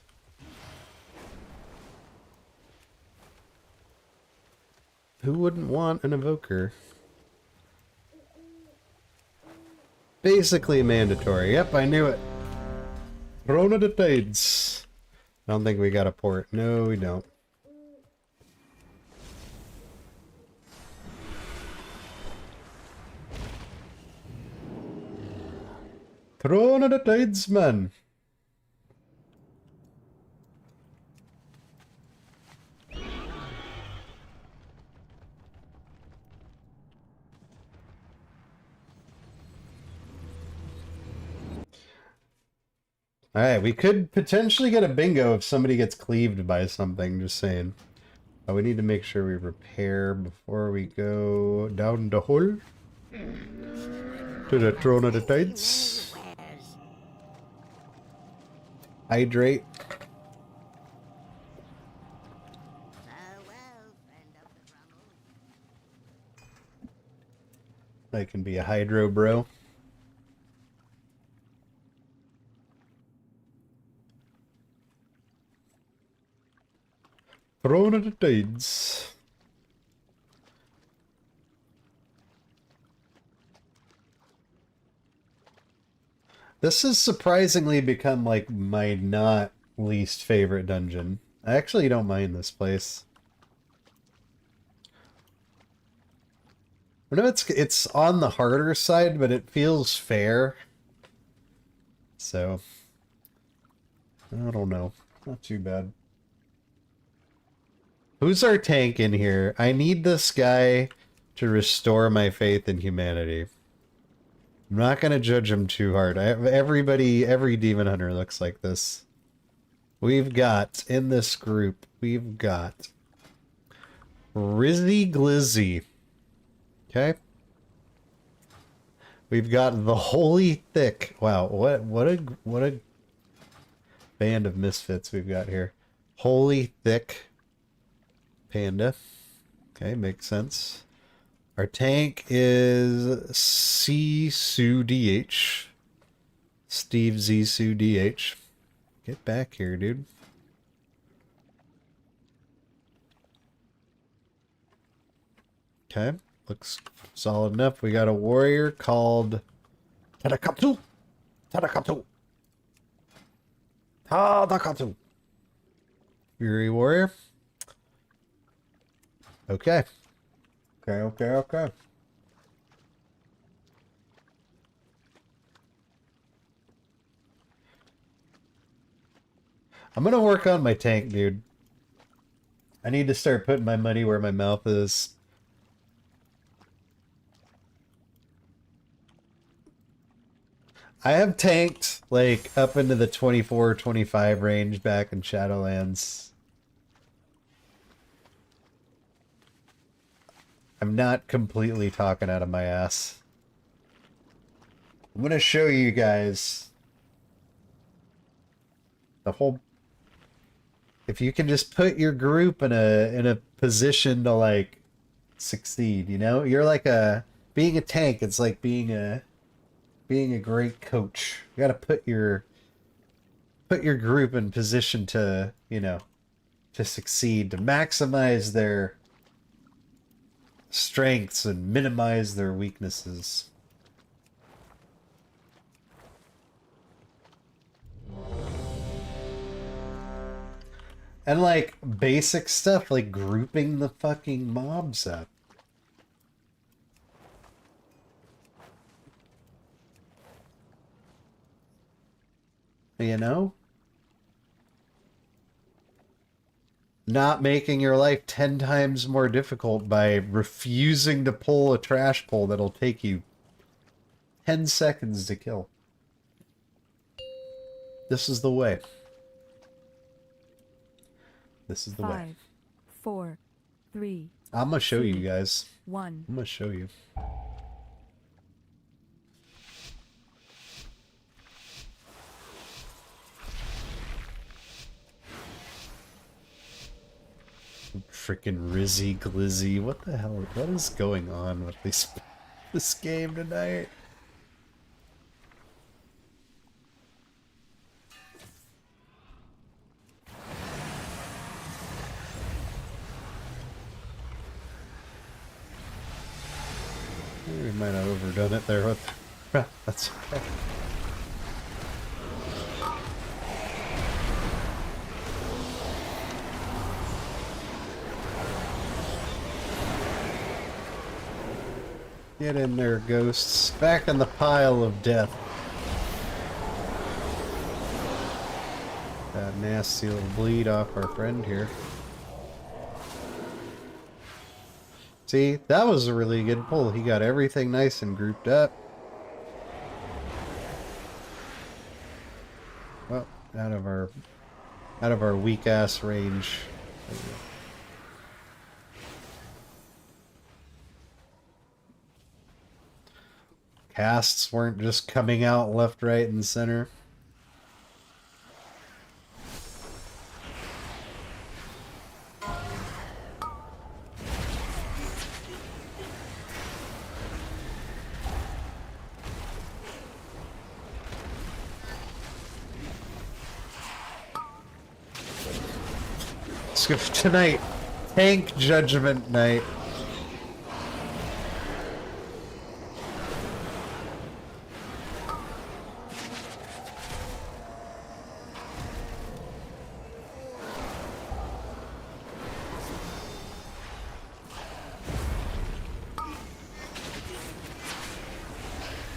Who wouldn't want an evoker? Basically mandatory. Yep, I knew it. Throne of the Tides. I don't think we got a port. No, we don't. Throne of the Tides, man. Alright, we could potentially get a bingo if somebody gets cleaved by something, just saying. But we need to make sure we repair before we go down the hole. To the Throne of the Tides. Hydrate. I can be a hydro bro. Throne of the Tides. This has surprisingly become like my not least favorite dungeon. I actually don't mind this place. I know it's on the harder side, but it feels fair. So I don't know. Not too bad. Who's our tank in here? I need this guy to restore my faith in humanity. I'm not gonna judge him too hard. Every demon hunter looks like this. We've got, in this group, we've got Rizzy Glizzy. Okay? We've got the Holy Thick. Wow, what a band of misfits we've got here. Holy Thick Panda. Okay, makes sense. Our tank is Sisu DH. Steve Zissou DH. Get back here, dude. Okay, looks solid enough. We got a warrior called Tadakatu. Tadakatu. Tadakatu. Fury warrior. Okay. Okay. I'm gonna work on my tank, dude. I need to start putting my money where my mouth is. I have tanked, like, up into the 24-25 range back in Shadowlands. I'm not completely talking out of my ass. I'm gonna show you guys the whole... If you can just put your group in a position to, like, succeed, you know? You're like being a tank, it's like being a great coach. You gotta put your group in position to, you know, to succeed, to maximize their strengths and minimize their weaknesses. And like basic stuff like grouping the fucking mobs up. You know? Not making your life 10 times more difficult by refusing to pull a trash pull that'll take you 10 seconds to kill. This is the way. This is the way.
5, 4, 3,
I'm gonna show you guys.
1.
I'm gonna show you. Freaking Rizzy Glizzy. What the hell? What is going on with this game tonight? We might have overdone it there with that's okay. Get in there, ghosts. Back in the pile of death. That nasty little bleed off our friend here. See, that was a really good pull. He got everything nice and grouped up. Well, out of our weak ass range. There we go. Casts weren't just coming out left, right, and center. So tonight, Tank Judgment Night.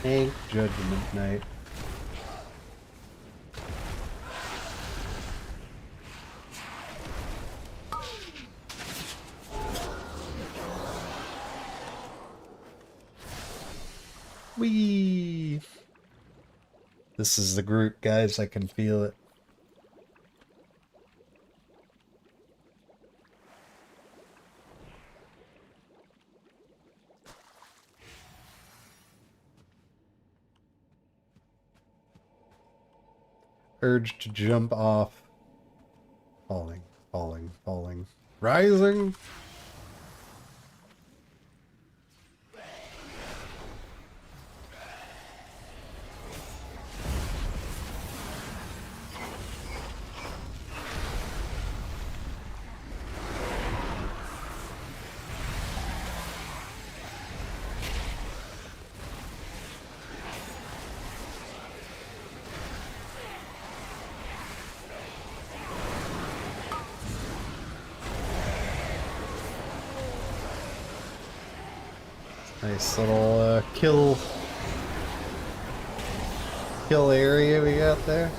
Tank Judgment Night. Whee! This is the group, guys. I can feel it. Urge to jump off. Falling, falling, falling. Rising! Nice little kill area we got there.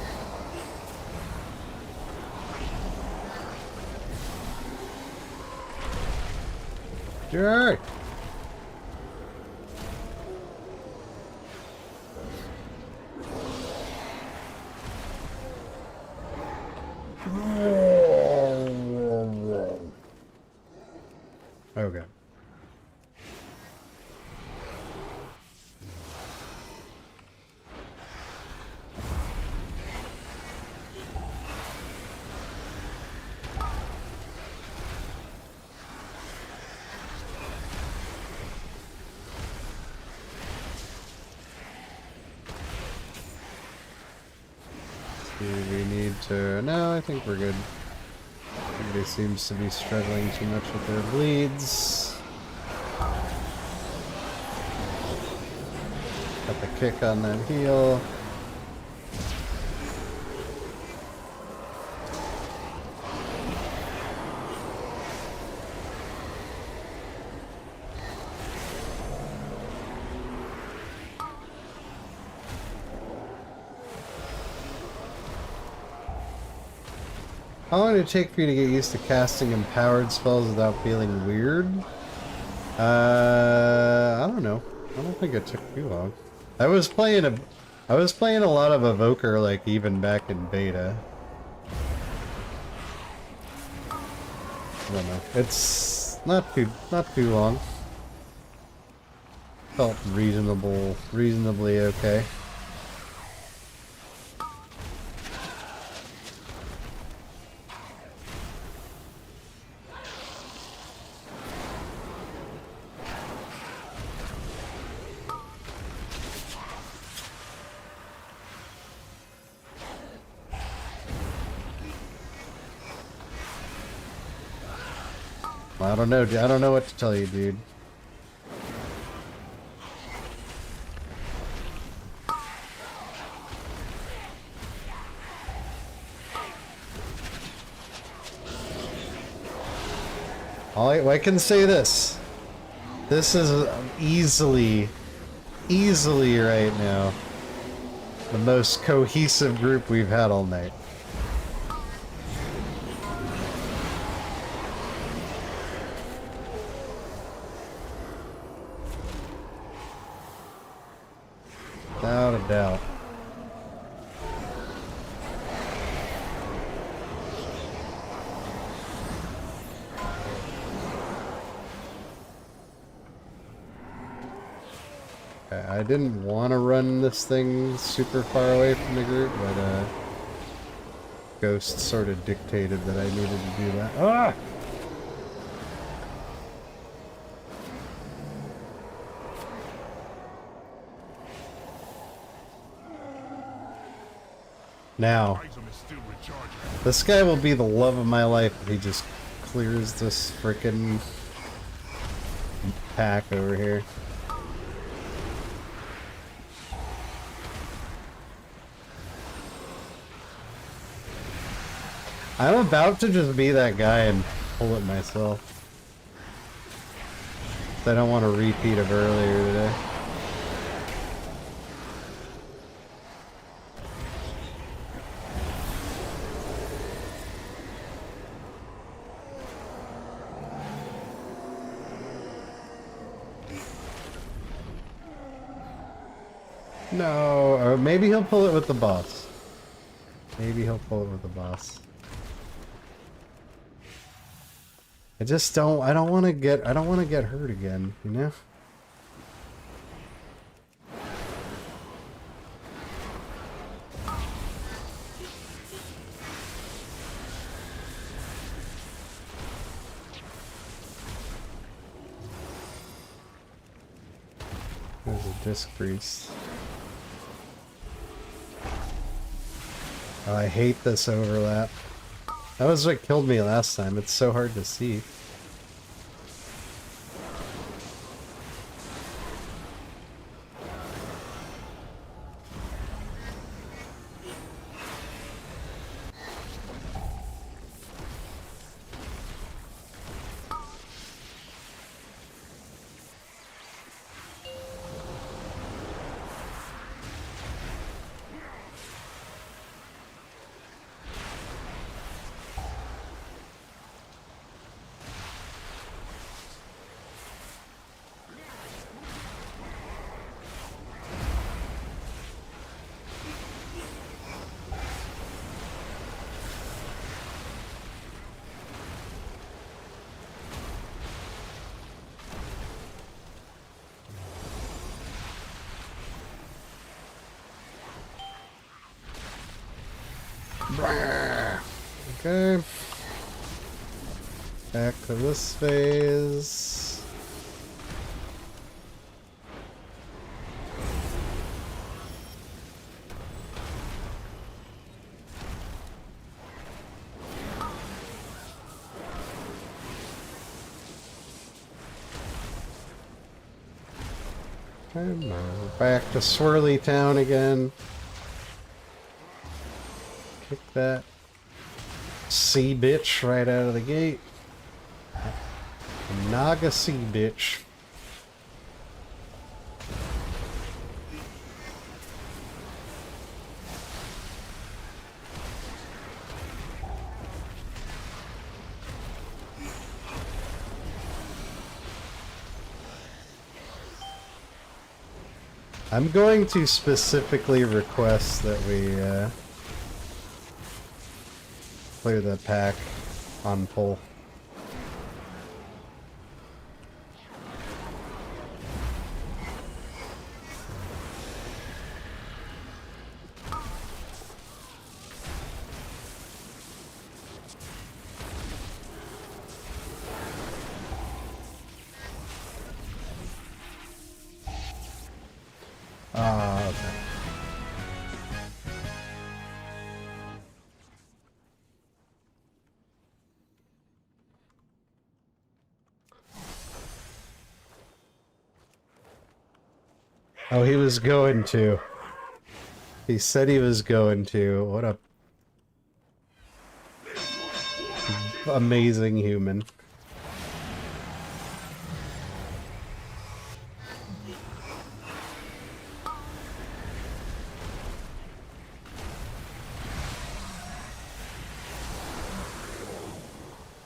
Sure. Okay. We need to... No, I think we're good. Everybody seems to be struggling too much with their bleeds. Got the kick on that heal. How long did it take for you to get used to casting empowered spells without feeling weird? I don't know. I don't think it took too long. I was playing a lot of Augvoker, like, even back in beta. I don't know. It's Not too long. Felt reasonably okay. I don't know. I don't know what to tell you, dude. I can say this. This is easily right now the most cohesive group we've had all night. Without a doubt. Okay, I didn't want to run this thing super far away from the group, but Ghost sort of dictated that I needed to do that. Ah! Now,
Item is still recharging.
this guy will be the love of my life if he just clears this frickin' pack over here. I'm about to just be that guy and pull it myself. I don't want a repeat of earlier today. No, or maybe he'll pull it with the boss. Maybe he'll pull it with the boss. I don't want to get hurt again, you know? There's a disc priest. Oh, I hate this overlap. That was what killed me last time. It's so hard to see. Okay. Back to this phase. And back to Swirly Town again. Kick that sea bitch right out of the gate. Naga sea bitch. I'm going to specifically request that we clear the pack on pull. Okay. Oh, he was going to. He said he was going to. What a amazing human.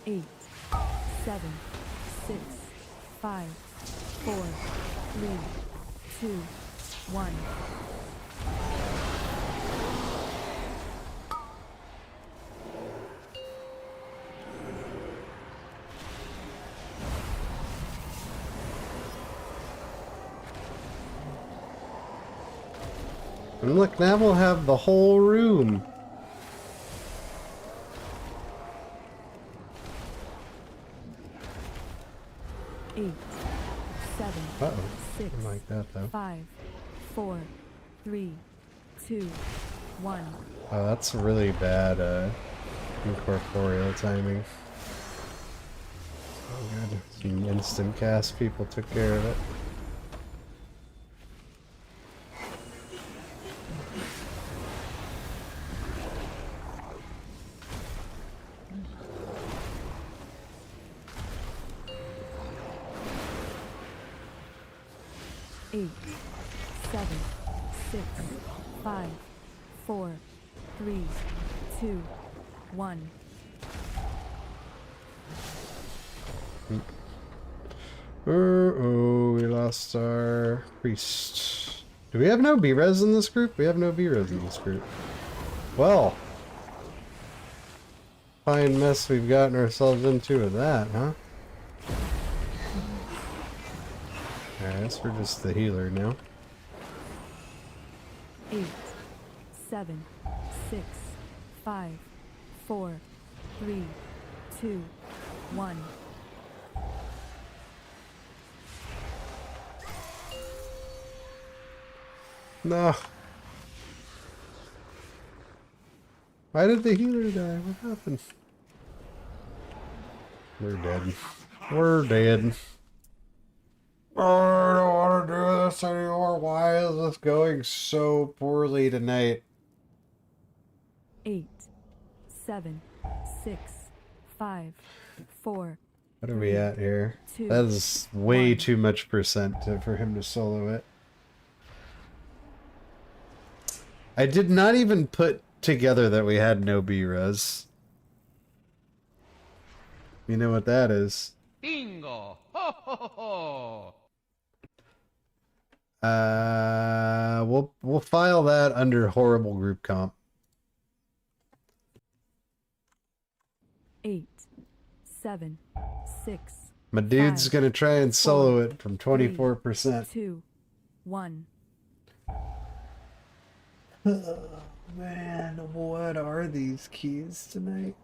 Eight, 7, 6, 5, 4, 3, 2, 1.
And look, now we'll have the whole room.
Eight, 7,
Uh-oh.
6,
I like that, though.
5, 4, 3, 2, 1.
Oh, that's really bad, incorporeal timing. Oh, good. Some instant cast people took care of it.
Eight, 7, 6, 5, 4, 3, 2, 1.
Oh, we lost our priest. Do we have no B-res in this group? We have no B-res in this group. Well. Fine mess we've gotten ourselves into with that, huh? Alright, I guess we're just the healer now.
8, 7, 6, 5, 4, 3, 2, 1.
No. Why did the healer die? What happened? We're dead. We're dead. Oh, I don't want to do this anymore. Why is this going so poorly tonight?
8, 7, 6, 5, 4.
What are we at here?
2,
That is way
1.
too much percent for him to solo it. I did not even put together that we had no B-res. You know what that is?
Bingo! Ho ho ho!
We'll file that under horrible group comp.
8, 7, 6.
My dude's
5,
gonna try and solo
4,
it from 24%.
2, 1.
Oh, man, what are these keys tonight?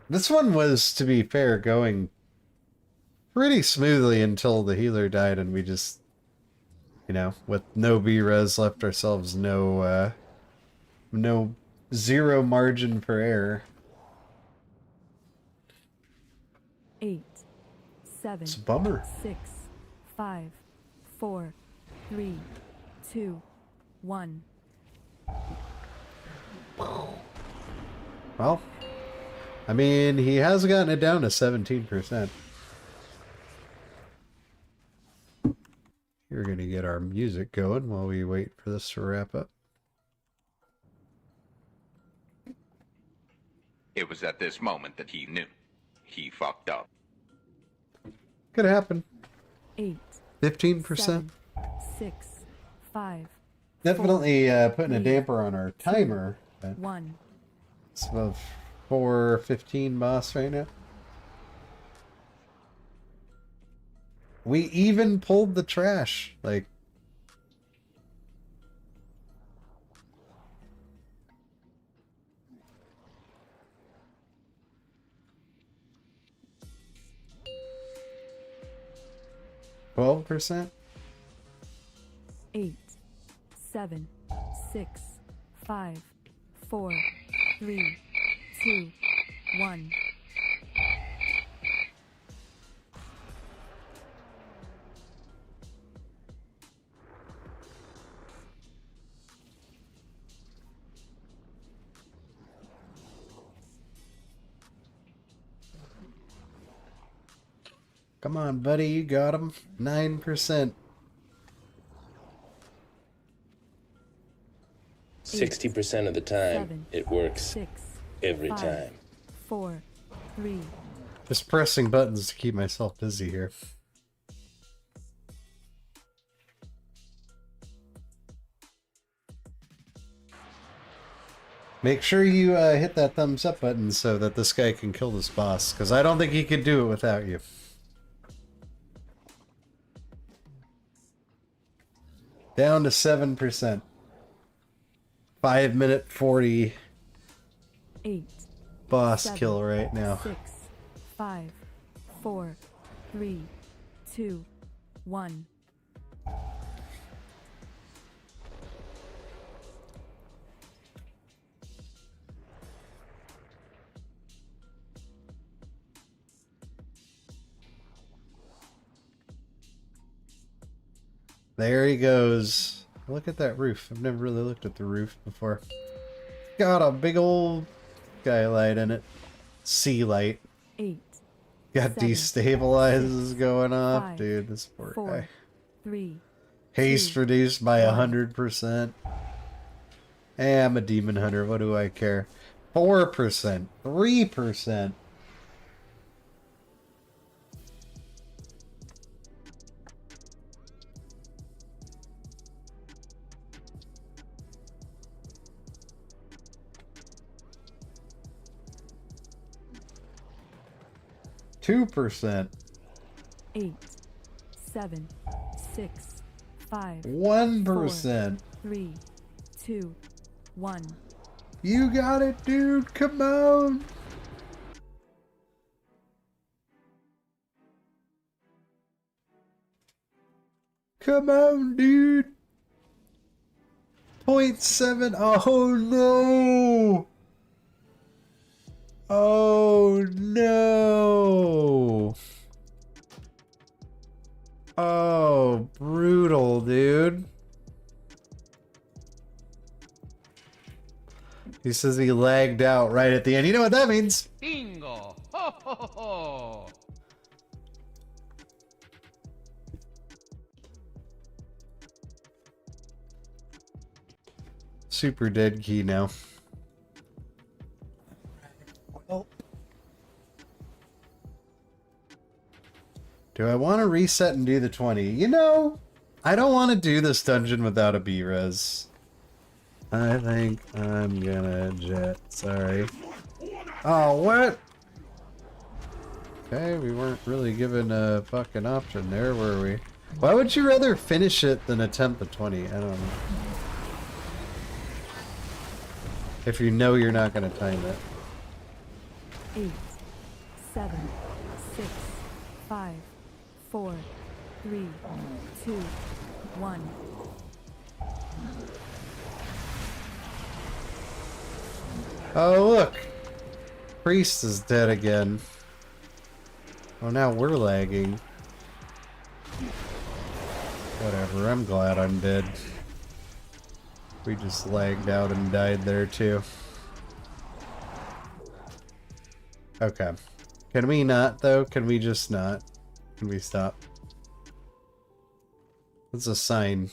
This one was, to be fair, going pretty smoothly until the healer died and we just, you know, with no B-res left ourselves no zero margin for error.
8, 7,
It's a bummer.
6, 5, 4, 3, 2, 1.
Well, I mean, he has gotten it down to 17%. We're going to get our music going while we wait for this to wrap up.
It was at this moment that he knew. He fucked up.
Could happen.
8,
15%.
7, 6, 5,
Definitely putting a
3,
damper on our timer.
1.
It's above 4:15 boss right now. We even pulled the trash. Like, %.
8, 7, 6, 5, 4, 3, 2, 1.
Come on, buddy, you got him. 9%.
60% of the time,
7,
it works
6,
every
5,
time.
4, 3.
Just pressing buttons to keep myself busy here. Make sure you hit that thumbs up button so that this guy can kill this boss, because I don't think he could do it without you. Down to 7%. 5-minute 40
8,
boss
7,
kill right now.
6, 5, 4, 3, 2, 1.
There he goes. Look at that roof. I've never really looked at the roof before. Got a big old skylight in it. Sea light.
8,
Got
7,
destabilizes
6,
going off.
5,
Dude, this poor
4,
guy.
3.
Haste
2,
reduced by
1.
100%. Hey, I'm a demon hunter. What do I care? 4%. 3%. %.
8, 7, 6, 5,
1%.
3, 2, 1.
You got it, dude. Come on. Come on, dude. 0.7. Oh, no. Oh, no. Oh, brutal, dude. He says he lagged out right at the end. You know what that means?
Bingo! Ho ho ho ho!
Super dead key now. Do I want to reset and do the 20? You know, I don't want to do this dungeon without a B-res. I think I'm gonna jet. Sorry. Oh, what? Okay, we weren't really given a fucking option there, were we? Why would you rather finish it than attempt the 20? I don't know. If you know you're not gonna time it.
8, 7, 6, 5, 4, 3, 2, 1.
Oh, look! Priest is dead again. Oh, now we're lagging. Whatever, I'm glad I'm dead. We just lagged out and died there too. Okay. Can we not, though? Can we just not? Can we stop? That's a sign.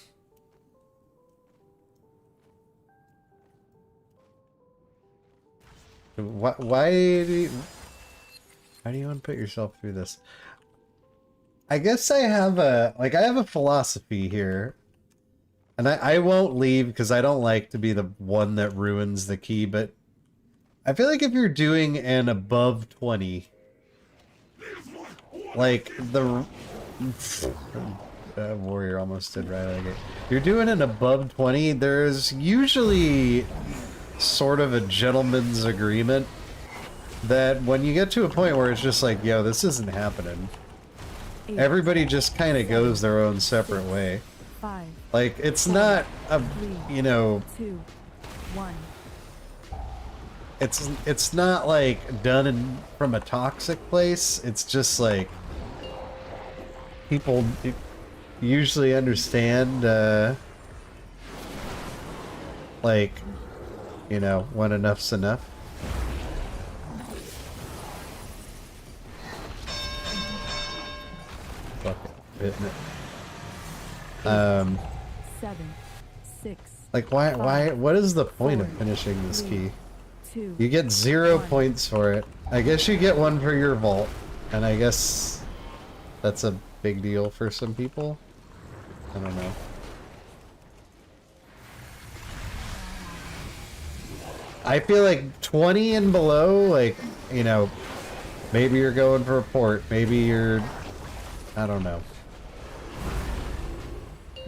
Why do you want to put yourself through this? I guess I have a philosophy here. And I won't leave because I don't like to be the one that ruins the key, but I feel like if you're doing an above 20, like the warrior almost did right like it. You're doing an above 20, there's usually sort of a gentleman's agreement that when you get to a point where it's just like, yo, this isn't happening, everybody just kind of goes their own separate way.
5,
Like, it's not a,
3,
you know,
2, 1.
it's not like done from a toxic place. It's just like people usually understand, like, you know, when enough's enough. Fuck it, hitting it.
7, 6.
Like, what is the point of finishing this key?
2.
You get 0
1.
points for it. I guess you get 1 for your vault, and I guess that's a big deal for some people. I don't know. I feel like 20 and below, like, you know, maybe you're going for a port, maybe you're, I don't know.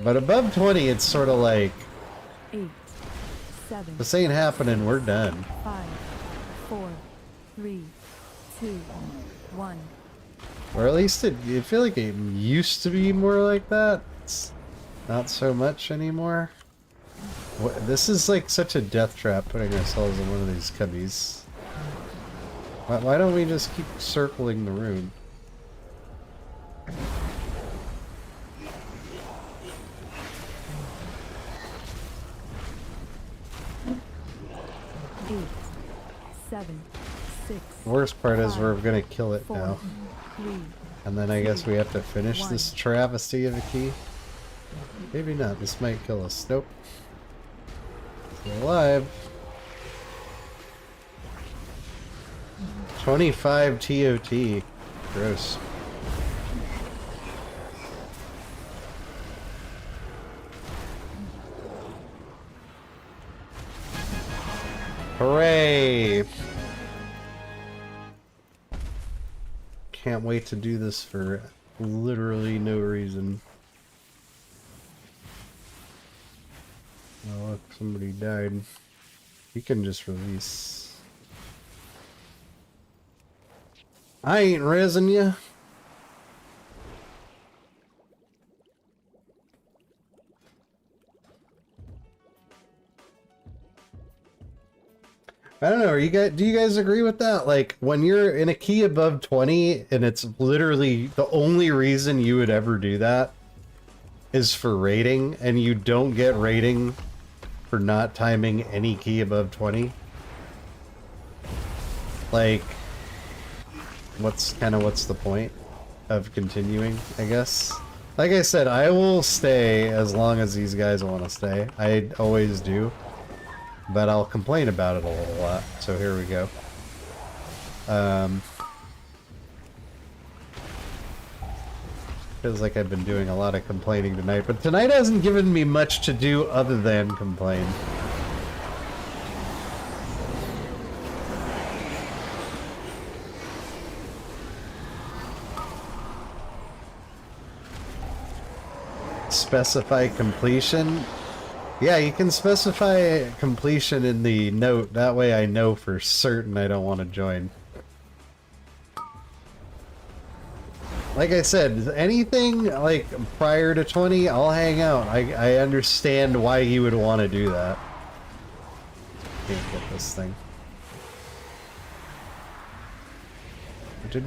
But above 20, it's sort of like,
8, 7.
this ain't happening, we're done.
5, 4, 3, 2, 1.
Or at least I feel like it used to be more like that. It's not so much anymore. This is like such a death trap, putting ourselves in one of these cubbies. Why don't we just keep circling the room?
Eight, 7, 6.
Worst part is
5,
we're gonna kill it
4,
now.
3,
And then I guess we have to finish
1.
this travesty of a key. Maybe not, this might kill us. Nope. Still alive. 25 TOT. Gross. Hooray! Can't wait to do this for literally no reason. Oh look, somebody died. You can just release. I ain't resin ya. I don't know, do you guys agree with that? Like, when you're in a key above 20 and it's literally the only reason you would ever do that is for rating, and you don't get rating for not timing any key above 20? Like, what's the point of continuing, I guess? Like I said, I will stay as long as these guys want to stay. I always do. But I'll complain about it a little lot, so here we go. Feels like I've been doing a lot of complaining tonight, but tonight hasn't given me much to do other than complain. Specify completion? Yeah, you can specify completion in the note. That way I know for certain I don't want to join. Like I said, anything like prior to 20, I'll hang out. I understand why you would want to do that. Can't get this thing. Did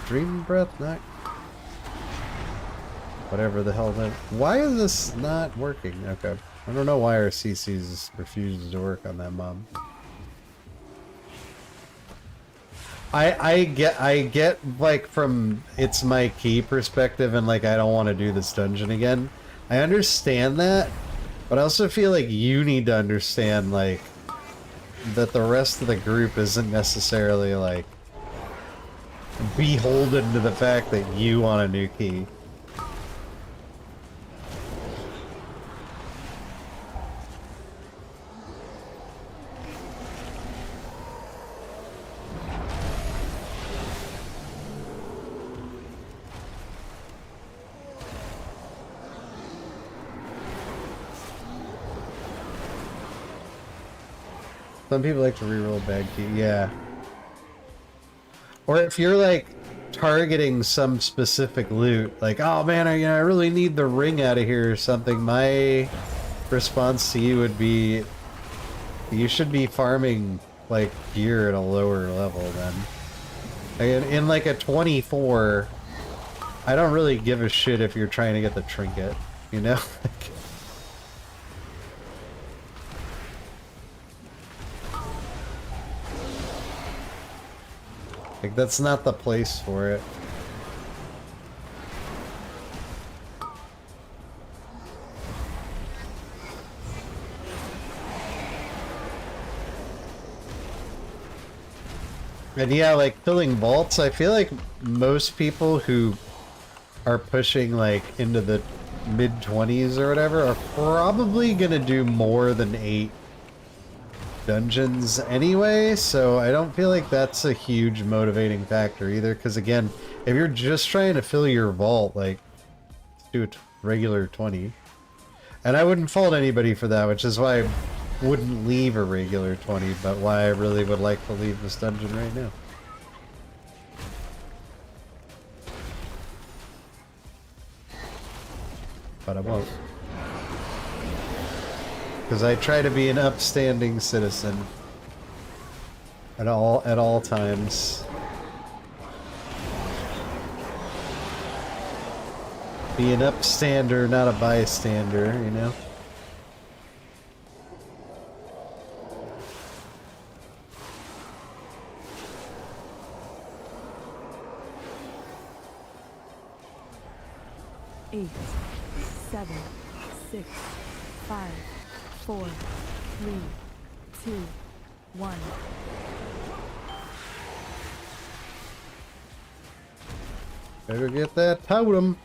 Dream Breath not... Whatever the hell that... Why is this not working? Okay. I don't know why our CC's refuses to work on that mob. I get like from it's my key perspective and like I don't want to do this dungeon again. I understand that, but I also feel like you need to understand like that the rest of the group isn't necessarily like beholden to the fact that you want a new key. Some people like to reroll bad key, yeah. Or if you're like targeting some specific loot, like, oh man, I really need the ring out of here or something, my response to you would be, you should be farming, like, gear at a lower level then. In like a 24, I don't really give a shit if you're trying to get the trinket, you know? Like, that's not the place for it. And yeah, like, filling vaults, I feel like most people who are pushing, like, into the mid-20s or whatever are probably gonna do more than 8 dungeons anyway, so I don't feel like that's a huge motivating factor either, because again, if you're just trying to fill your vault, like, do a regular 20. And I wouldn't fault anybody for that, which is why I wouldn't leave a regular 20, but why I really would like to leave this dungeon right now. But I won't. Because I try to be an upstanding citizen at all times. Be an upstander, not a bystander, you know?
Eight, 7, 6, 5, 4, 3, 2, 1.
Better get that totem.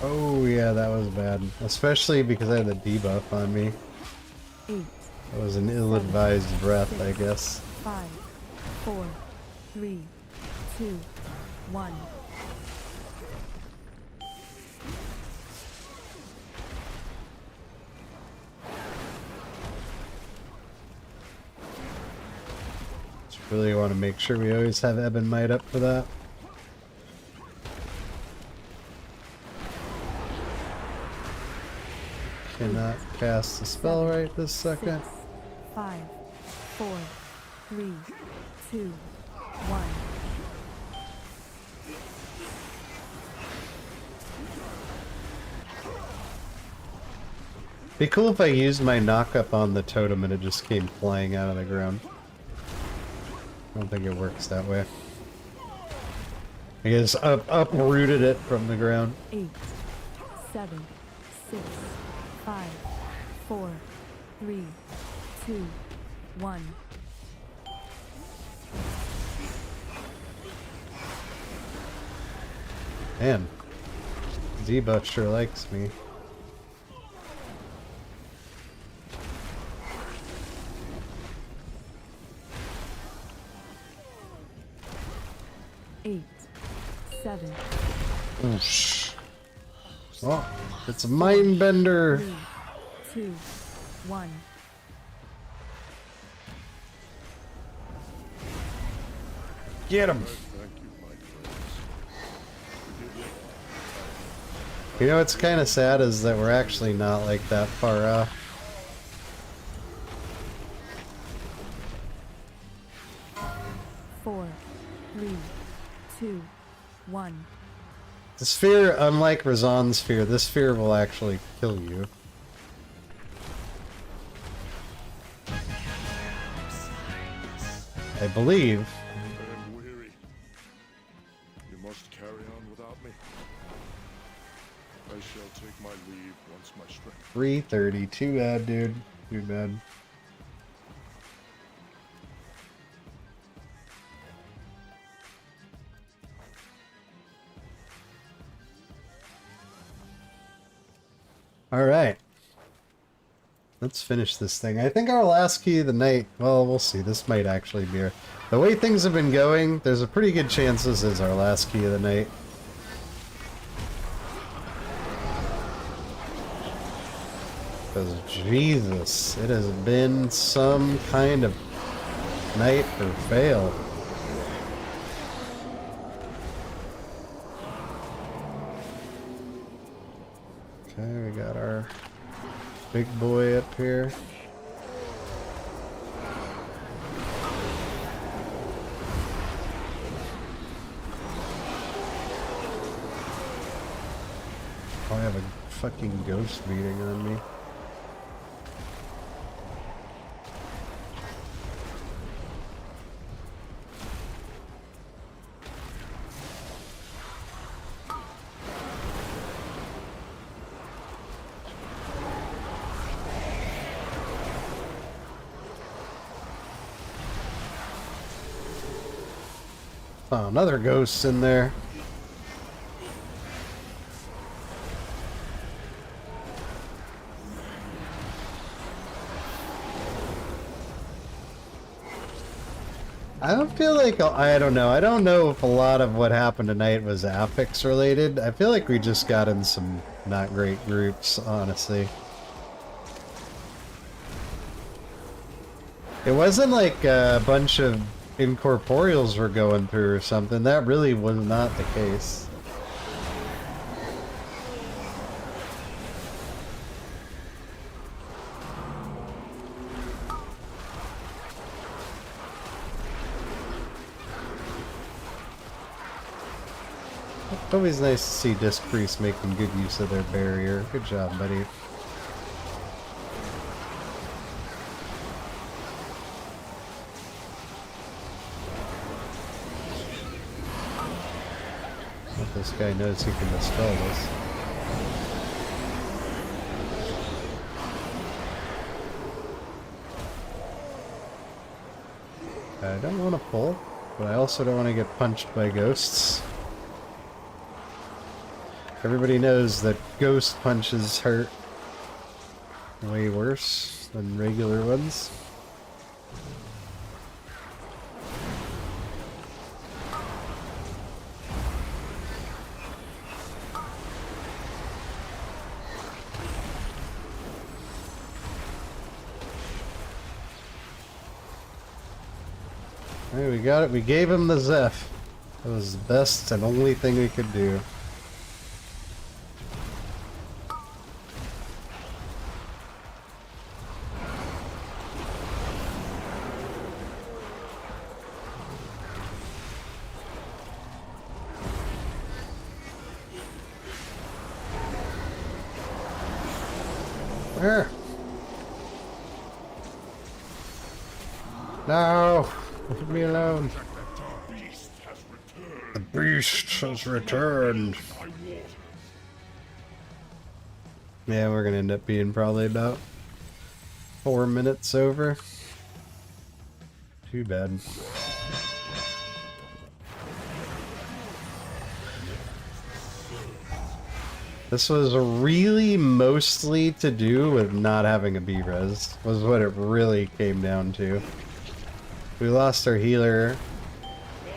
Oh yeah, that was bad. Especially because I had the debuff on me.
8.
That was an ill-advised breath, I guess.
5, 4, 3, 2, 1.
Just really want to make sure we always have Ebonmite up for that. Cannot cast the spell right this second.
6, 5, 4, 3, 2, 1.
Be cool if I used my knock-up on the totem and it just came flying out of the ground. I don't think it works that way. I guess uprooted it from the ground.
8, 7, 6, 5, 4, 3, 2, 1.
Man, debuff sure likes me.
Eight, 7,
Oosh. Oh, it's a mind bender.
3, 2, 1.
Get him. You know what's kind of sad is that we're actually not like that far off.
Four, 3, 2, 1.
The sphere, unlike Razan's sphere, this sphere will actually kill you. I believe.
I am weary. You must carry on without me. I shall take my leave once my strength.
3:30. Too bad, dude. Too bad. Alright. Let's finish this thing. I think our last key of the night, well, we'll see. This might actually be our... The way things have been going, there's a pretty good chance this is our last key of the night. Because Jesus, it has been some kind of night for fail. Okay, we got our big boy up here. Oh, I have a fucking ghost beating on me. Oh, another ghost in there. I don't feel like, I don't know. I don't know if a lot of what happened tonight was affix related. I feel like we just got in some not great groups, honestly. It wasn't like a bunch of incorporeals were going through or something. That really was not the case. It's always nice to see Disc Priest making good use of their barrier. Good job, buddy. Hope this guy knows he can dispel this. I don't want to pull, but I also don't want to get punched by ghosts. Everybody knows that ghost punches hurt way worse than regular ones. Alright, we got it. We gave him the Zeph. It was the best and only thing we could do. Where? No! Leave me alone. The beast has returned. Yeah, we're gonna end up being probably about 4 minutes over. Too bad. This was really mostly to do with not having a B-res, was what it really came down to. We lost our healer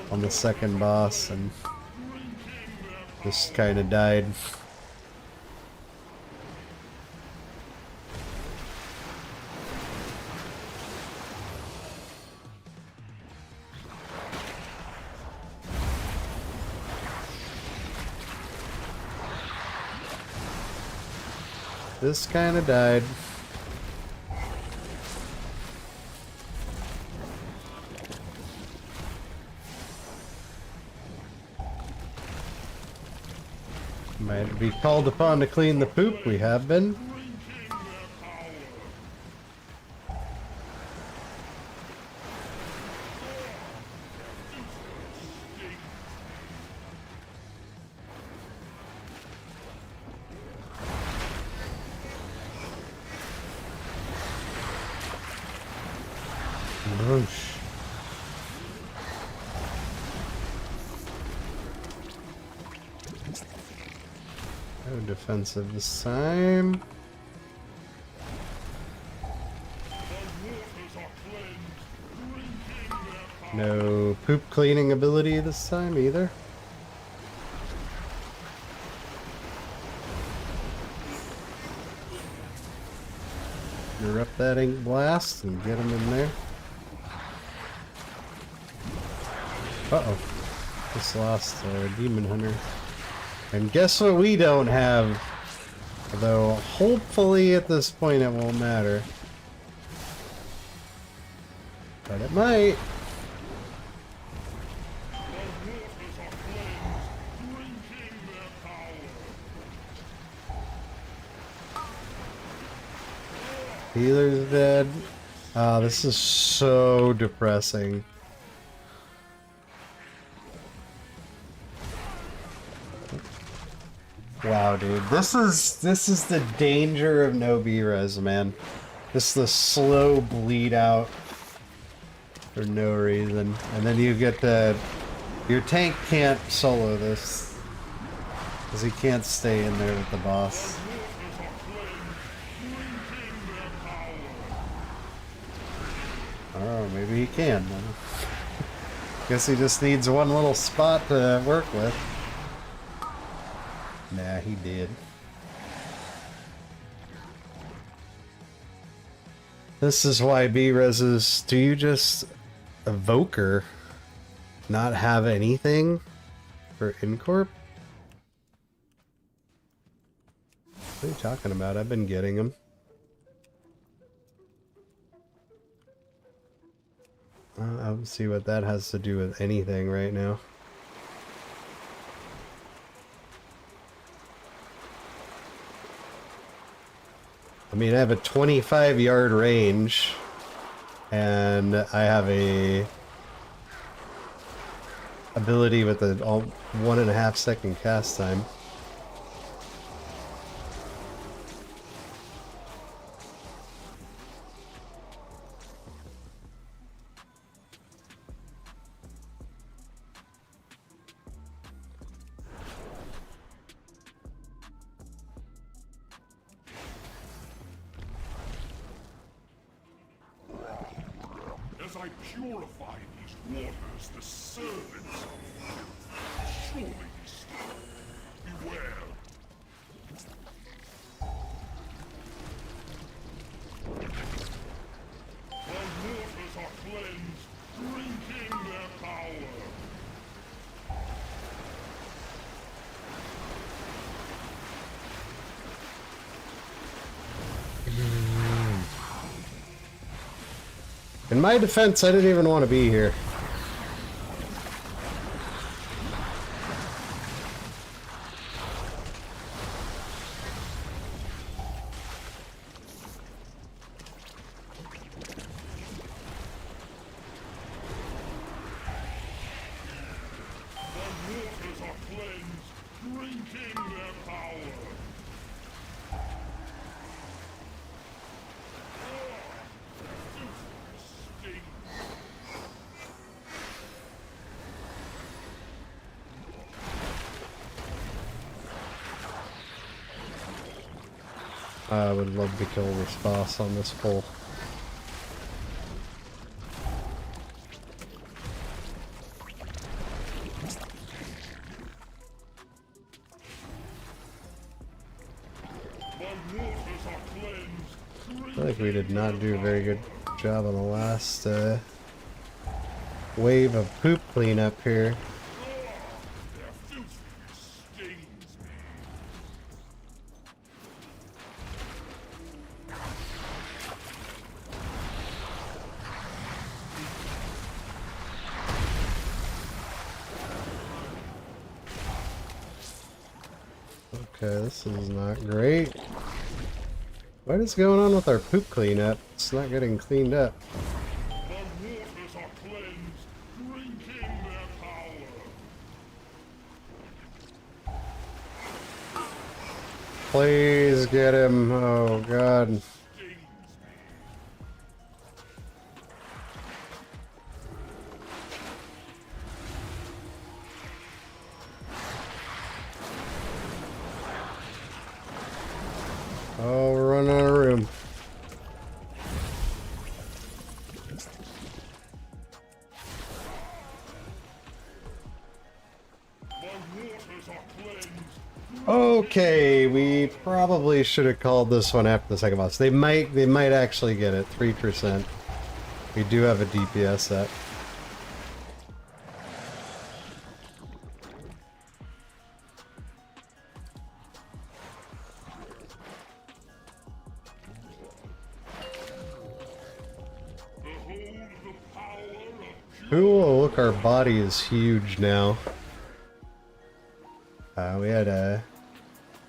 on the second boss and just kind of died. This kind of died. Might be called upon to clean the poop. We have been. Whoosh. No defensive this time. No poop cleaning ability this time either. Interrupt that ink blast and get him in there. Uh-oh. Just lost our demon hunter. And guess what we don't have? Although, hopefully at this point it won't matter. But it might. Healer's dead. Ah, this is so depressing. Wow, dude. This is the danger of no B-res, man. This is the slow bleed out for no reason. And then you get the... Your tank can't solo this. Because he can't stay in there with the boss. Oh, maybe he can. Guess he just needs one little spot to work with. Nah, he did. This is why B-reses... Do you just... Evoker not have anything for Incorp? What are you talking about? I've been getting them. I don't see what that has to do with anything right now. I mean, I have a 25-yard range, and I have a ability with a 1.5 second cast time.
As I purify these waters, the servants of filth surely be still. Beware. The waters are cleansed, drinking their power.
In my defense, I didn't even want to be here.
The waters are cleansed, drinking their power.
I would love to kill this boss on this pull. I feel like we did not do a very good job on the last wave of poop cleanup here. Okay, this is not great. What is going on with our poop cleanup? It's not getting cleaned up.
The waters are cleansed, drinking their power.
Please get him. Oh god. Oh, we're running out of room.
The waters
Okay, we probably should have called this one after the second boss. They might actually get it. 3%. We do have a DPS up. Ooh, look, our body is huge now. We had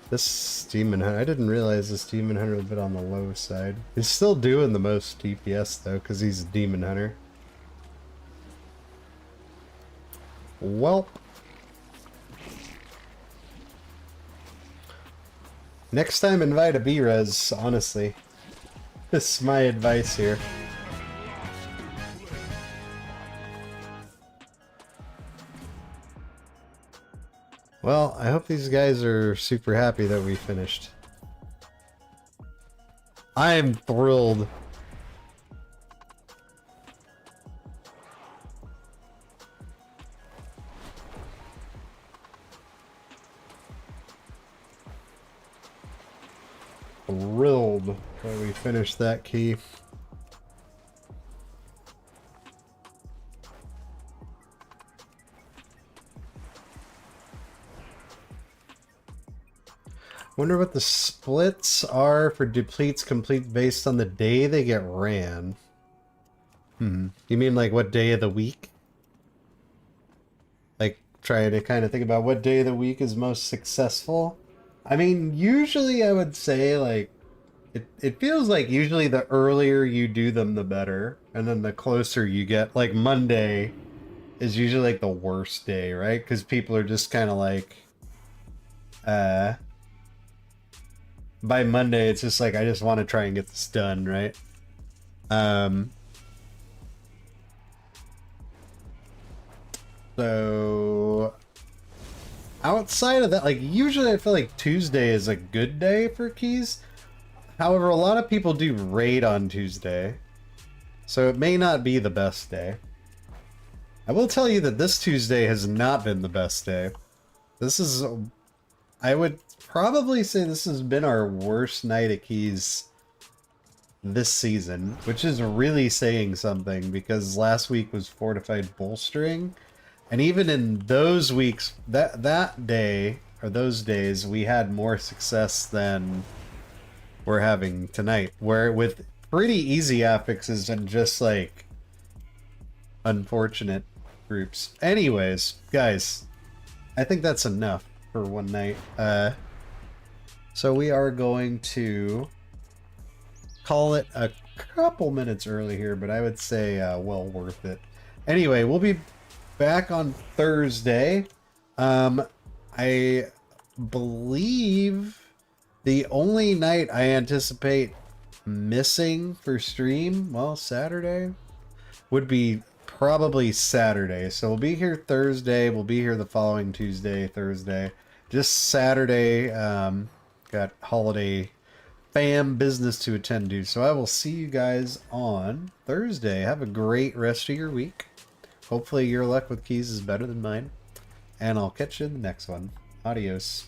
this Demon Hunter. I didn't realize this Demon Hunter was a bit on the low side. He's still doing the most DPS though, because he's a Demon Hunter. Well, next time invite a B-Res, honestly. This is my advice here. Well, I hope these guys are super happy that we finished. I am thrilled. Thrilled that we finished that key. Wonder what the splits are for depletes complete based on the day they get ran. You mean like what day of the week? Like trying to kind of think about what day of the week is most successful? I mean, usually I would say like it feels like usually the earlier you do them the better, and then the closer you get. Like Monday is usually like the worst day, right? Because people are just kind of like by Monday, it's just like, I just want to try and get this done, right? So outside of that, like usually I feel like Tuesday is a good day for keys. However, a lot of people do raid on Tuesday, so it may not be the best day. I will tell you that this Tuesday has not been the best day. This is, I would probably say this has been our worst night of keys this season, which is really saying something because last week was fortified bolstering, and even in those weeks, that day or those days, we had more success than we're having tonight, where with pretty easy affixes and just like unfortunate groups. Anyways, guys, I think that's enough for one night. So we are going to call it a couple minutes early here, but I would say well worth it. Anyway, we'll be back on Thursday. I believe the only night I anticipate missing for stream, well, Saturday, would be probably Saturday. So we'll be here Thursday. We'll be here the following Tuesday, Thursday. Just Saturday, got holiday fam business to attend to. So I will see you guys on Thursday. Have a great rest of your week. Hopefully your luck with keys is better than mine. And I'll catch you in the next one. Adios.